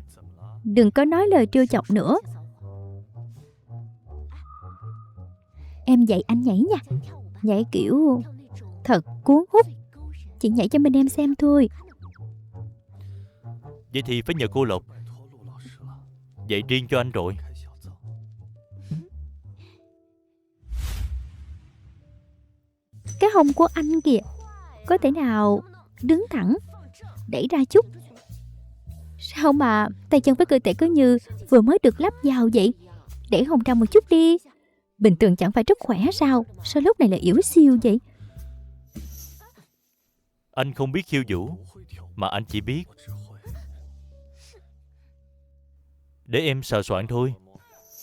Đừng có nói lời trêu chọc nữa. Em dạy anh nhảy nha. Nhảy kiểu thật cuốn hút. Chỉ nhảy cho mình em xem thôi. Vậy thì phải nhờ cô Lộc dạy riêng cho anh rồi. Cái hông của anh kìa, có thể nào đứng thẳng, đẩy ra chút. Sao mà tay chân với cơ thể cứ như vừa mới được lắp vào vậy? Đẩy hông ra một chút đi. Bình thường chẳng phải rất khỏe sao? Sao lúc này lại yếu siêu vậy? Anh không biết khiêu vũ, mà anh chỉ biết để em sờ soạn thôi.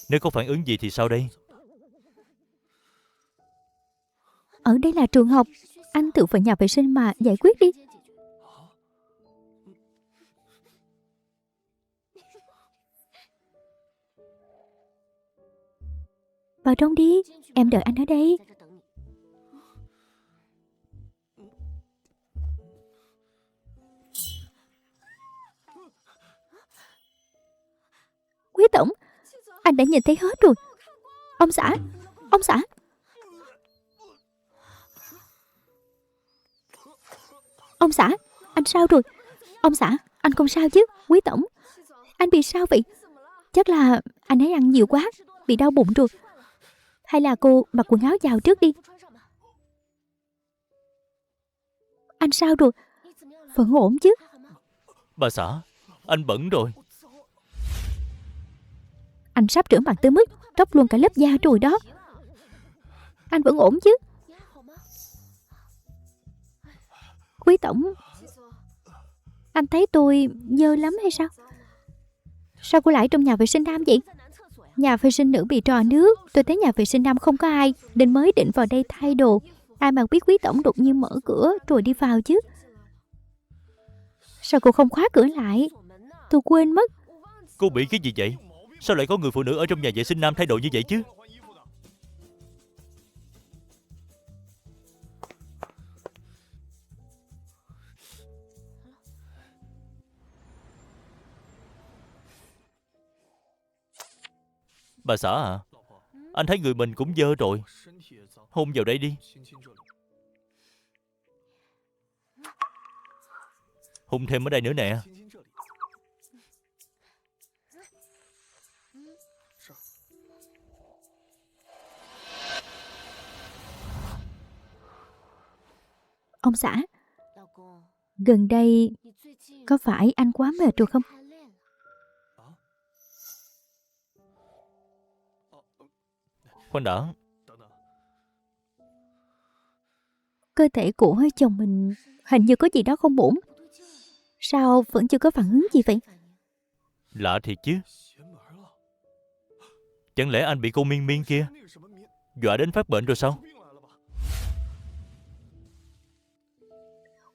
Nếu có phản ứng gì thì sao đây? Ở đây là trường học, anh tự vào nhà vệ sinh mà giải quyết đi. Vào trong đi, em đợi anh ở đây. Quý tổng, anh đã nhìn thấy hết rồi. Ông xã, ông xã. Ông xã, anh sao rồi? Ông xã, anh không sao chứ? Quý tổng, anh bị sao vậy? Chắc là anh ấy ăn nhiều quá, bị đau bụng rồi. Hay là cô mặc quần áo vào trước đi. Anh sao rồi? Vẫn ổn chứ? Bà xã, anh bẩn rồi. Anh sắp rửa mặt tới mức tróc luôn cả lớp da rồi đó. Anh vẫn ổn chứ? Quý tổng, anh thấy tôi dơ lắm hay sao? Sao cô lại trong nhà vệ sinh nam vậy? Nhà vệ sinh nữ bị trò nước. Tôi thấy nhà vệ sinh nam không có ai nên mới định vào đây thay đồ. Ai mà biết quý tổng đột nhiên mở cửa rồi đi vào chứ? Sao cô không khóa cửa lại? Tôi quên mất. Cô bị cái gì vậy? Sao lại có người phụ nữ ở trong nhà vệ sinh nam thay đồ như vậy chứ? Bà xã à, anh thấy người mình cũng dơ rồi. Hôn vào đây đi. Hôn thêm ở đây nữa nè. Ông xã, gần đây có phải anh quá mệt rồi không? Khoan đã. Cơ thể của chồng mình hình như có gì đó không ổn. Sao vẫn chưa có phản ứng gì vậy? Lạ thiệt chứ. Chẳng lẽ anh bị cô Miên Miên kia dọa đến phát bệnh rồi sao?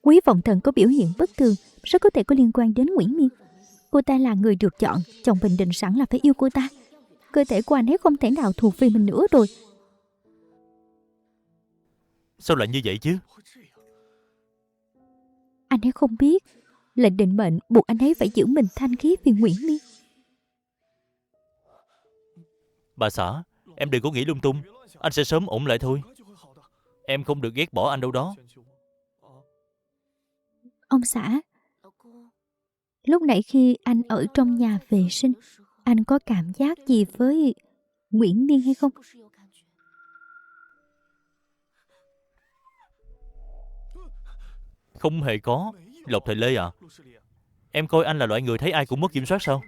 Quý Vọng Thần có biểu hiện bất thường, rất có thể có liên quan đến Nguyễn Miên. Cô ta là người được chọn, chồng mình định sẵn là phải yêu cô ta. Cơ thể của anh ấy không thể nào thuộc về mình nữa rồi. Sao lại như vậy chứ? Anh ấy không biết lệnh định mệnh buộc anh ấy phải giữ mình thanh khiết vì Nguyễn Miên. Bà xã, em đừng có nghĩ lung tung. Anh sẽ sớm ổn lại thôi. Em không được ghét bỏ anh đâu đó. Ông xã, lúc nãy khi anh ở trong nhà vệ sinh, anh có cảm giác gì với Nguyễn Miên hay không? Không hề có. Lộc Thời Lê à, em coi anh là loại người thấy ai cũng mất kiểm soát sao?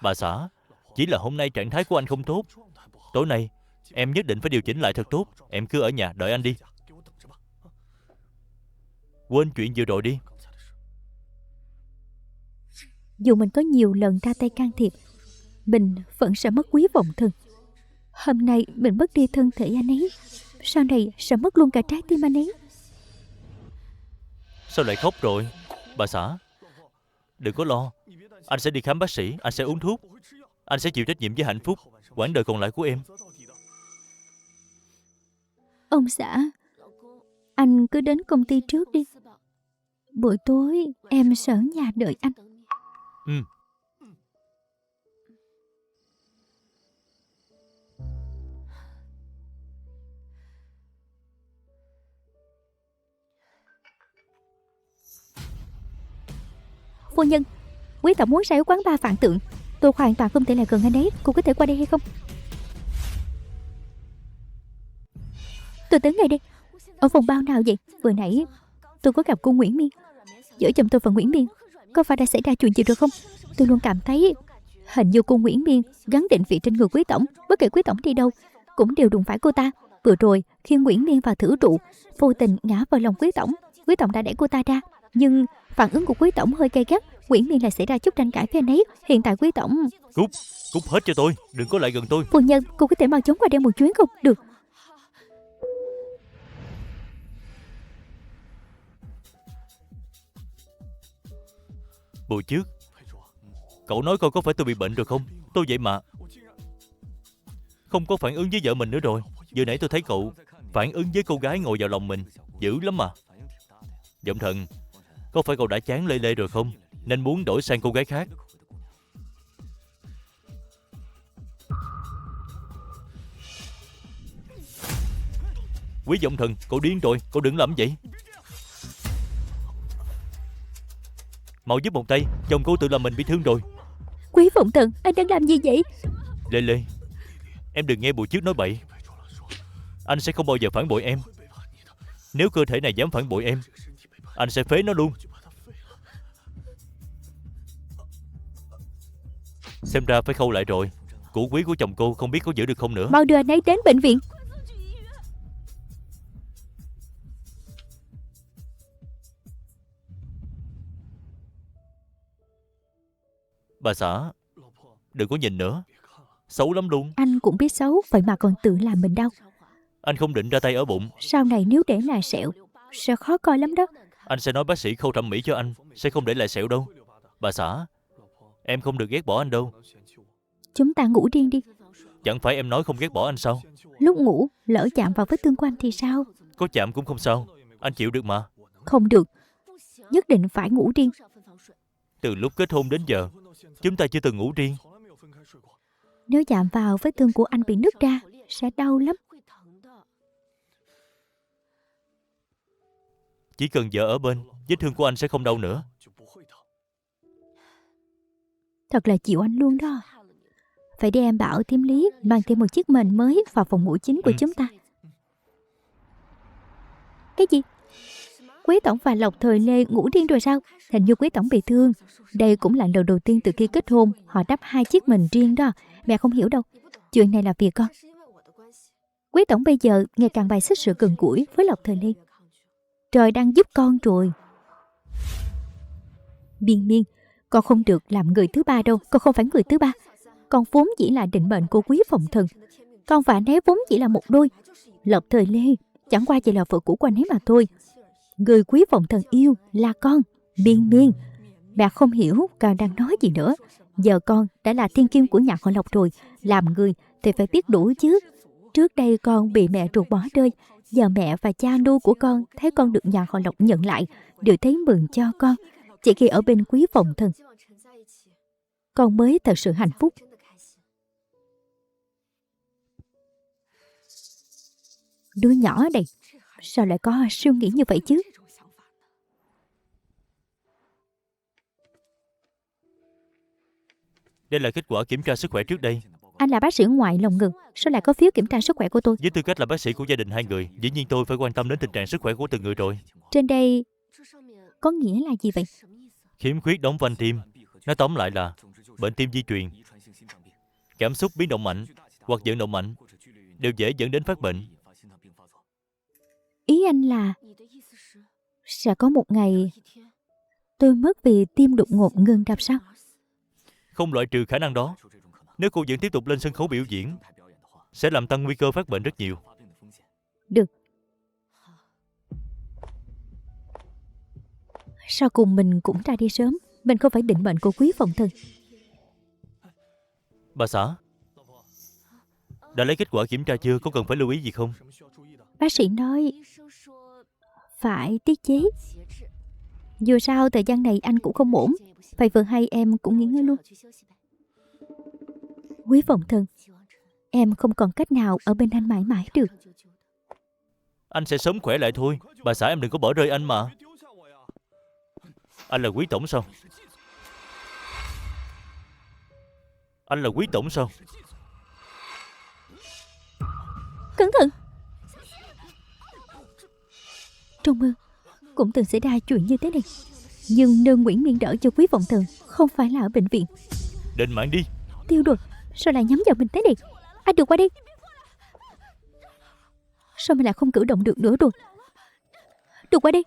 Bà xã, chỉ là hôm nay trạng thái của anh không tốt. Tối nay em nhất định phải điều chỉnh lại thật tốt. Em cứ ở nhà đợi anh đi. Quên chuyện vừa rồi đi. Dù mình có nhiều lần ra tay can thiệp, mình vẫn sẽ mất quý vọng thần. Hôm nay mình mất đi thân thể anh ấy, sau này sẽ mất luôn cả trái tim anh ấy. Sao lại khóc rồi? Bà xã, đừng có lo. Anh sẽ đi khám bác sĩ. Anh sẽ uống thuốc. Anh sẽ chịu trách nhiệm với hạnh phúc quãng đời còn lại của em. Ông xã, anh cứ đến công ty trước đi. Buổi tối em sẽ ở nhà đợi anh. Ừ. Phu nhân, quý tổng muốn say ở quán bar Phạn Tượng. Tôi hoàn toàn không thể lại gần anh ấy. Cô có thể qua đây hay không? Tôi tới ngay đây. Ở phòng bao nào vậy? Vừa nãy tôi có gặp cô Nguyễn Miên. Giữa chồng tôi và Nguyễn Miên có phải đã xảy ra chuyện gì rồi không? Tôi luôn cảm thấy hình như cô Nguyễn Miên gắn định vị trên người quý tổng. Bất kể quý tổng đi đâu cũng đều đụng phải cô ta. Vừa rồi khi Nguyễn Miên vào thử trụ, vô tình ngã vào lòng quý tổng. Quý tổng đã đẩy cô ta ra, nhưng phản ứng của quý tổng hơi gay gắt. Nguyễn Miên lại xảy ra chút tranh cãi với anh ấy. Hiện tại quý tổng... Cút hết cho tôi. Đừng có lại gần tôi. Phu nhân, cô có thể mau chóng qua đây một chuyến không? Được. Bữa trước cậu nói coi có phải tôi bị bệnh rồi không? Tôi vậy mà không có phản ứng với vợ mình nữa rồi. Vừa nãy tôi thấy cậu phản ứng với cô gái ngồi vào lòng mình dữ lắm mà. Giọng Thần, có phải cậu đã chán Lê Lê rồi không, nên muốn đổi sang cô gái khác? Quý Giọng Thần, cậu điên rồi. Cậu đừng làm vậy. Mau giúp một tay. Chồng cô tự làm mình bị thương rồi. Quý Phụng Thần, anh đang làm gì vậy? Lê Lê, em đừng nghe buổi trước nói bậy. Anh sẽ không bao giờ phản bội em. Nếu cơ thể này dám phản bội em, anh sẽ phế nó luôn. Xem ra phải khâu lại rồi. Củ quý của chồng cô không biết có giữ được không nữa. Mau đưa anh ấy đến bệnh viện. Bà xã, đừng có nhìn nữa. Xấu lắm luôn. Anh cũng biết xấu, vậy mà còn tự làm mình đau. Anh không định ra tay ở bụng. Sau này nếu để lại sẹo sẽ khó coi lắm đó. Anh sẽ nói bác sĩ khâu thẩm mỹ cho anh, sẽ không để lại sẹo đâu. Bà xã, em không được ghét bỏ anh đâu. Chúng ta ngủ riêng đi. Chẳng phải em nói không ghét bỏ anh sao? Lúc ngủ lỡ chạm vào vết thương của anh thì sao? Có chạm cũng không sao. Anh chịu được mà. Không được, nhất định phải ngủ riêng. Từ lúc kết hôn đến giờ, chúng ta chưa từng ngủ riêng. Nếu chạm vào vết thương của anh bị nứt ra sẽ đau lắm. Chỉ cần vợ ở bên, vết thương của anh sẽ không đau nữa. Thật là chịu anh luôn đó. Phải đi em bảo thím Lý mang thêm một chiếc mền mới vào phòng ngủ chính của chúng ta. Cái gì? Quý tổng và Lộc Thời Lê ngủ riêng rồi sao? Hình như quý tổng bị thương. Đây cũng là lần đầu tiên từ khi kết hôn họ đắp 2 chiếc mền riêng đó. Mẹ không hiểu đâu. Chuyện này là việc con. Quý tổng bây giờ ngày càng bài xích sự gần gũi với Lộc Thời Lê. Trời đang giúp con rồi. Miên Miên, con không được làm người thứ ba đâu. Con không phải người thứ ba. Con vốn chỉ là định mệnh của Quý Phụng Thần. Con và anh ấy vốn chỉ là một đôi. Lộc Thời Lê chẳng qua chỉ là vợ cũ của anh ấy mà thôi. Người Quý Phụng Thần yêu là con. Miên Miên, mẹ không hiểu con đang nói gì nữa. Giờ con đã là thiên kim của nhà họ Lộc rồi. Làm người thì phải biết đủ chứ. Trước đây con bị mẹ ruột bỏ rơi. Giờ mẹ và cha nuôi của con thấy con được nhà họ Lộc nhận lại, đều thấy mừng cho con. Chỉ khi ở bên Quý Phòng Thần, con mới thật sự hạnh phúc. Đứa nhỏ này sao lại có suy nghĩ như vậy chứ? Đây là kết quả kiểm tra sức khỏe trước đây. Anh là bác sĩ ngoại lồng ngực, sao lại có phiếu kiểm tra sức khỏe của tôi? Với tư cách là bác sĩ của gia đình hai người, dĩ nhiên tôi phải quan tâm đến tình trạng sức khỏe của từng người rồi. Trên đây có nghĩa là gì vậy? Khiếm khuyết đóng van tim. Nói tóm lại là bệnh tim di truyền. Cảm xúc biến động mạnh hoặc vận động mạnh đều dễ dẫn đến phát bệnh. Ý anh là sẽ có một ngày tôi mất vì tim đột ngột ngừng đập sao? Không loại trừ khả năng đó. Nếu cô vẫn tiếp tục lên sân khấu biểu diễn, sẽ làm tăng nguy cơ phát bệnh rất nhiều. Được. Sau cùng mình cũng ra đi sớm. Mình không phải định mệnh của Quý Phòng Thần. Bà xã, đã lấy kết quả kiểm tra chưa? Có cần phải lưu ý gì không? Bác sĩ nói phải tiết chế. Dù sao thời gian này anh cũng không ổn. Vậy vừa hay em cũng nghỉ ngơi luôn. Quý Phòng Thần, em không còn cách nào ở bên anh mãi mãi được. Anh sẽ sớm khỏe lại thôi. Bà xã em đừng có bỏ rơi anh mà. Anh là Quý Tổng sao? Anh là Quý Tổng sao? Cẩn thận. Trong mơ cũng từng xảy ra chuyện như thế này. Nhưng nơi Nguyễn Miên đỡ cho Quý Phòng Thần không phải là ở bệnh viện. Định mạng đi. Tiêu rồi, sao lại nhắm vào mình thế này? Anh đừng qua đây. Sao mình lại không cử động được nữa rồi? Đừng qua đây.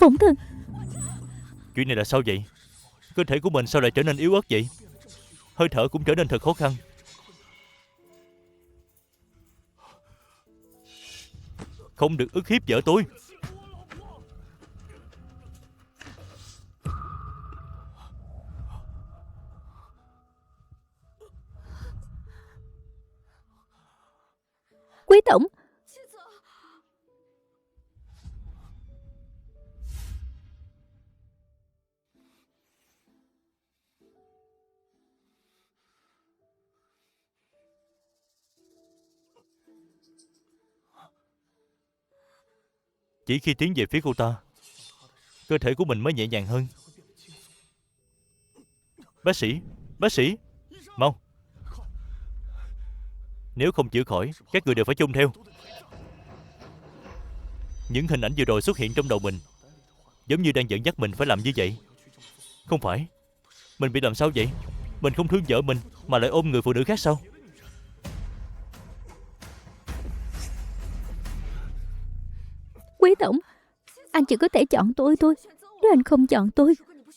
Phòng Thần, Chuyện này là sao vậy? Cơ thể của mình sao lại trở nên yếu ớt vậy? Hơi thở cũng trở nên thật khó khăn. Không được ức hiếp vợ tôi. Quý Tổng. Chỉ khi tiến về phía cô ta, cơ thể của mình mới nhẹ nhàng hơn. Bác sĩ, mau. Nếu không chữa khỏi, các người đều phải chung theo. Những hình ảnh vừa rồi xuất hiện trong đầu mình, giống như đang dẫn dắt mình phải làm như vậy. Không phải. Mình bị làm sao vậy? Mình không thương vợ mình mà lại ôm người phụ nữ khác sao? Quý Tổng, anh chỉ có thể chọn tôi thôi. Nếu anh không chọn tôi,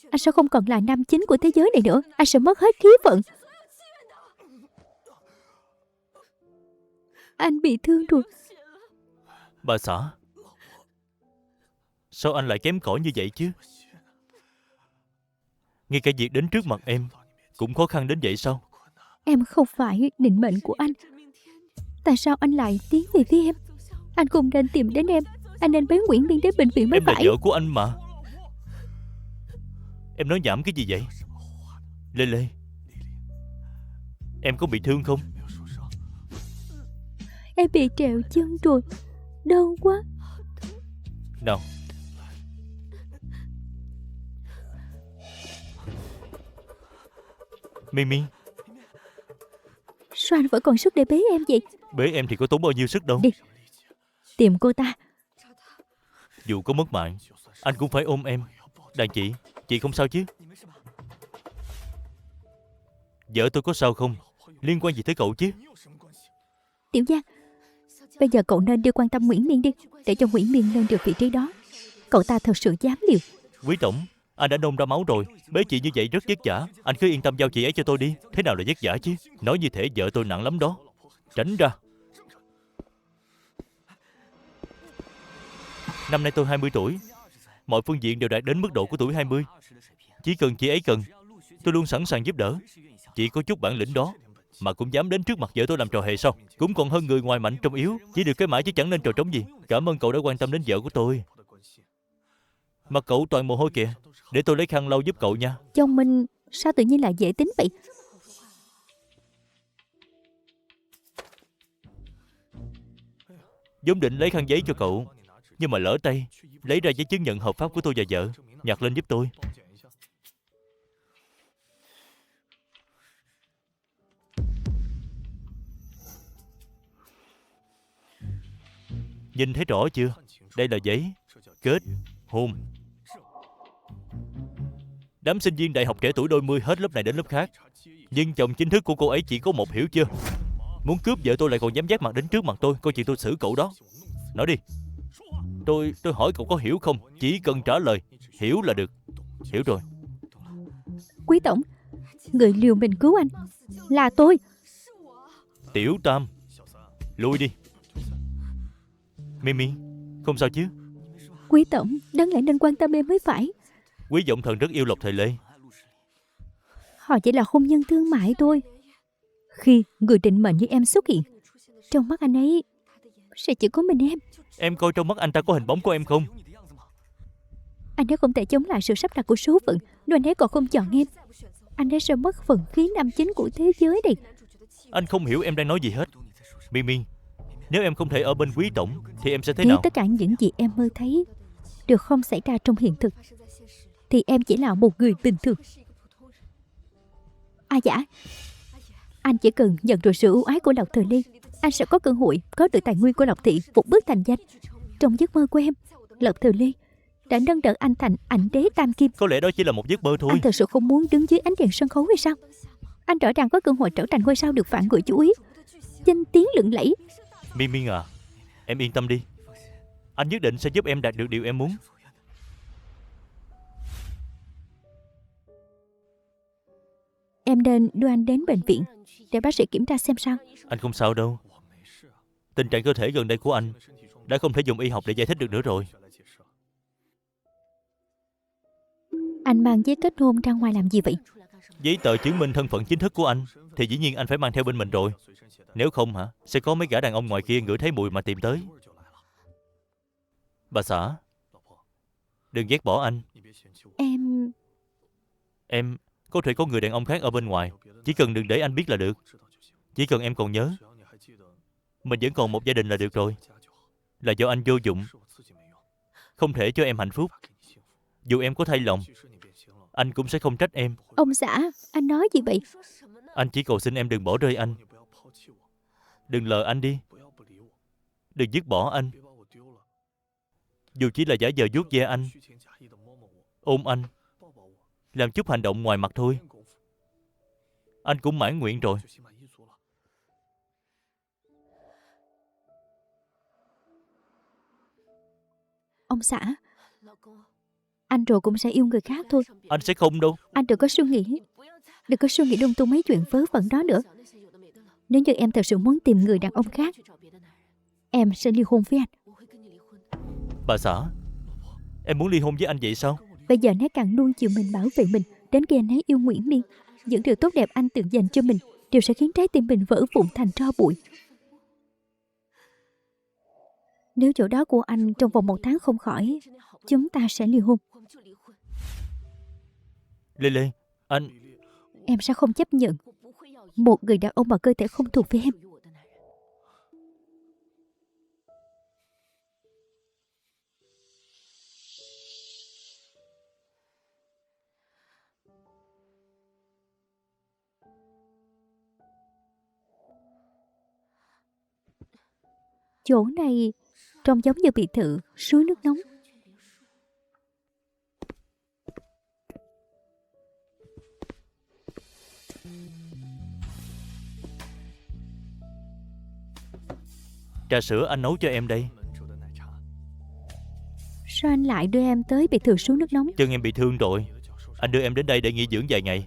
anh sẽ không còn là nam chính của thế giới này nữa. Anh sẽ mất hết khí phận. Anh bị thương rồi. Bà xã, sao anh lại kém cỏi như vậy chứ? Ngay cả việc đến trước mặt em cũng khó khăn đến vậy sao? Em không phải định mệnh của anh. Tại sao anh lại tiến về phía em? Anh không nên tìm đến em. Anh nên bế Nguyễn Miên đến bệnh viện mới Em là phải. vợ của anh mà. Em nói nhảm cái gì vậy? Lê Lê, em có bị thương không? Em bị trẹo chân rồi. Đau quá. Nào, Miên Miên, Sao anh vẫn còn sức để bế em vậy? bế em thì có tốn bao nhiêu sức đâu. Đi, tìm cô ta. Dù có mất mạng, anh cũng phải ôm em. Đàn chị không sao chứ? Vợ tôi có sao không? Liên quan gì tới cậu chứ? Tiểu Giang, bây giờ cậu nên đi quan tâm Nguyễn Miên đi, để cho Nguyễn Miên lên được vị trí đó. Cậu ta thật sự dám liều. Quý Tổng, anh đã nôn ra máu rồi. Bế chị như vậy rất vất vả. Anh cứ yên tâm giao chị ấy cho tôi đi. Thế nào là vất vả chứ? Nói như thể vợ tôi nặng lắm đó. Tránh ra. Năm nay tôi 20 tuổi. mọi phương diện đều đạt đến mức độ của tuổi 20. Chỉ cần chị ấy cần, tôi luôn sẵn sàng giúp đỡ. Chỉ có chút bản lĩnh đó mà cũng dám đến trước mặt vợ tôi làm trò hề sao? Cũng còn hơn người ngoài mạnh trong yếu, chỉ được cái mãi chứ chẳng nên trò trống gì. Cảm ơn cậu đã quan tâm đến vợ của tôi. Mà cậu toàn mồ hôi kìa, để tôi lấy khăn lau giúp cậu nha. Chồng mình sao tự nhiên lại dễ tính vậy? Vốn định lấy khăn giấy cho cậu, nhưng mà lỡ tay, lấy ra giấy chứng nhận hợp pháp của tôi và vợ. Nhặt lên giúp tôi. Nhìn thấy rõ chưa? Đây là giấy kết hôn. Đám sinh viên đại học trẻ tuổi đôi mươi hết lớp này đến lớp khác. Nhưng chồng chính thức của cô ấy chỉ có một, hiểu chưa? Muốn cướp vợ tôi lại còn dám vác mặt đến trước mặt tôi, coi chừng tôi xử cậu đó. Nói đi. Tôi hỏi cậu có hiểu không? Chỉ cần trả lời hiểu là được. Hiểu rồi. Quý tổng, người liều mình cứu anh là tôi. Tiểu Tam, lui đi. Mimi, không sao chứ? Quý tổng, đáng lẽ nên quan tâm em mới phải. Quý vọng thần rất yêu Lộc Thời Lê. Họ chỉ là hôn nhân thương mại thôi. Khi người định mệnh như em xuất hiện, trong mắt anh ấy sẽ chỉ có mình em. Em coi trong mắt anh ta có hình bóng của em không? Anh ấy không thể chống lại sự sắp đặt của số phận, nên anh ấy còn không chọn em. Anh ấy sẽ mất phần khí nam chính của thế giới này. Anh không hiểu em đang nói gì hết. Mimi, nếu em không thể ở bên quý tổng thì em sẽ thế Nếu nào? tất cả những gì em mơ thấy đều không xảy ra trong hiện thực, thì em chỉ là một người bình thường. À dạ, anh chỉ cần nhận được sự ưu ái của Lộc Thời Ly, anh sẽ có cơ hội có được tài nguyên của Lộc Thị, một bước thành danh. Trong giấc mơ của em, Lộc Thời Ly đã nâng đỡ anh thành ảnh đế tam kim. Có lẽ đó chỉ là một giấc mơ thôi. Anh thật sự không muốn đứng dưới ánh đèn sân khấu hay sao? Anh rõ ràng có cơ hội trở thành ngôi sao được vạn người chú ý, danh tiếng lừng lẫy. Mimi à, em yên tâm đi. Anh nhất định sẽ giúp em đạt được điều em muốn. Em nên đưa anh đến bệnh viện để bác sĩ kiểm tra xem sao. Anh không sao đâu. Tình trạng cơ thể gần đây của anh đã không thể dùng y học để giải thích được nữa rồi. Anh mang giấy kết hôn ra ngoài làm gì vậy? Giấy tờ chứng minh thân phận chính thức của anh thì dĩ nhiên anh phải mang theo bên mình rồi. Nếu không hả, sẽ có mấy gã đàn ông ngoài kia ngửi thấy mùi mà tìm tới. Bà xã, đừng ghét bỏ anh. Em có thể có người đàn ông khác ở bên ngoài, chỉ cần đừng để anh biết là được. Chỉ cần em còn nhớ mình vẫn còn một gia đình là được rồi. Là do anh vô dụng, không thể cho em hạnh phúc. Dù em có thay lòng, anh cũng sẽ không trách em. Ông xã, anh nói gì vậy? Anh chỉ cầu xin em đừng bỏ rơi anh. Đừng lờ anh đi. Đừng dứt bỏ anh. Dù chỉ là giả vờ vuốt ve anh, ôm anh, làm chút hành động ngoài mặt thôi, anh cũng mãn nguyện rồi. Ông xã, anh rồi cũng sẽ yêu người khác thôi. Anh sẽ không đâu. Anh đừng có suy nghĩ lung tung mấy chuyện vớ vẩn đó nữa. Nếu như em thật sự muốn tìm người đàn ông khác, em sẽ ly hôn với anh. Bà xã, em muốn ly hôn với anh vậy sao? Bây giờ anh ấy càng luôn chịu mình bảo vệ mình, đến khi anh ấy yêu Nguyễn Miên, những điều tốt đẹp anh tự dành cho mình đều sẽ khiến trái tim mình vỡ vụn thành tro bụi. Nếu chỗ đó của anh trong vòng 1 tháng không khỏi, chúng ta sẽ ly hôn. Lê Lê, anh... Em sẽ không chấp nhận một người đàn ông mà cơ thể không thuộc về em. Chỗ này trông giống như biệt thự suối nước nóng. Trà sữa anh nấu cho em đây. Sao anh lại đưa em tới biệt thự suối nước nóng? Chân em bị thương rồi. Anh đưa em đến đây để nghỉ dưỡng vài ngày.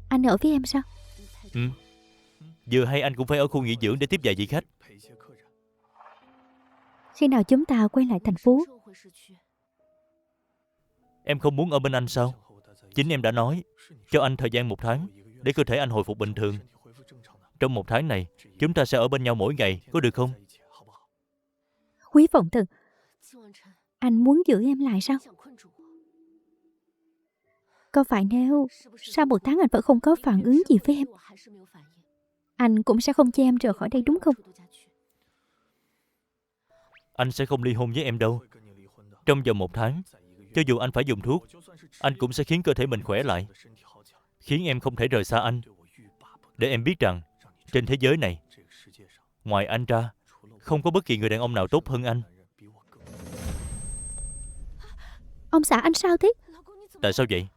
Anh ở với em sao? Ừ. Vừa hay anh cũng phải ở khu nghỉ dưỡng để tiếp vài vị khách. Khi nào chúng ta quay lại thành phố? Em không muốn ở bên anh sao? Chính em đã nói cho anh thời gian 1 tháng để cơ thể anh hồi phục bình thường. Trong 1 tháng này, chúng ta sẽ ở bên nhau mỗi ngày, có được không? Quý Phụng Thần, anh muốn giữ em lại sao? Có phải nếu sau 1 tháng anh vẫn không có phản ứng gì với em, anh cũng sẽ không cho em rời khỏi đây đúng không? Anh sẽ không ly hôn với em đâu. Trong vòng 1 tháng, cho dù anh phải dùng thuốc, anh cũng sẽ khiến cơ thể mình khỏe lại, khiến em không thể rời xa anh. Để em biết rằng, trên thế giới này, ngoài anh ra, không có bất kỳ người đàn ông nào tốt hơn anh. Ông xã anh sao thế? Tại sao vậy?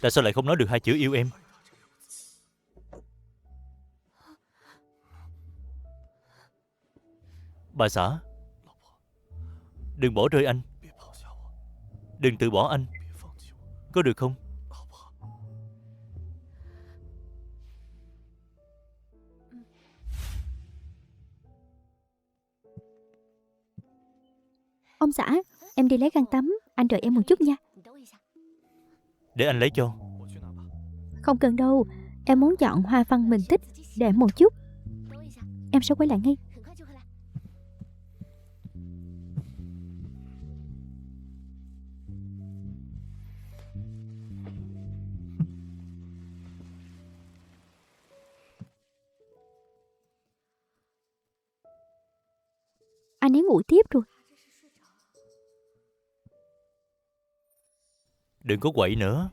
Tại sao lại không nói được 2 chữ yêu em? Bà xã, đừng bỏ rơi anh. Đừng từ bỏ anh. Có được không? Ông xã, em đi lấy khăn tắm, anh đợi em một chút nha. Để anh lấy cho. Không cần đâu, em muốn chọn hoa văn mình thích. Để em một chút, em sẽ quay lại ngay. Anh ấy ngủ tiếp rồi. Đừng có quậy nữa.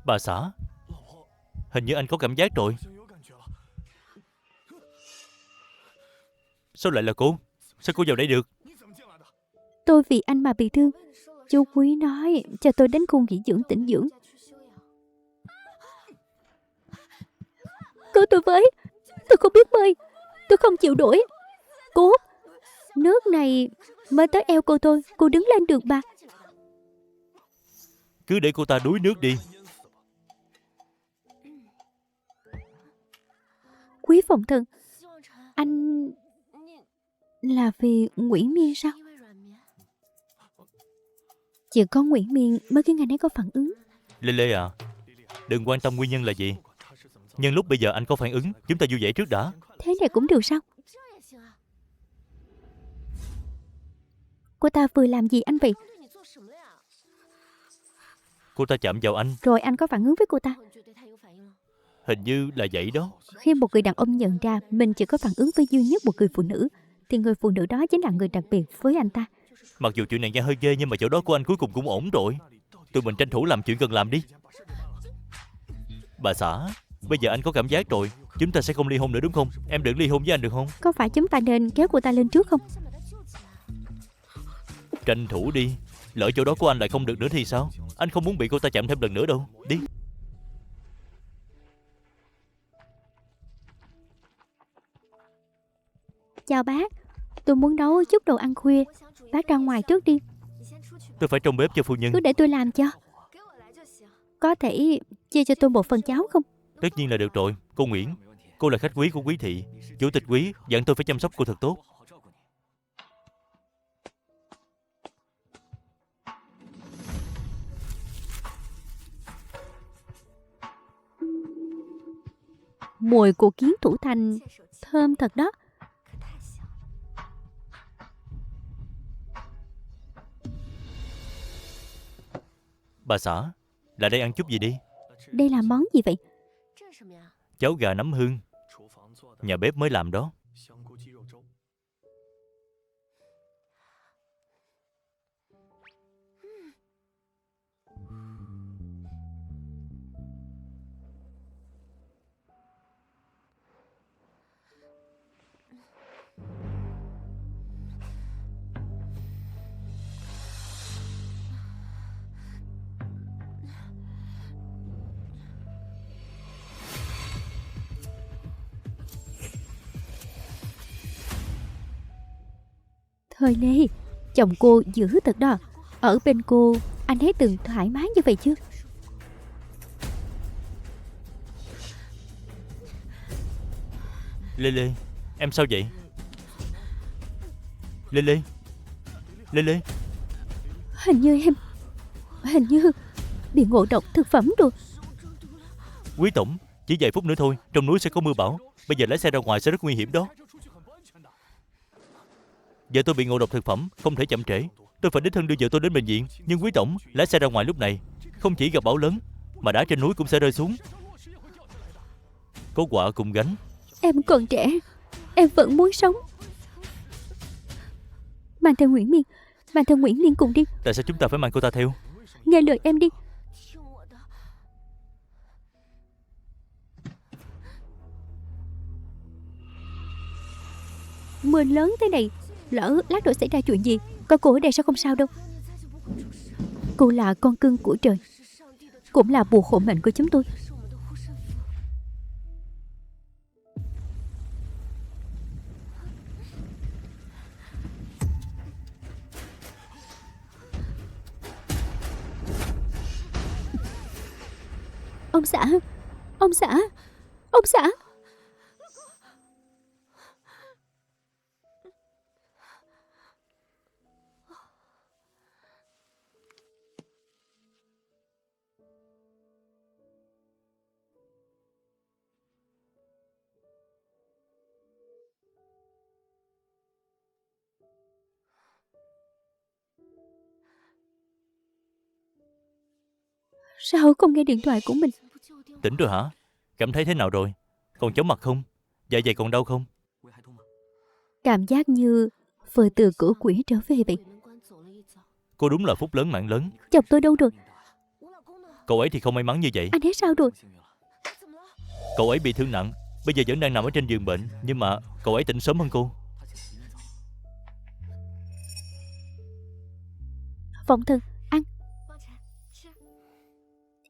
Bà xã, hình như anh có cảm giác rồi. Sao lại là cô? Sao cô vào đây được? Tôi vì anh mà bị thương. Chú Quý nói cho tôi đến khu nghỉ dưỡng tĩnh dưỡng. Cứu tôi với, tôi không biết bơi, tôi không chịu nổi. Cô, nước này mới tới eo cô tôi, cô đứng lên được bà. Cứ để cô ta đuối nước đi. Quý Phụng Thần, anh là vì Nguyễn Miên sao? Chỉ có Nguyễn Miên mới khiến anh ấy có phản ứng. Lê Lê à, đừng quan tâm nguyên nhân là gì. Nhưng lúc bây giờ anh có phản ứng, chúng ta vui vẻ trước đã. Thế này cũng được sao? Cô ta vừa làm gì anh vậy? Cô ta chạm vào anh, Rồi anh có phản ứng với cô ta. hình như là vậy đó. Khi một người đàn ông nhận ra mình chỉ có phản ứng với duy nhất một người phụ nữ, thì người phụ nữ đó chính là người đặc biệt với anh ta. Mặc dù chuyện này nghe hơi ghê, nhưng mà chỗ đó của anh cuối cùng cũng ổn rồi. Tụi mình tranh thủ làm chuyện cần làm đi. Bà xã, bây giờ anh có cảm giác rồi. Chúng ta sẽ không ly hôn nữa đúng không? Em đừng ly hôn với anh được không? Có phải chúng ta nên kéo cô ta lên trước không? Tranh thủ đi. Lỡ chỗ đó của anh lại không được nữa thì sao? Anh không muốn bị cô ta chạm thêm lần nữa đâu. Đi. Chào bác, tôi muốn nấu chút đồ ăn khuya. Bác ra ngoài trước đi. Tôi phải trông bếp cho phu nhân. Cứ để tôi làm cho. Có thể chia cho tôi một phần cháo không? Tất nhiên là được rồi. Cô Nguyễn, cô là khách quý của quý thị. Chủ tịch quý dặn tôi phải chăm sóc cô thật tốt. Mùi của kiến thủ thành thơm thật đó. Bà xã, lại đây ăn chút gì đi. Đây là món gì vậy? Cháo gà nấm hương, nhà bếp mới làm đó. Thời Lê, chồng cô dữ thật đó. Ở bên cô, anh ấy từng thoải mái như vậy chưa? Lê Lê, em sao vậy? Lê Lê, Lê Lê. Hình như bị ngộ độc thực phẩm rồi. Quý tổng, chỉ vài phút nữa thôi, trong núi sẽ có mưa bão. Bây giờ lái xe ra ngoài sẽ rất nguy hiểm đó. Vợ tôi bị ngộ độc thực phẩm, không thể chậm trễ. Tôi phải đích thân đưa vợ tôi đến bệnh viện. Nhưng quý tổng, lái xe ra ngoài lúc này không chỉ gặp bão lớn, mà đá trên núi cũng sẽ rơi xuống. Có quả cùng gánh. Em còn trẻ, em vẫn muốn sống. Mang theo Nguyễn Miên cùng đi. Tại sao chúng ta phải mang cô ta theo? Nghe lời em đi. Mưa lớn thế này, lỡ lát nữa xảy ra chuyện gì, con cô ở đây sao không sao đâu. Cô là con cưng của trời, cũng là bùa hộ mệnh của chúng tôi. Ông xã, ông xã, ông xã. Sao không nghe điện thoại của mình? Tỉnh rồi hả? Cảm thấy thế nào rồi? Còn chóng mặt không? Dạ dày còn đau không? Cảm giác như vừa từ cửa quỷ trở về vậy. Cô đúng là phúc lớn mạng lớn. Chồng tôi đâu rồi? Cậu ấy thì không may mắn như vậy. Anh ấy sao rồi? Cậu ấy bị thương nặng, bây giờ vẫn đang nằm ở trên giường bệnh. Nhưng mà cậu ấy tỉnh sớm hơn cô. Phong Thần, ăn.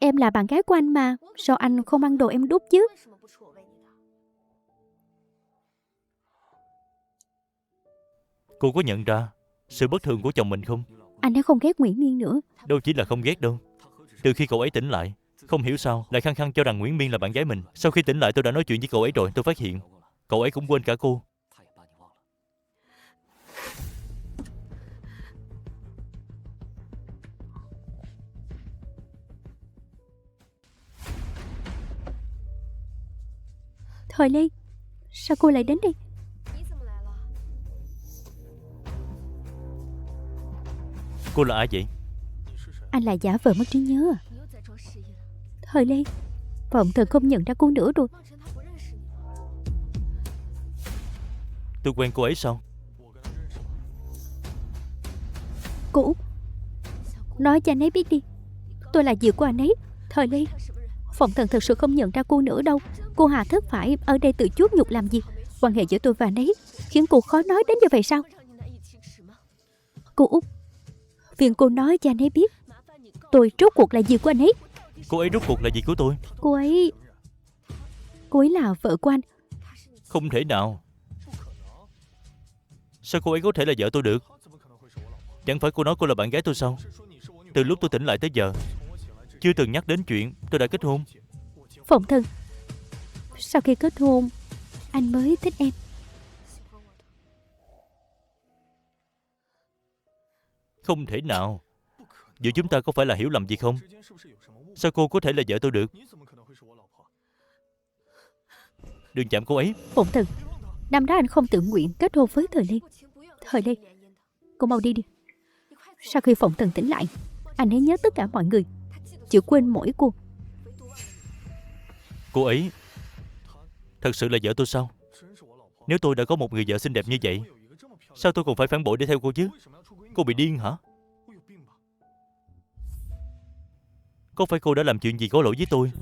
Em là bạn gái của anh mà, sao anh không ăn đồ em đút chứ? Cô có nhận ra sự bất thường của chồng mình không? Anh ấy không ghét Nguyễn Miên nữa. Đâu chỉ là không ghét đâu. Từ khi cậu ấy tỉnh lại, không hiểu sao lại khăng khăng cho rằng Nguyễn Miên là bạn gái mình. Sau khi tỉnh lại tôi đã nói chuyện với cậu ấy rồi. Tôi phát hiện cậu ấy cũng quên cả cô. Thời Lê, sao cô lại đến đây? Cô là ai vậy? Anh là giả vờ mất trí nhớ à? Thời Lê, Phong Thần không nhận ra cô nữa rồi. Tôi quen cô ấy sao? Cô Út, nói cho anh ấy biết đi, tôi là vợ của anh ấy. Thời Lê, Phong Thần thật sự không nhận ra cô nữa đâu. Cô Hà Thất phải ở đây tự chuốc nhục làm gì? Quan hệ giữa tôi và anh ấy khiến cô khó nói đến như vậy sao? Cô Út, phiền cô nói cho anh ấy biết tôi rốt cuộc là gì của anh ấy. Cô ấy rốt cuộc là gì của tôi? Cô ấy là vợ của anh. Không thể nào. Sao cô ấy có thể là vợ tôi được? Chẳng phải cô nói cô là bạn gái tôi sao? Từ lúc tôi tỉnh lại tới giờ chưa từng nhắc đến chuyện tôi đã kết hôn. Phong Thần, sau khi kết hôn anh mới thích em. Không thể nào. Giữa chúng ta có phải là hiểu lầm gì không? Sao cô có thể là vợ tôi được? Đừng chạm cô ấy. Phong Thần, năm đó anh không tự nguyện kết hôn với Thời Lê. Thời Lê, cô mau đi đi. Sau khi Phong Thần tỉnh lại, anh ấy nhớ tất cả mọi người, chỉ quên mỗi cô. Cô ấy thật sự là vợ tôi sao? Nếu tôi đã có một người vợ xinh đẹp như vậy, sao tôi còn phải phản bội để theo cô chứ? Cô bị điên hả? Có phải cô đã làm chuyện gì có lỗi với tôi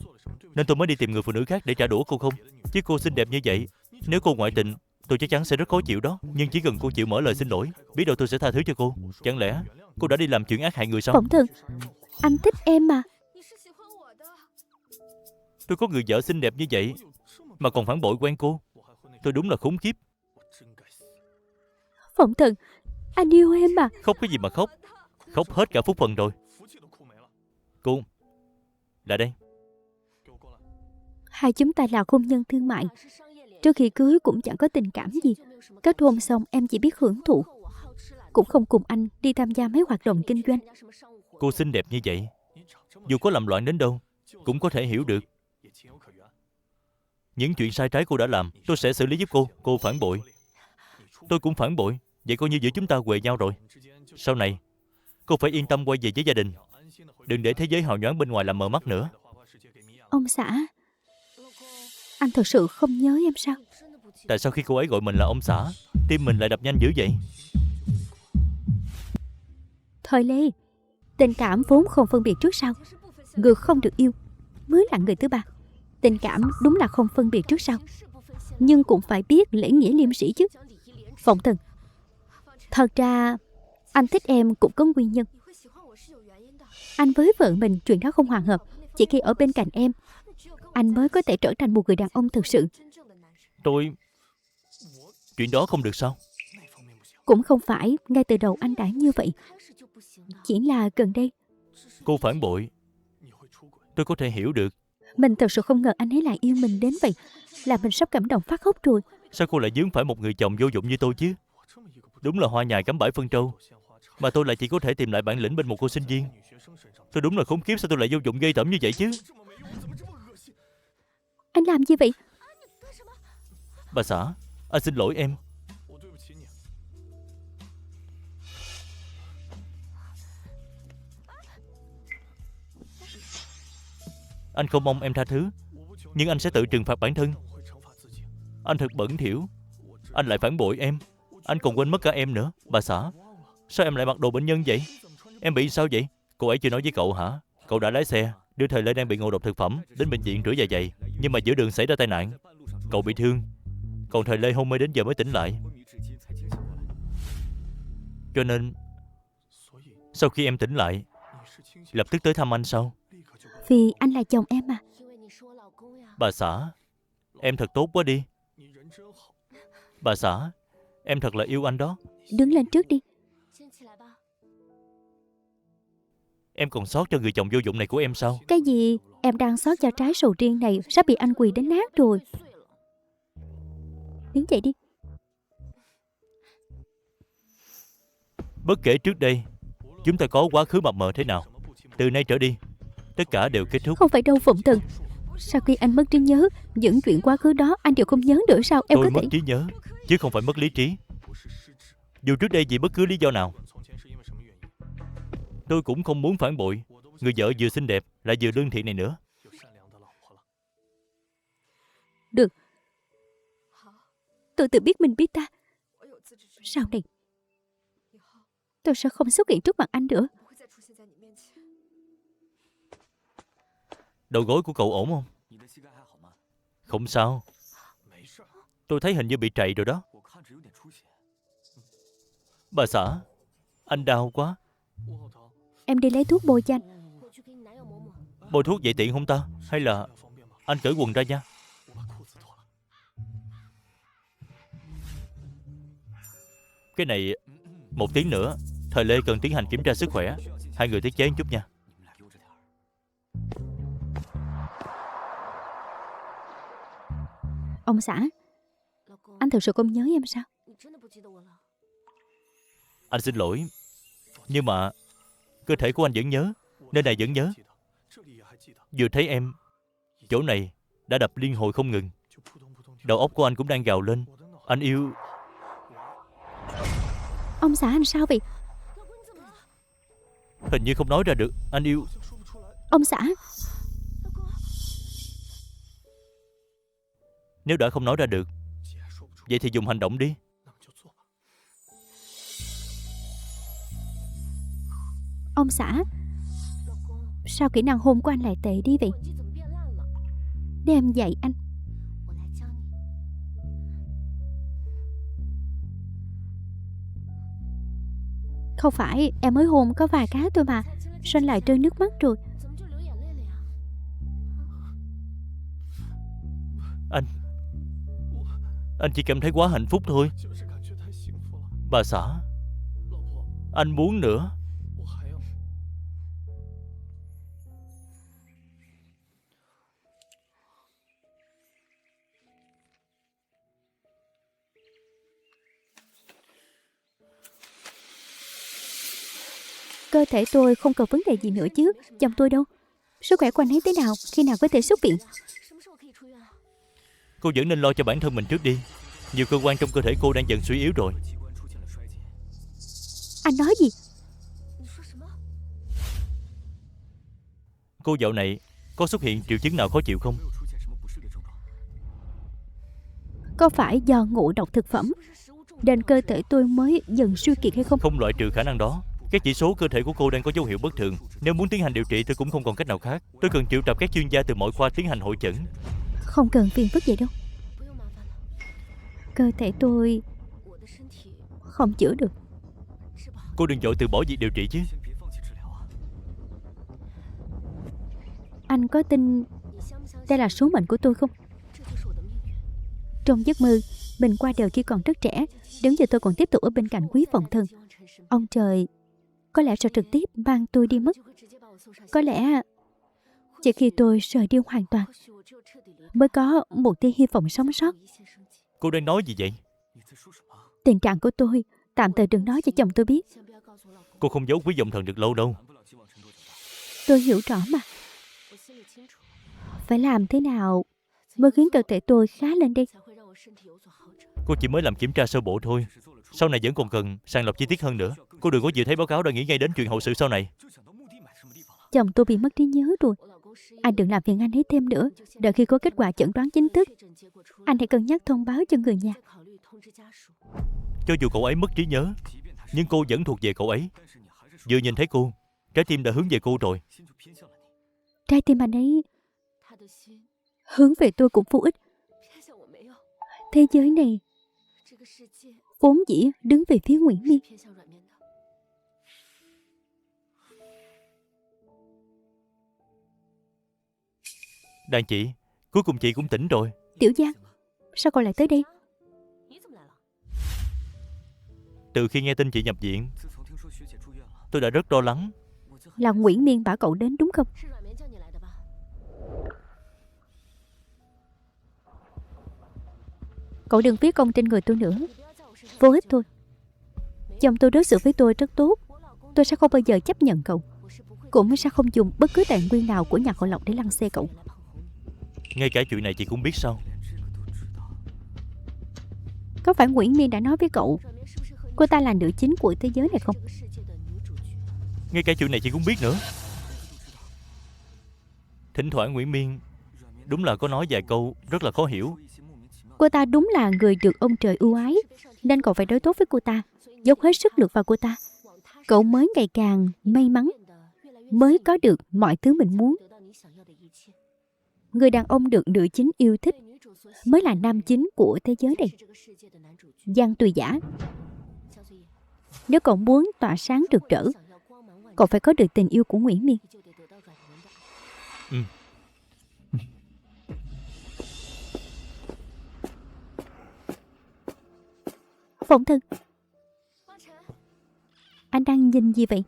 nên tôi mới đi tìm người phụ nữ khác để trả đũa cô không? Chứ cô xinh đẹp như vậy, nếu cô ngoại tình tôi chắc chắn sẽ rất khó chịu đó. Nhưng chỉ cần cô chịu mở lời xin lỗi, biết đâu tôi sẽ tha thứ cho cô. Chẳng lẽ cô đã đi làm chuyện ác hại người sao? Phong Thần, anh thích em mà. Tôi có người vợ xinh đẹp như vậy mà còn phản bội quen cô. Tôi đúng là khốn kiếp. Phong Thần, anh yêu em mà. Khóc cái gì mà khóc? Khóc hết cả phúc phần rồi. Cô, lại đây. Hai chúng ta là hôn nhân thương mại. Trước khi cưới cũng chẳng có tình cảm gì. Kết hôn xong em chỉ biết hưởng thụ. cũng không cùng anh đi tham gia mấy hoạt động kinh doanh. Cô xinh đẹp như vậy, dù có làm loạn đến đâu cũng có thể hiểu được. Những chuyện sai trái cô đã làm, tôi sẽ xử lý giúp cô. Cô phản bội, tôi cũng phản bội. Vậy coi như giữa chúng ta huề nhau rồi. Sau này cô phải yên tâm quay về với gia đình, đừng để thế giới hào nhoáng bên ngoài làm mờ mắt nữa. Ông xã, anh thật sự không nhớ em sao? Tại sao khi cô ấy gọi mình là ông xã, tim mình lại đập nhanh dữ vậy? Thời Lê, tình cảm vốn không phân biệt trước sau. Người không được yêu mới là người thứ ba. Tình cảm đúng là không phân biệt trước sau, nhưng cũng phải biết lễ nghĩa liêm sĩ chứ. Phong Thần, thật ra anh thích em cũng có nguyên nhân. Anh với vợ mình chuyện đó không hòa hợp. Chỉ khi ở bên cạnh em, anh mới có thể trở thành một người đàn ông thực sự. Chuyện đó không được sao? Cũng không phải ngay từ đầu anh đã như vậy. Chỉ là gần đây Cô phản bội, tôi có thể hiểu được. mình thật sự không ngờ anh ấy lại yêu mình đến vậy, là mình sắp cảm động phát khóc rồi. Sao cô lại vướng phải một người chồng vô dụng như tôi chứ? Đúng là hoa nhài cắm bãi phân trâu, mà tôi lại chỉ có thể tìm lại bản lĩnh bên một cô sinh viên. Tôi đúng là khốn kiếp, sao tôi lại vô dụng ghê tởm như vậy chứ? Anh làm gì vậy? Bà xã, anh xin lỗi em. Anh không mong em tha thứ, nhưng anh sẽ tự trừng phạt bản thân. Anh thật bẩn thỉu. Anh lại phản bội em. Anh còn quên mất cả em nữa. Bà xã, sao em lại mặc đồ bệnh nhân vậy? Em bị sao vậy? Cô ấy chưa nói với cậu hả? Cậu đã lái xe đưa Thời Lê đang bị ngộ độc thực phẩm đến bệnh viện rửa dạ dày, nhưng mà giữa đường xảy ra tai nạn, cậu bị thương, còn Thời Lê hôn mê đến giờ mới tỉnh lại. Cho nên sau khi em tỉnh lại, lập tức tới thăm anh sao? Vì anh là chồng em mà. Bà xã, em thật tốt quá đi. Bà xã, em thật là yêu anh đó. Đứng lên trước đi. Em còn sót cho người chồng vô dụng này của em sao? Cái gì? Em đang xót cho trái sầu riêng này sắp bị anh quỳ đến nát rồi. Đứng dậy đi. Bất kể trước đây chúng ta có quá khứ mập mờ thế nào, từ nay trở đi tất cả đều kết thúc. Không phải đâu Phụng Thần. Sau khi anh mất trí nhớ, những chuyện quá khứ đó anh đều không nhớ nữa sao? Em Tôi có mất thể... trí nhớ, chứ không phải mất lý trí. Dù trước đây vì bất cứ lý do nào, tôi cũng không muốn phản bội người vợ vừa xinh đẹp lại vừa lương thiện này nữa. Được. Tôi tự biết mình biết ta. Sau này tôi sẽ không xuất hiện trước mặt anh nữa. Đầu gối của cậu ổn không? Không sao. Tôi thấy hình như bị trầy rồi đó. Bà xã, anh đau quá. Em đi lấy thuốc bôi cho anh. Bôi thuốc vậy tiện không ta? Hay là anh cởi quần ra nha. Cái này, 1 tiếng nữa Thời Lê cần tiến hành kiểm tra sức khỏe. Hai người tiết chế một chút nha. Ông xã, anh thực sự không nhớ em sao? Anh xin lỗi, nhưng mà cơ thể của anh vẫn nhớ, nơi này vẫn nhớ. Vừa thấy em, chỗ này đã đập liên hồi không ngừng. Đầu óc của anh cũng đang gào lên. Anh yêu. Ông xã anh sao vậy? Hình như không nói ra được. Anh yêu. Ông xã, Nếu đã không nói ra được, vậy thì dùng hành động đi. ông xã, sao kỹ năng hôn của anh lại tệ đi vậy? Để em dạy anh. Không phải, em mới hôn có vài cái thôi mà. Sao anh lại rơi nước mắt rồi? Anh chỉ cảm thấy quá hạnh phúc thôi. Bà xã, anh muốn nữa. Cơ thể tôi không còn vấn đề gì nữa chứ. Chồng tôi đâu? Sức khỏe của anh ấy thế nào? Khi nào có thể xuất viện? Cô vẫn nên lo cho bản thân mình trước đi. Nhiều cơ quan trong cơ thể cô đang dần suy yếu rồi. Anh nói gì? Cô dạo này có xuất hiện triệu chứng nào khó chịu không? Có phải do ngộ độc thực phẩm nên cơ thể tôi mới dần suy kiệt hay không? Không loại trừ khả năng đó. Các chỉ số cơ thể của cô đang có dấu hiệu bất thường. Nếu muốn tiến hành điều trị tôi cũng không còn cách nào khác. Tôi cần triệu tập các chuyên gia từ mọi khoa tiến hành hội chẩn. Không cần phiền phức vậy đâu. Cơ thể tôi không chữa được. Cô đừng vội từ bỏ việc điều trị chứ. Anh có tin đây là số mệnh của tôi không? Trong giấc mơ, mình qua đời khi còn rất trẻ. Đến giờ tôi còn tiếp tục ở bên cạnh quý phòng thân. Ông trời có lẽ sẽ trực tiếp mang tôi đi mất. Có lẽ chỉ khi tôi rời đi hoàn toàn mới có một tia hy vọng sống sót. Cô đang nói gì vậy? Tình trạng của tôi tạm thời đừng nói cho chồng tôi biết. Cô không giấu quý vọng thần được lâu đâu. Tôi hiểu rõ mà. Phải làm thế nào mới khiến cơ thể tôi khá lên đây? Cô chỉ mới làm kiểm tra sơ bộ thôi. Sau này vẫn còn cần sàng lọc chi tiết hơn nữa. Cô đừng có vừa thấy báo cáo đã nghĩ ngay đến chuyện hậu sự sau này. Chồng tôi bị mất trí nhớ rồi. Anh đừng làm phiền anh ấy thêm nữa. Đợi khi có kết quả chẩn đoán chính thức, anh hãy cân nhắc thông báo cho người nhà. Cho dù cậu ấy mất trí nhớ, nhưng cô vẫn thuộc về cậu ấy. Vừa nhìn thấy cô, trái tim đã hướng về cô rồi. Trái tim anh ấy hướng về tôi cũng vô ích. Thế giới này vốn dĩ đứng về phía Nguyễn Miên. Đàn chị, cuối cùng chị cũng tỉnh rồi. Tiểu Giang, sao cậu lại tới đây? Từ khi nghe tin chị nhập viện, tôi đã rất lo lắng. Là Nguyễn Miên bảo cậu đến đúng không? Cậu đừng viết công trên người tôi nữa. Vô ích thôi. Chồng tôi đối xử với tôi rất tốt. Tôi sẽ không bao giờ chấp nhận cậu. Cũng sẽ không dùng bất cứ tài nguyên nào của nhà họ Lộc để lăng xê cậu. Ngay cả chuyện này chị cũng biết sao? Có phải Nguyễn Miên đã nói với cậu cô ta là nữ chính của thế giới này không? Ngay cả chuyện này chị cũng biết nữa. Thỉnh thoảng Nguyễn Miên đúng là có nói vài câu rất là khó hiểu. Cô ta đúng là người được ông trời ưu ái, nên cậu phải đối tốt với cô ta, dốc hết sức lực vào cô ta. Cậu mới ngày càng may mắn, mới có được mọi thứ mình muốn. Người đàn ông được nữ chính yêu thích mới là nam chính của thế giới này. Giang Tùy Giả, nếu cậu muốn tỏa sáng rực rỡ, cậu phải có được tình yêu của Nguyễn Miên. Phụng Thân, anh đang nhìn gì vậy?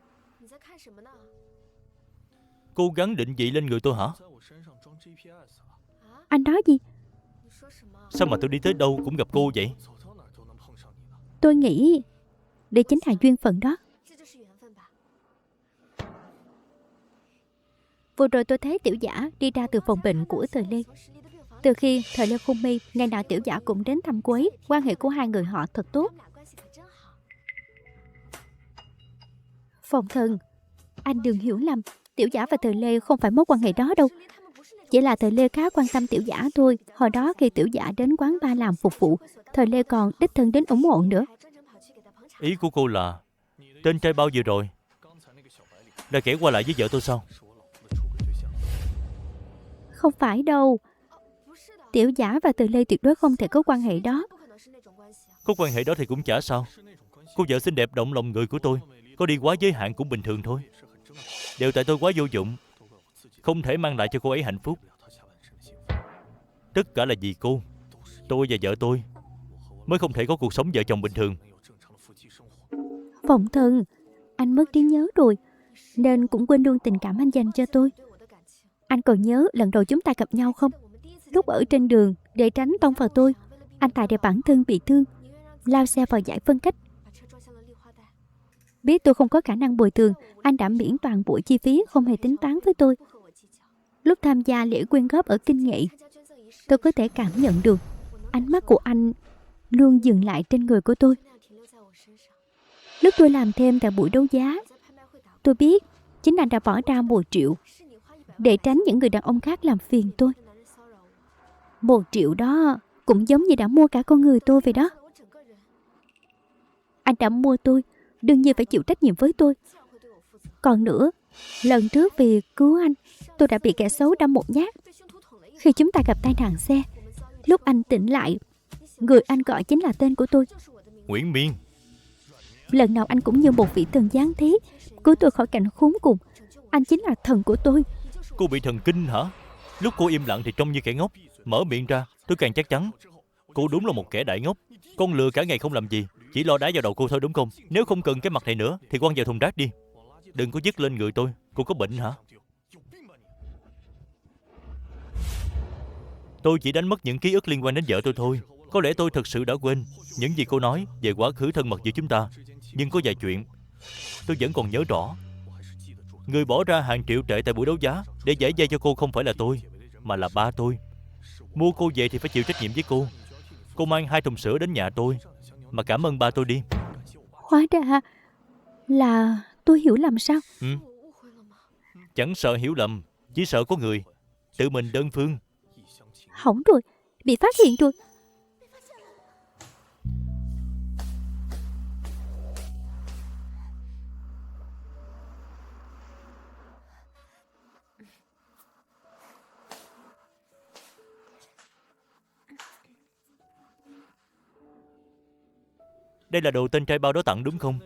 Cố gắng định vị lên người tôi hả? Anh nói gì? Sao mà tôi đi tới đâu cũng gặp cô vậy? Tôi nghĩ đây chính là duyên phận đó. Vừa rồi tôi thấy Tiểu Giả đi ra từ phòng bệnh của Thời Lê. Từ khi Thời Lê hôn mê, ngày nào Tiểu Giả cũng đến thăm cô ấy. Quan hệ của hai người họ thật tốt. Phòng Thân, anh đừng hiểu lầm. Tiểu Giả và Thời Lê không phải mối quan hệ đó đâu. Chỉ là Thời Lê khá quan tâm Tiểu Giả thôi. Hồi đó khi Tiểu Giả đến quán bar làm phục vụ, Thời Lê còn đích thân đến ủng hộ nữa. Ý của cô là tên trai bao vừa rồi đã kể qua lại với vợ tôi sao? Không phải đâu. Tiểu Giả và Thời Lê tuyệt đối không thể có quan hệ đó. Có quan hệ đó thì cũng chả sao. Cô vợ xinh đẹp động lòng người của tôi, có đi quá giới hạn cũng bình thường thôi. Đều tại tôi quá vô dụng, không thể mang lại cho cô ấy hạnh phúc. Tất cả là vì cô. Tôi và vợ tôi mới không thể có cuộc sống vợ chồng bình thường. Phụng Thân, anh mất trí nhớ rồi, nên cũng quên luôn tình cảm anh dành cho tôi. Anh còn nhớ lần đầu chúng ta gặp nhau không? Lúc ở trên đường, để tránh tông vào tôi, anh Tài để bản thân bị thương, lao xe vào giải phân cách. Biết tôi không có khả năng bồi thường, anh đã miễn toàn bộ chi phí, không hề tính toán với tôi. Lúc tham gia lễ quyên góp ở Kinh Nghệ, tôi có thể cảm nhận được ánh mắt của anh luôn dừng lại trên người của tôi. Lúc tôi làm thêm tại buổi đấu giá, tôi biết chính anh đã bỏ ra 1 triệu để tránh những người đàn ông khác làm phiền tôi. 1 triệu đó cũng giống như đã mua cả con người tôi vậy đó. Anh đã mua tôi, đương nhiên phải chịu trách nhiệm với tôi. Còn nữa, lần trước vì cứu anh, tôi đã bị kẻ xấu đâm 1 nhát. Khi chúng ta gặp tai nạn xe, lúc anh tỉnh lại, người anh gọi chính là tên của tôi. Nguyễn Miên. Lần nào anh cũng như một vị thần giáng thế, cứu tôi khỏi cảnh khốn cùng. Anh chính là thần của tôi. Cô bị thần kinh hả? Lúc cô im lặng thì trông như kẻ ngốc, mở miệng ra tôi càng chắc chắn cô đúng là một kẻ đại ngốc. Con lừa cả ngày không làm gì, chỉ lo đá vào đầu cô thôi đúng không? Nếu không cần cái mặt này nữa thì quăng vào thùng rác đi. Đừng có dứt lên người tôi. Cô có bệnh hả? Tôi chỉ đánh mất những ký ức liên quan đến vợ tôi thôi. Có lẽ tôi thật sự đã quên những gì cô nói về quá khứ thân mật giữa chúng ta. Nhưng có vài chuyện tôi vẫn còn nhớ rõ. Người bỏ ra hàng triệu tệ tại buổi đấu giá để giải vây cho cô không phải là tôi, mà là ba tôi. Mua cô về thì phải chịu trách nhiệm với cô. Cô mang 2 thùng sữa đến nhà tôi, mà cảm ơn ba tôi đi. Hóa ra là tôi hiểu lầm sao? Chẳng sợ hiểu lầm, chỉ sợ có người tự mình đơn phương. Hỏng rồi, bị phát hiện rồi. Đây là đồ tên trai bao đó tặng đúng không?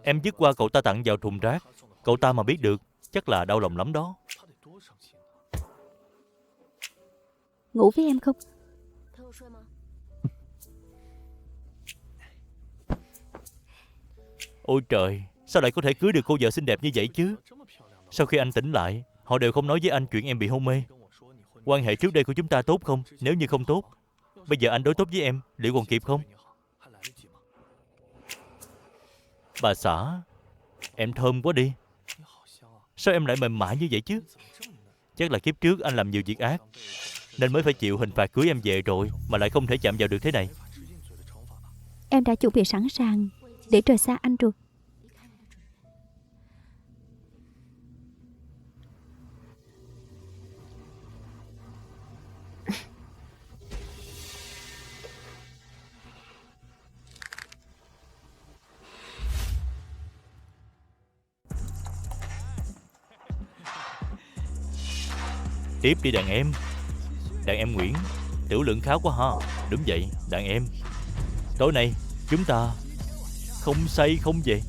Em dứt qua cậu ta tặng vào thùng rác. Cậu ta mà biết được chắc là đau lòng lắm đó. Ngủ với em không? Ôi trời, sao lại có thể cưới được cô vợ xinh đẹp như vậy chứ? Sau khi anh tỉnh lại, họ đều không nói với anh chuyện em bị hôn mê. Quan hệ trước đây của chúng ta tốt không? Nếu như không tốt, bây giờ anh đối tốt với em, liệu còn kịp không? Bà xã, em thơm quá đi. Sao em lại mềm mại như vậy chứ? Chắc là kiếp trước anh làm nhiều việc ác, nên mới phải chịu hình phạt cưới em về rồi, mà lại không thể chạm vào được thế này. Em đã chuẩn bị sẵn sàng để rời xa anh rồi. Tiếp đi đàn em. Đàn em Nguyễn, tiểu lượng khá quá ha. Đúng vậy, đàn em. Tối nay, chúng ta không say không về.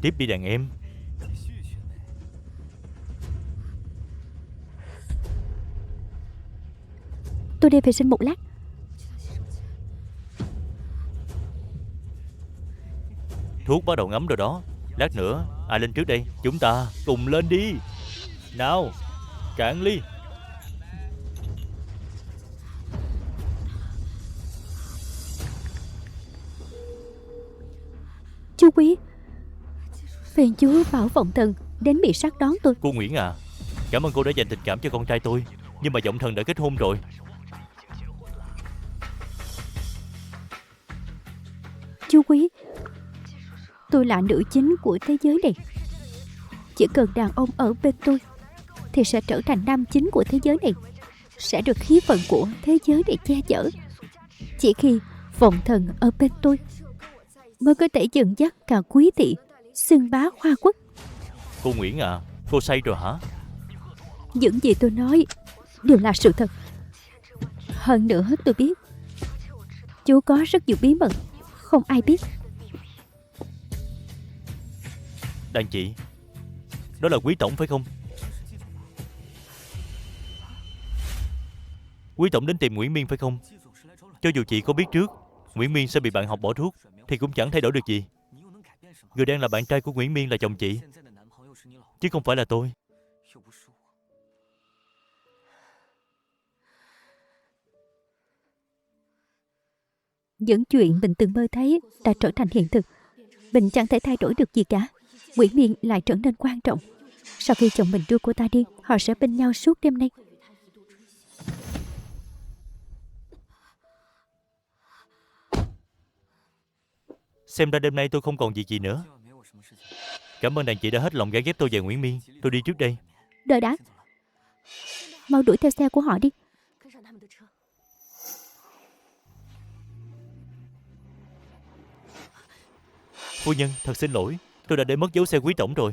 Tiếp đi đàn em. Tôi đi vệ sinh một lát. Thuốc bắt đầu ngấm rồi đó. Lát nữa, ai lên trước đây? Chúng ta cùng lên đi. Nào, cạn ly. Chú quý, phiền chú bảo vọng thần đến bị sát đón tôi. Cô Nguyễn à, cảm ơn cô đã dành tình cảm cho con trai tôi. Nhưng mà vọng thần đã kết hôn rồi. Chú quý, tôi là nữ chính của thế giới này. Chỉ cần đàn ông ở bên tôi thì sẽ trở thành nam chính của thế giới này, sẽ được khí vận của thế giới này che chở. Chỉ khi vọng thần ở bên tôi mới có thể dẫn dắt cả quý thị xưng bá Hoa Quốc. Cô Nguyễn à, cô say rồi hả? Những gì tôi nói đều là sự thật. Hơn nữa tôi biết chú có rất nhiều bí mật không ai biết. Đàn chị, đó là quý tổng phải không? Quý tổng đến tìm Nguyễn Miên phải không? Cho dù chị có biết trước Nguyễn Miên sẽ bị bạn học bỏ thuốc thì cũng chẳng thay đổi được gì. Người đang là bạn trai của Nguyễn Miên là chồng chị, chứ không phải là tôi. Những chuyện mình từng mơ thấy đã trở thành hiện thực. Mình chẳng thể thay đổi được gì cả. Nguyễn Miên lại trở nên quan trọng. Sau khi chồng mình đưa cô ta đi, họ sẽ bên nhau suốt đêm nay. Xem ra đêm nay tôi không còn gì nữa. Cảm ơn đàn chị đã hết lòng gả ghép tôi và Nguyễn Miên. Tôi đi trước đây. Đợi đã, mau đuổi theo xe của họ đi. Phu nhân, thật xin lỗi. Tôi đã để mất dấu xe quý tổng rồi.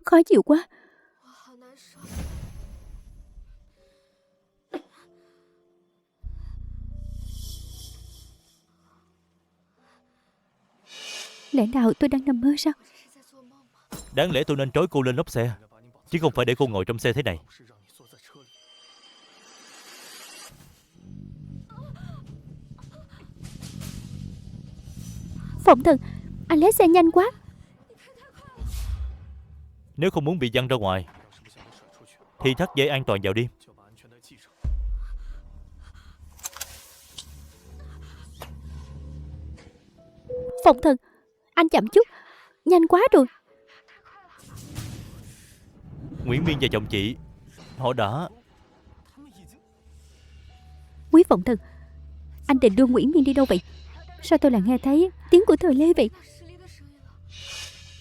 Khó chịu quá. Lẽ nào tôi đang nằm mơ sao? Đáng lẽ tôi nên trói cô lên nóc xe, chứ không phải để cô ngồi trong xe thế này. Phụng Thần, anh lái xe nhanh quá. Nếu không muốn bị văng ra ngoài thì thắt dây an toàn vào đi. Phụng Thần, anh chậm chút. Nhanh quá rồi. Nguyễn Miên và chồng chị, họ đã... Quý Phụng Thần, anh định đưa Nguyễn Miên đi đâu vậy? Sao tôi lại nghe thấy tiếng của Thời Lê vậy?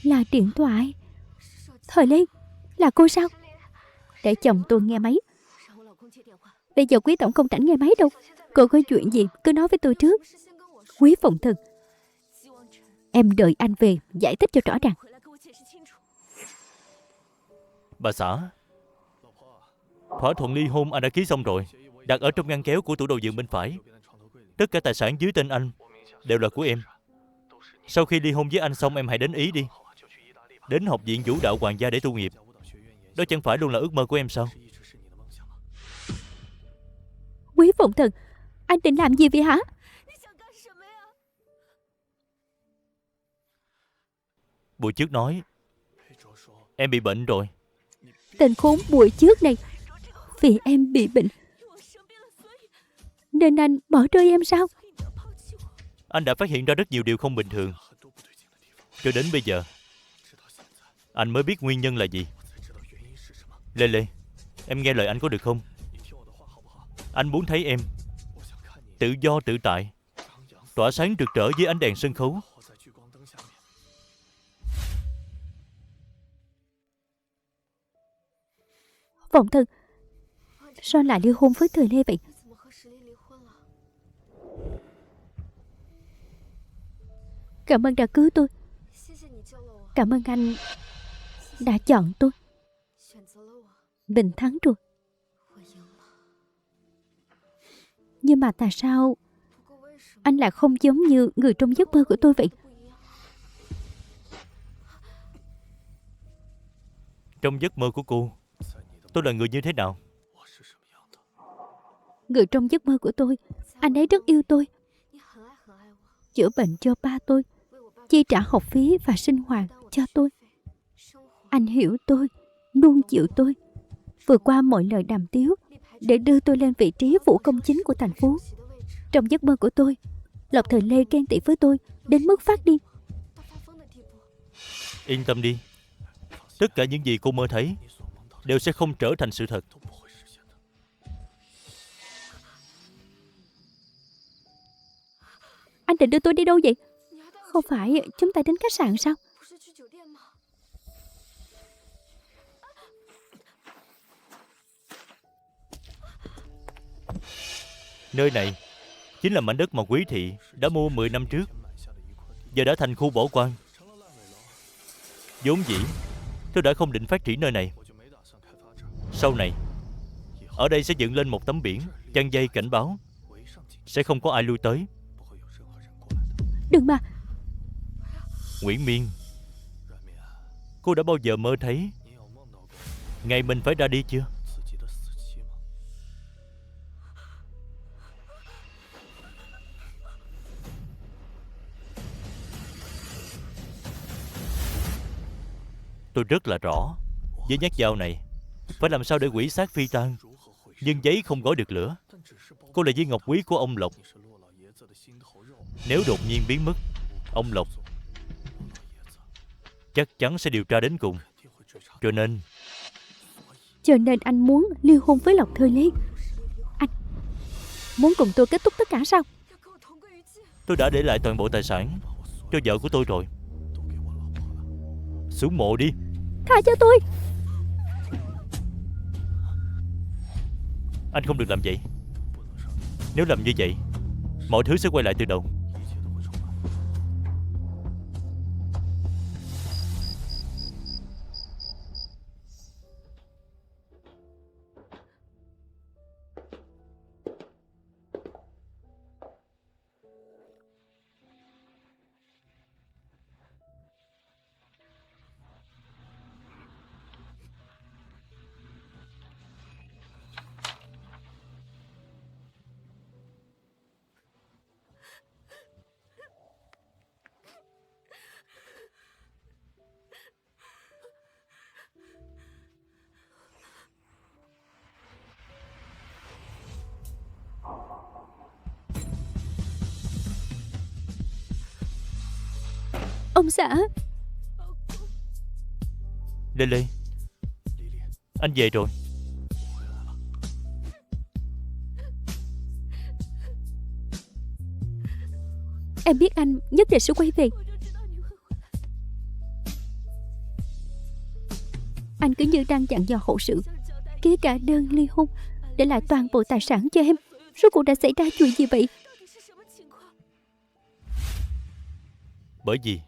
Là điện thoại. Thời Lê, là cô sao? Để chồng tôi nghe máy. Bây giờ quý tổng không rảnh nghe máy đâu. Cô có chuyện gì cứ nói với tôi trước. Quý Phụng Thần, em đợi anh về giải thích cho rõ ràng. Bà xã, thỏa thuận ly hôn anh đã ký xong rồi, đặt ở trong ngăn kéo của tủ đồ dựng bên phải. Tất cả tài sản dưới tên anh đều là của em. Sau khi ly hôn với anh xong, em hãy đến Ý đi, đến học viện vũ đạo hoàng gia để tu nghiệp. Đó chẳng phải luôn là ước mơ của em sao? Quý Phụng Thần, anh định làm gì vậy hả? Buổi trước nói em bị bệnh rồi. Tên khốn Bùi Trước này, vì em bị bệnh nên anh bỏ rơi em sao? Anh đã phát hiện ra rất nhiều điều không bình thường. Cho đến bây giờ anh mới biết nguyên nhân là gì. Lê Lê, em nghe lời anh có được không? Anh muốn thấy em tự do tự tại, tỏa sáng rực rỡ dưới ánh đèn sân khấu. Phụng Thần, sao lại ly hôn với Thời Lê vậy? Cảm ơn đã cứu tôi. Cảm ơn anh đã chọn tôi. Mình thắng rồi. Nhưng mà tại sao anh lại không giống như người trong giấc mơ của tôi vậy? Trong giấc mơ của cô, tôi là người như thế nào? Người trong giấc mơ của tôi, anh ấy rất yêu tôi, chữa bệnh cho ba tôi, chi trả học phí và sinh hoạt cho tôi. Anh hiểu tôi, nuông chịu tôi, vượt qua mọi lời đàm tiếu để đưa tôi lên vị trí vũ công chính của thành phố. Trong giấc mơ của tôi, Lộc Thời Lê ghen tị với tôi đến mức phát điên. Yên tâm đi, tất cả những gì cô mơ thấy đều sẽ không trở thành sự thật. Anh định đưa tôi đi đâu vậy? Không phải chúng ta đến khách sạn sao? Nơi này chính là mảnh đất mà Quý thị đã mua 10 năm trước, giờ đã thành khu bỏ hoang. Vốn dĩ tôi đã không định phát triển nơi này. Sau này ở đây sẽ dựng lên một tấm biển chằng dây cảnh báo, sẽ không có ai lui tới. Đừng mà. Nguyễn Miên, cô đã bao giờ mơ thấy ngày mình phải ra đi chưa? Tôi rất là rõ. Với nhát dao này phải làm sao để quỷ xác phi tan, nhưng giấy không gói được lửa. Cô là viên ngọc quý của ông Lộc. Nếu đột nhiên biến mất, ông Lộc chắc chắn sẽ điều tra đến cùng. Cho nên anh muốn ly hôn với Lộc Thời Lê. Anh muốn cùng tôi kết thúc tất cả sao? tôi đã để lại toàn bộ tài sản cho vợ của tôi rồi. Xuống mộ đi. Tha cho tôi. Anh không được làm vậy. Nếu làm như vậy, mọi thứ sẽ quay lại từ đầu. Ông xã. Lê Lê, anh về rồi. Em biết anh nhất định sẽ quay về. Anh cứ như đang dặn dò hậu sự, ký cả đơn ly hôn, để lại toàn bộ tài sản cho em. Rốt cuộc đã xảy ra chuyện gì vậy? Bởi vì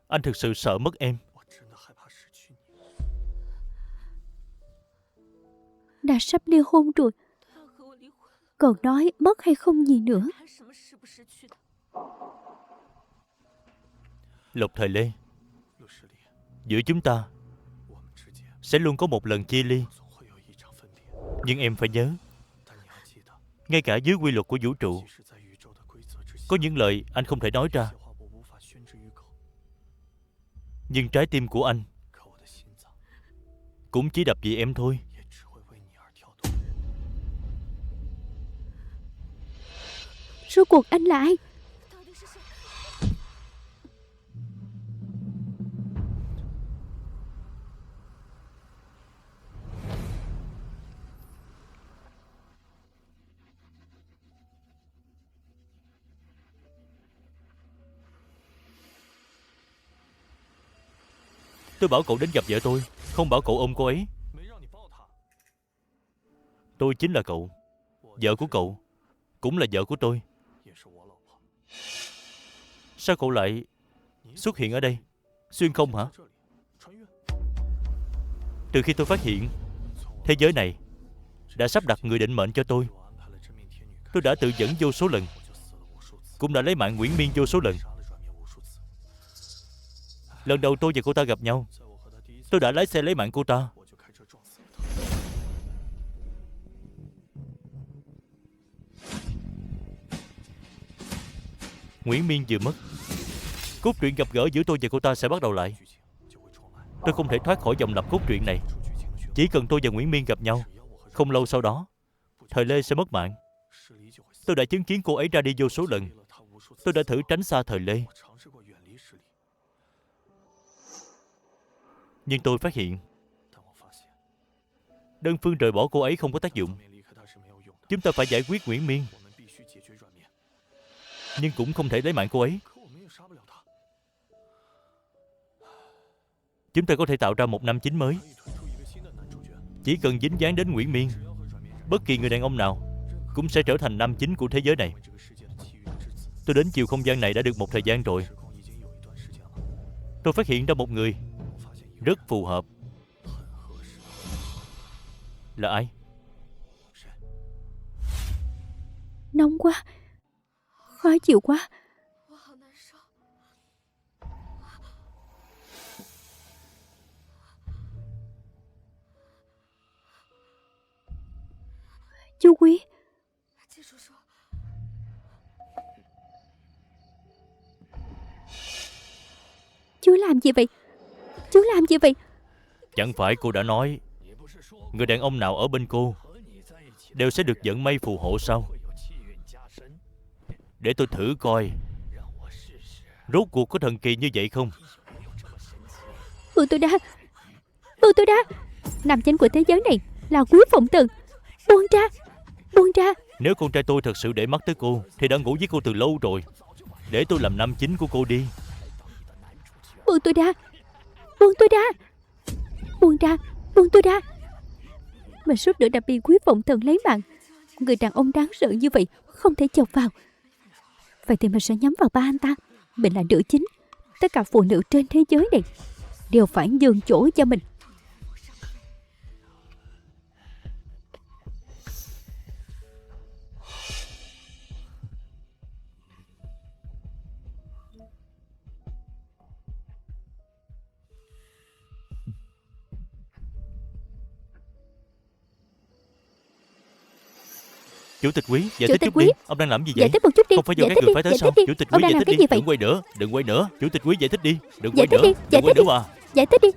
anh thực sự sợ mất em. Đã sắp ly hôn rồi, còn nói mất hay không gì nữa. Lộc Thời Lê, giữa chúng ta sẽ luôn có một lần chia ly. Nhưng em phải nhớ, ngay cả dưới quy luật của vũ trụ, có những lời anh không thể nói ra. Nhưng trái tim của anh cũng chỉ đập vì em thôi. Rốt cuộc anh là ai? Tôi bảo cậu đến gặp vợ tôi, không bảo cậu ôm cô ấy. Tôi chính là cậu. Vợ của cậu cũng là vợ của tôi. Sao cậu lại xuất hiện ở đây? Xuyên không hả? Từ khi tôi phát hiện thế giới này đã sắp đặt người định mệnh cho tôi đã tự dẫn vô số lần, cũng đã lấy mạng Nguyễn Miên vô số lần. Lần đầu tôi và cô ta gặp nhau, tôi đã lái xe lấy mạng cô ta. Nguyễn Miên vừa mất, cốt truyện gặp gỡ giữa tôi và cô ta sẽ bắt đầu lại. Tôi không thể thoát khỏi dòng lặp cốt truyện này. Chỉ cần tôi và Nguyễn Miên gặp nhau, không lâu sau đó Thời Lê sẽ mất mạng. Tôi đã chứng kiến cô ấy ra đi vô số lần. Tôi đã thử tránh xa Thời Lê, nhưng tôi phát hiện đơn phương rời bỏ cô ấy không có tác dụng. Chúng ta phải giải quyết Nguyễn Miên, nhưng cũng không thể lấy mạng cô ấy. Chúng ta có thể tạo ra một nam chính mới. Chỉ cần dính dáng đến Nguyễn Miên, bất kỳ người đàn ông nào cũng sẽ trở thành nam chính của thế giới này. Tôi đến chiều không gian này đã được một thời gian rồi. Tôi phát hiện ra một người rất phù hợp. Là ai? Nóng quá, khó chịu quá. Chú Quý, chú làm gì vậy? Chú làm gì vậy? Chẳng phải cô đã nói người đàn ông nào ở bên cô đều sẽ được vận may phù hộ sao? Để tôi thử coi rốt cuộc có thần kỳ như vậy không. Vương Tôi Đa, Vương Tôi Đa, nam chính của thế giới này là Quý Phụng Từng. Buông ra, buông ra. Nếu con trai tôi thật sự để mắt tới cô thì đã ngủ với cô từ lâu rồi. Để tôi làm nam chính của cô đi. Buông tôi ra, buông tôi ra, buông ra, buông tôi ra. Mình suốt nữa đã bị Quý Phụng Từng lấy mạng. Người đàn ông đáng sợ như vậy không thể chọc vào. Vậy thì mình sẽ nhắm vào ba anh ta. Mình là nữ chính. Tất cả phụ nữ trên thế giới này đều phải nhường chỗ cho mình. Chủ tịch Quý, giải Chủ thích tịch chút Quý, đi. Ông đang làm gì vậy? giải thích một chút đi. Không phải do Giải các thích người đi, phải tới giải sao? thích đi. Chủ tịch Ông Quý đang giải làm thích cái đi. gì vậy? Đừng quay nữa, đừng quay nữa. Chủ tịch Quý giải thích đi. Đừng Giải quay thích nữa. đi, Đừng giải quay thích đi. nữa mà. Giải thích đi.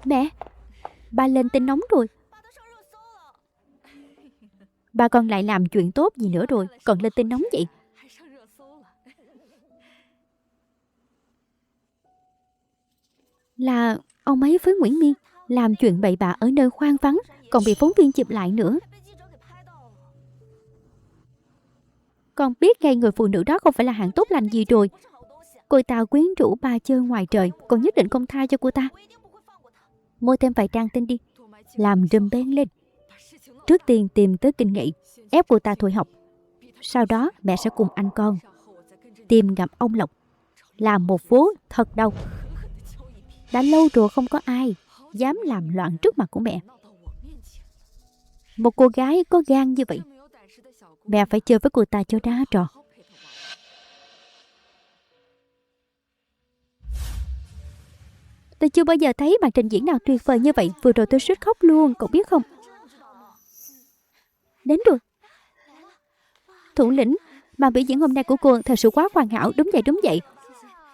Mẹ, ba lên tin nóng rồi. Ba con lại làm chuyện tốt gì nữa rồi, còn lên tin nóng vậy? Là ông ấy với Nguyễn Miên làm chuyện bậy bạ ở nơi hoang vắng, còn bị phóng viên chụp lại nữa. Con biết ngay người phụ nữ đó không phải là hạng tốt lành gì rồi. Cô ta quyến rũ ba chơi ngoài trời, còn nhất định không tha cho cô ta. Mua thêm vài trang tin đi, làm rùm beng lên. Trước tiên tìm tới Kinh Nghị, ép cô ta thôi học. Sau đó mẹ sẽ cùng anh con tìm gặp ông Lộc, làm một phố thật đau. Đã lâu rồi không có ai dám làm loạn trước mặt của mẹ. Một cô gái có gan như vậy, mẹ phải chơi với cô ta cho đá trò. Tôi chưa bao giờ thấy màn trình diễn nào tuyệt vời như vậy. Vừa rồi tôi suýt khóc luôn, cậu biết không? Đến rồi. Thủ lĩnh, màn biểu diễn hôm nay của cô thật sự quá hoàn hảo. Đúng vậy, đúng vậy.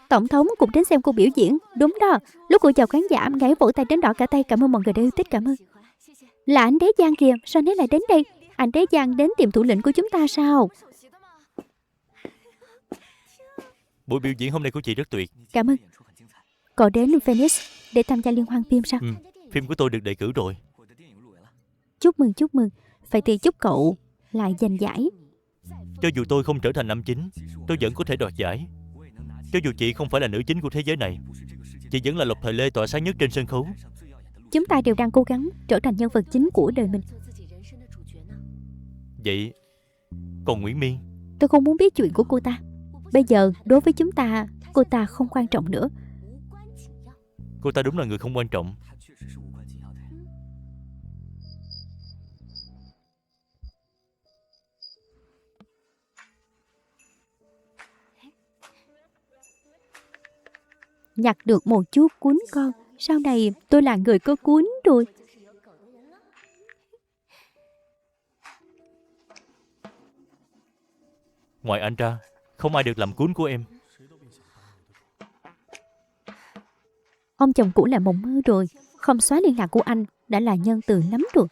Tổng thống cũng đến xem cô biểu diễn. Đúng đó. Lúc cô chào khán giả, nhảy vỗ tay đến đỏ cả tay. Cảm ơn mọi người đã yêu thích, cảm ơn. Là anh Đế Giang kìa, sao anh ấy lại đến đây? Anh Đế Giang đến tìm thủ lĩnh của chúng ta sao? Buổi biểu diễn hôm nay của chị rất tuyệt. Cảm ơn. Cậu đến Venice để tham gia liên hoan phim sao? Phim của tôi được đề cử rồi. Chúc mừng, chúc mừng. Vậy thì chúc cậu lại giành giải. Cho dù tôi không trở thành nam chính, tôi vẫn có thể đoạt giải. Cho dù chị không phải là nữ chính của thế giới này, chị vẫn là Lộc Thời Lê tỏa sáng nhất trên sân khấu. Chúng ta đều đang cố gắng trở thành nhân vật chính của đời mình. Vậy còn Nguyễn Miên? Tôi không muốn biết chuyện của cô ta. Bây giờ đối với chúng ta, cô ta không quan trọng nữa. Cô ta đúng là người không quan trọng. Nhặt được một chút cuốn con. Sau này tôi là người có cuốn rồi. Ngoài anh ra, không ai được làm cuốn của em. Ông chồng cũ là mộng mơ rồi. Không xóa liên lạc của anh đã là nhân từ lắm rồi.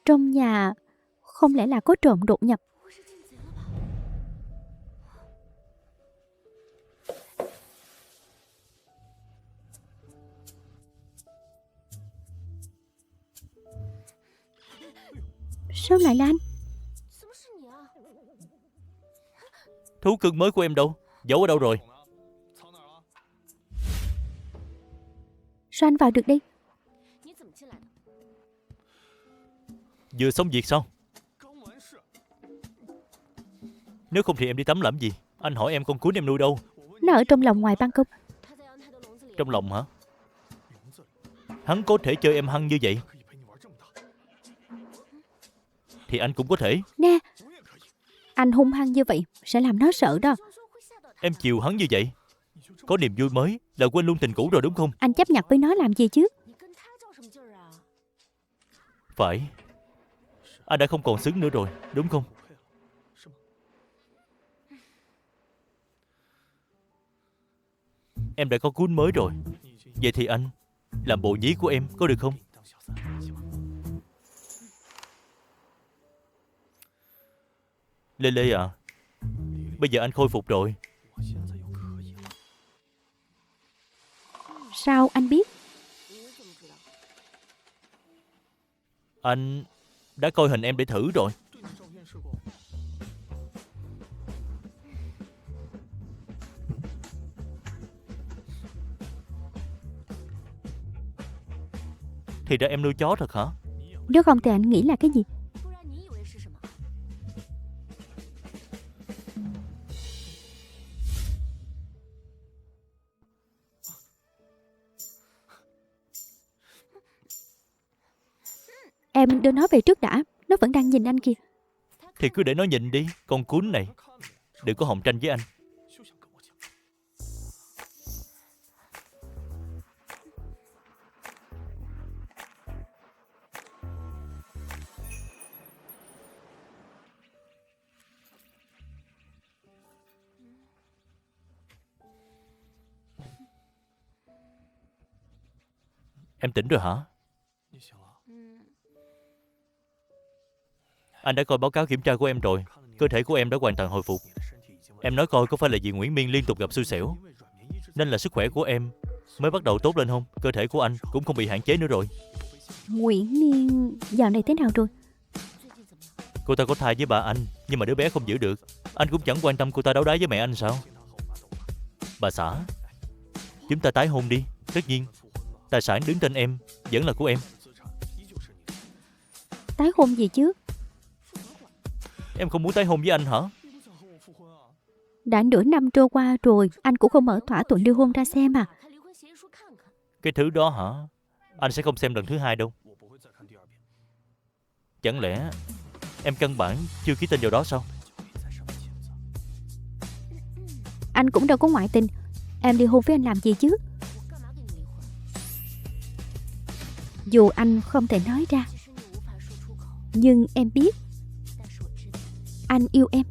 Trong nhà không lẽ là có trộm đột nhập? Sao lại là anh? Thú cưng mới của em đâu? Giấu ở đâu rồi? Sao anh vào được đây? Vừa xong việc sao? Nếu không thì em đi tắm làm gì? Anh hỏi em con cuốn em nuôi đâu? Nó ở trong lòng ngoài ban công. Trong lòng hả? Hắn có thể chơi em hăng như vậy thì anh cũng có thể. Nè, anh hung hăng như vậy sẽ làm nó sợ đó. Em chiều hắn như vậy Có niềm vui mới là quên luôn tình cũ rồi đúng không? Anh chấp nhặt với nó làm gì chứ? Phải. Anh đã không còn xứng nữa rồi, đúng không? Em đã có cuốn mới rồi. Vậy thì anh làm bộ nhí của em có được không? Lê Lê à, bây giờ anh khôi phục rồi. Sao anh biết? Anh đã coi hình em để thử rồi. Thì ra em nuôi chó thật hả? Nếu không thì anh nghĩ là cái gì? Em đưa nó về trước đã. Nó vẫn đang nhìn anh kìa. Thì cứ để nó nhìn đi, con cún này. Đừng có hòng tranh với anh. Em tỉnh rồi hả? Anh đã coi báo cáo kiểm tra của em rồi. Cơ thể của em đã hoàn toàn hồi phục. Em nói coi có phải là vì Nguyễn Miên liên tục gặp xui xẻo nên là sức khỏe của em mới bắt đầu tốt lên không? Cơ thể của anh cũng không bị hạn chế nữa rồi. Nguyễn Niên dạo này thế nào rồi? Cô ta có thai với bà anh, nhưng mà đứa bé không giữ được. Anh cũng chẳng quan tâm cô ta đấu đá với mẹ anh sao? Bà xã, chúng ta tái hôn đi. Tất nhiên, tài sản đứng tên em vẫn là của em. Tái hôn gì chứ? Em không muốn tái hôn với anh hả? Đã nửa năm trôi qua rồi, anh cũng không mở thỏa thuận ly hôn ra xem à? Cái thứ đó hả? Anh sẽ không xem lần thứ hai đâu. Chẳng lẽ em căn bản chưa ký tên vào đó sao? Anh cũng đâu có ngoại tình. Em ly hôn với anh làm gì chứ? Dù anh không thể nói ra, nhưng em biết anh yêu em.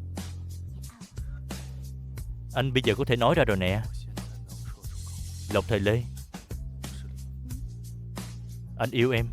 Anh bây giờ có thể nói ra rồi nè. Lộc Thời Lê, anh yêu em.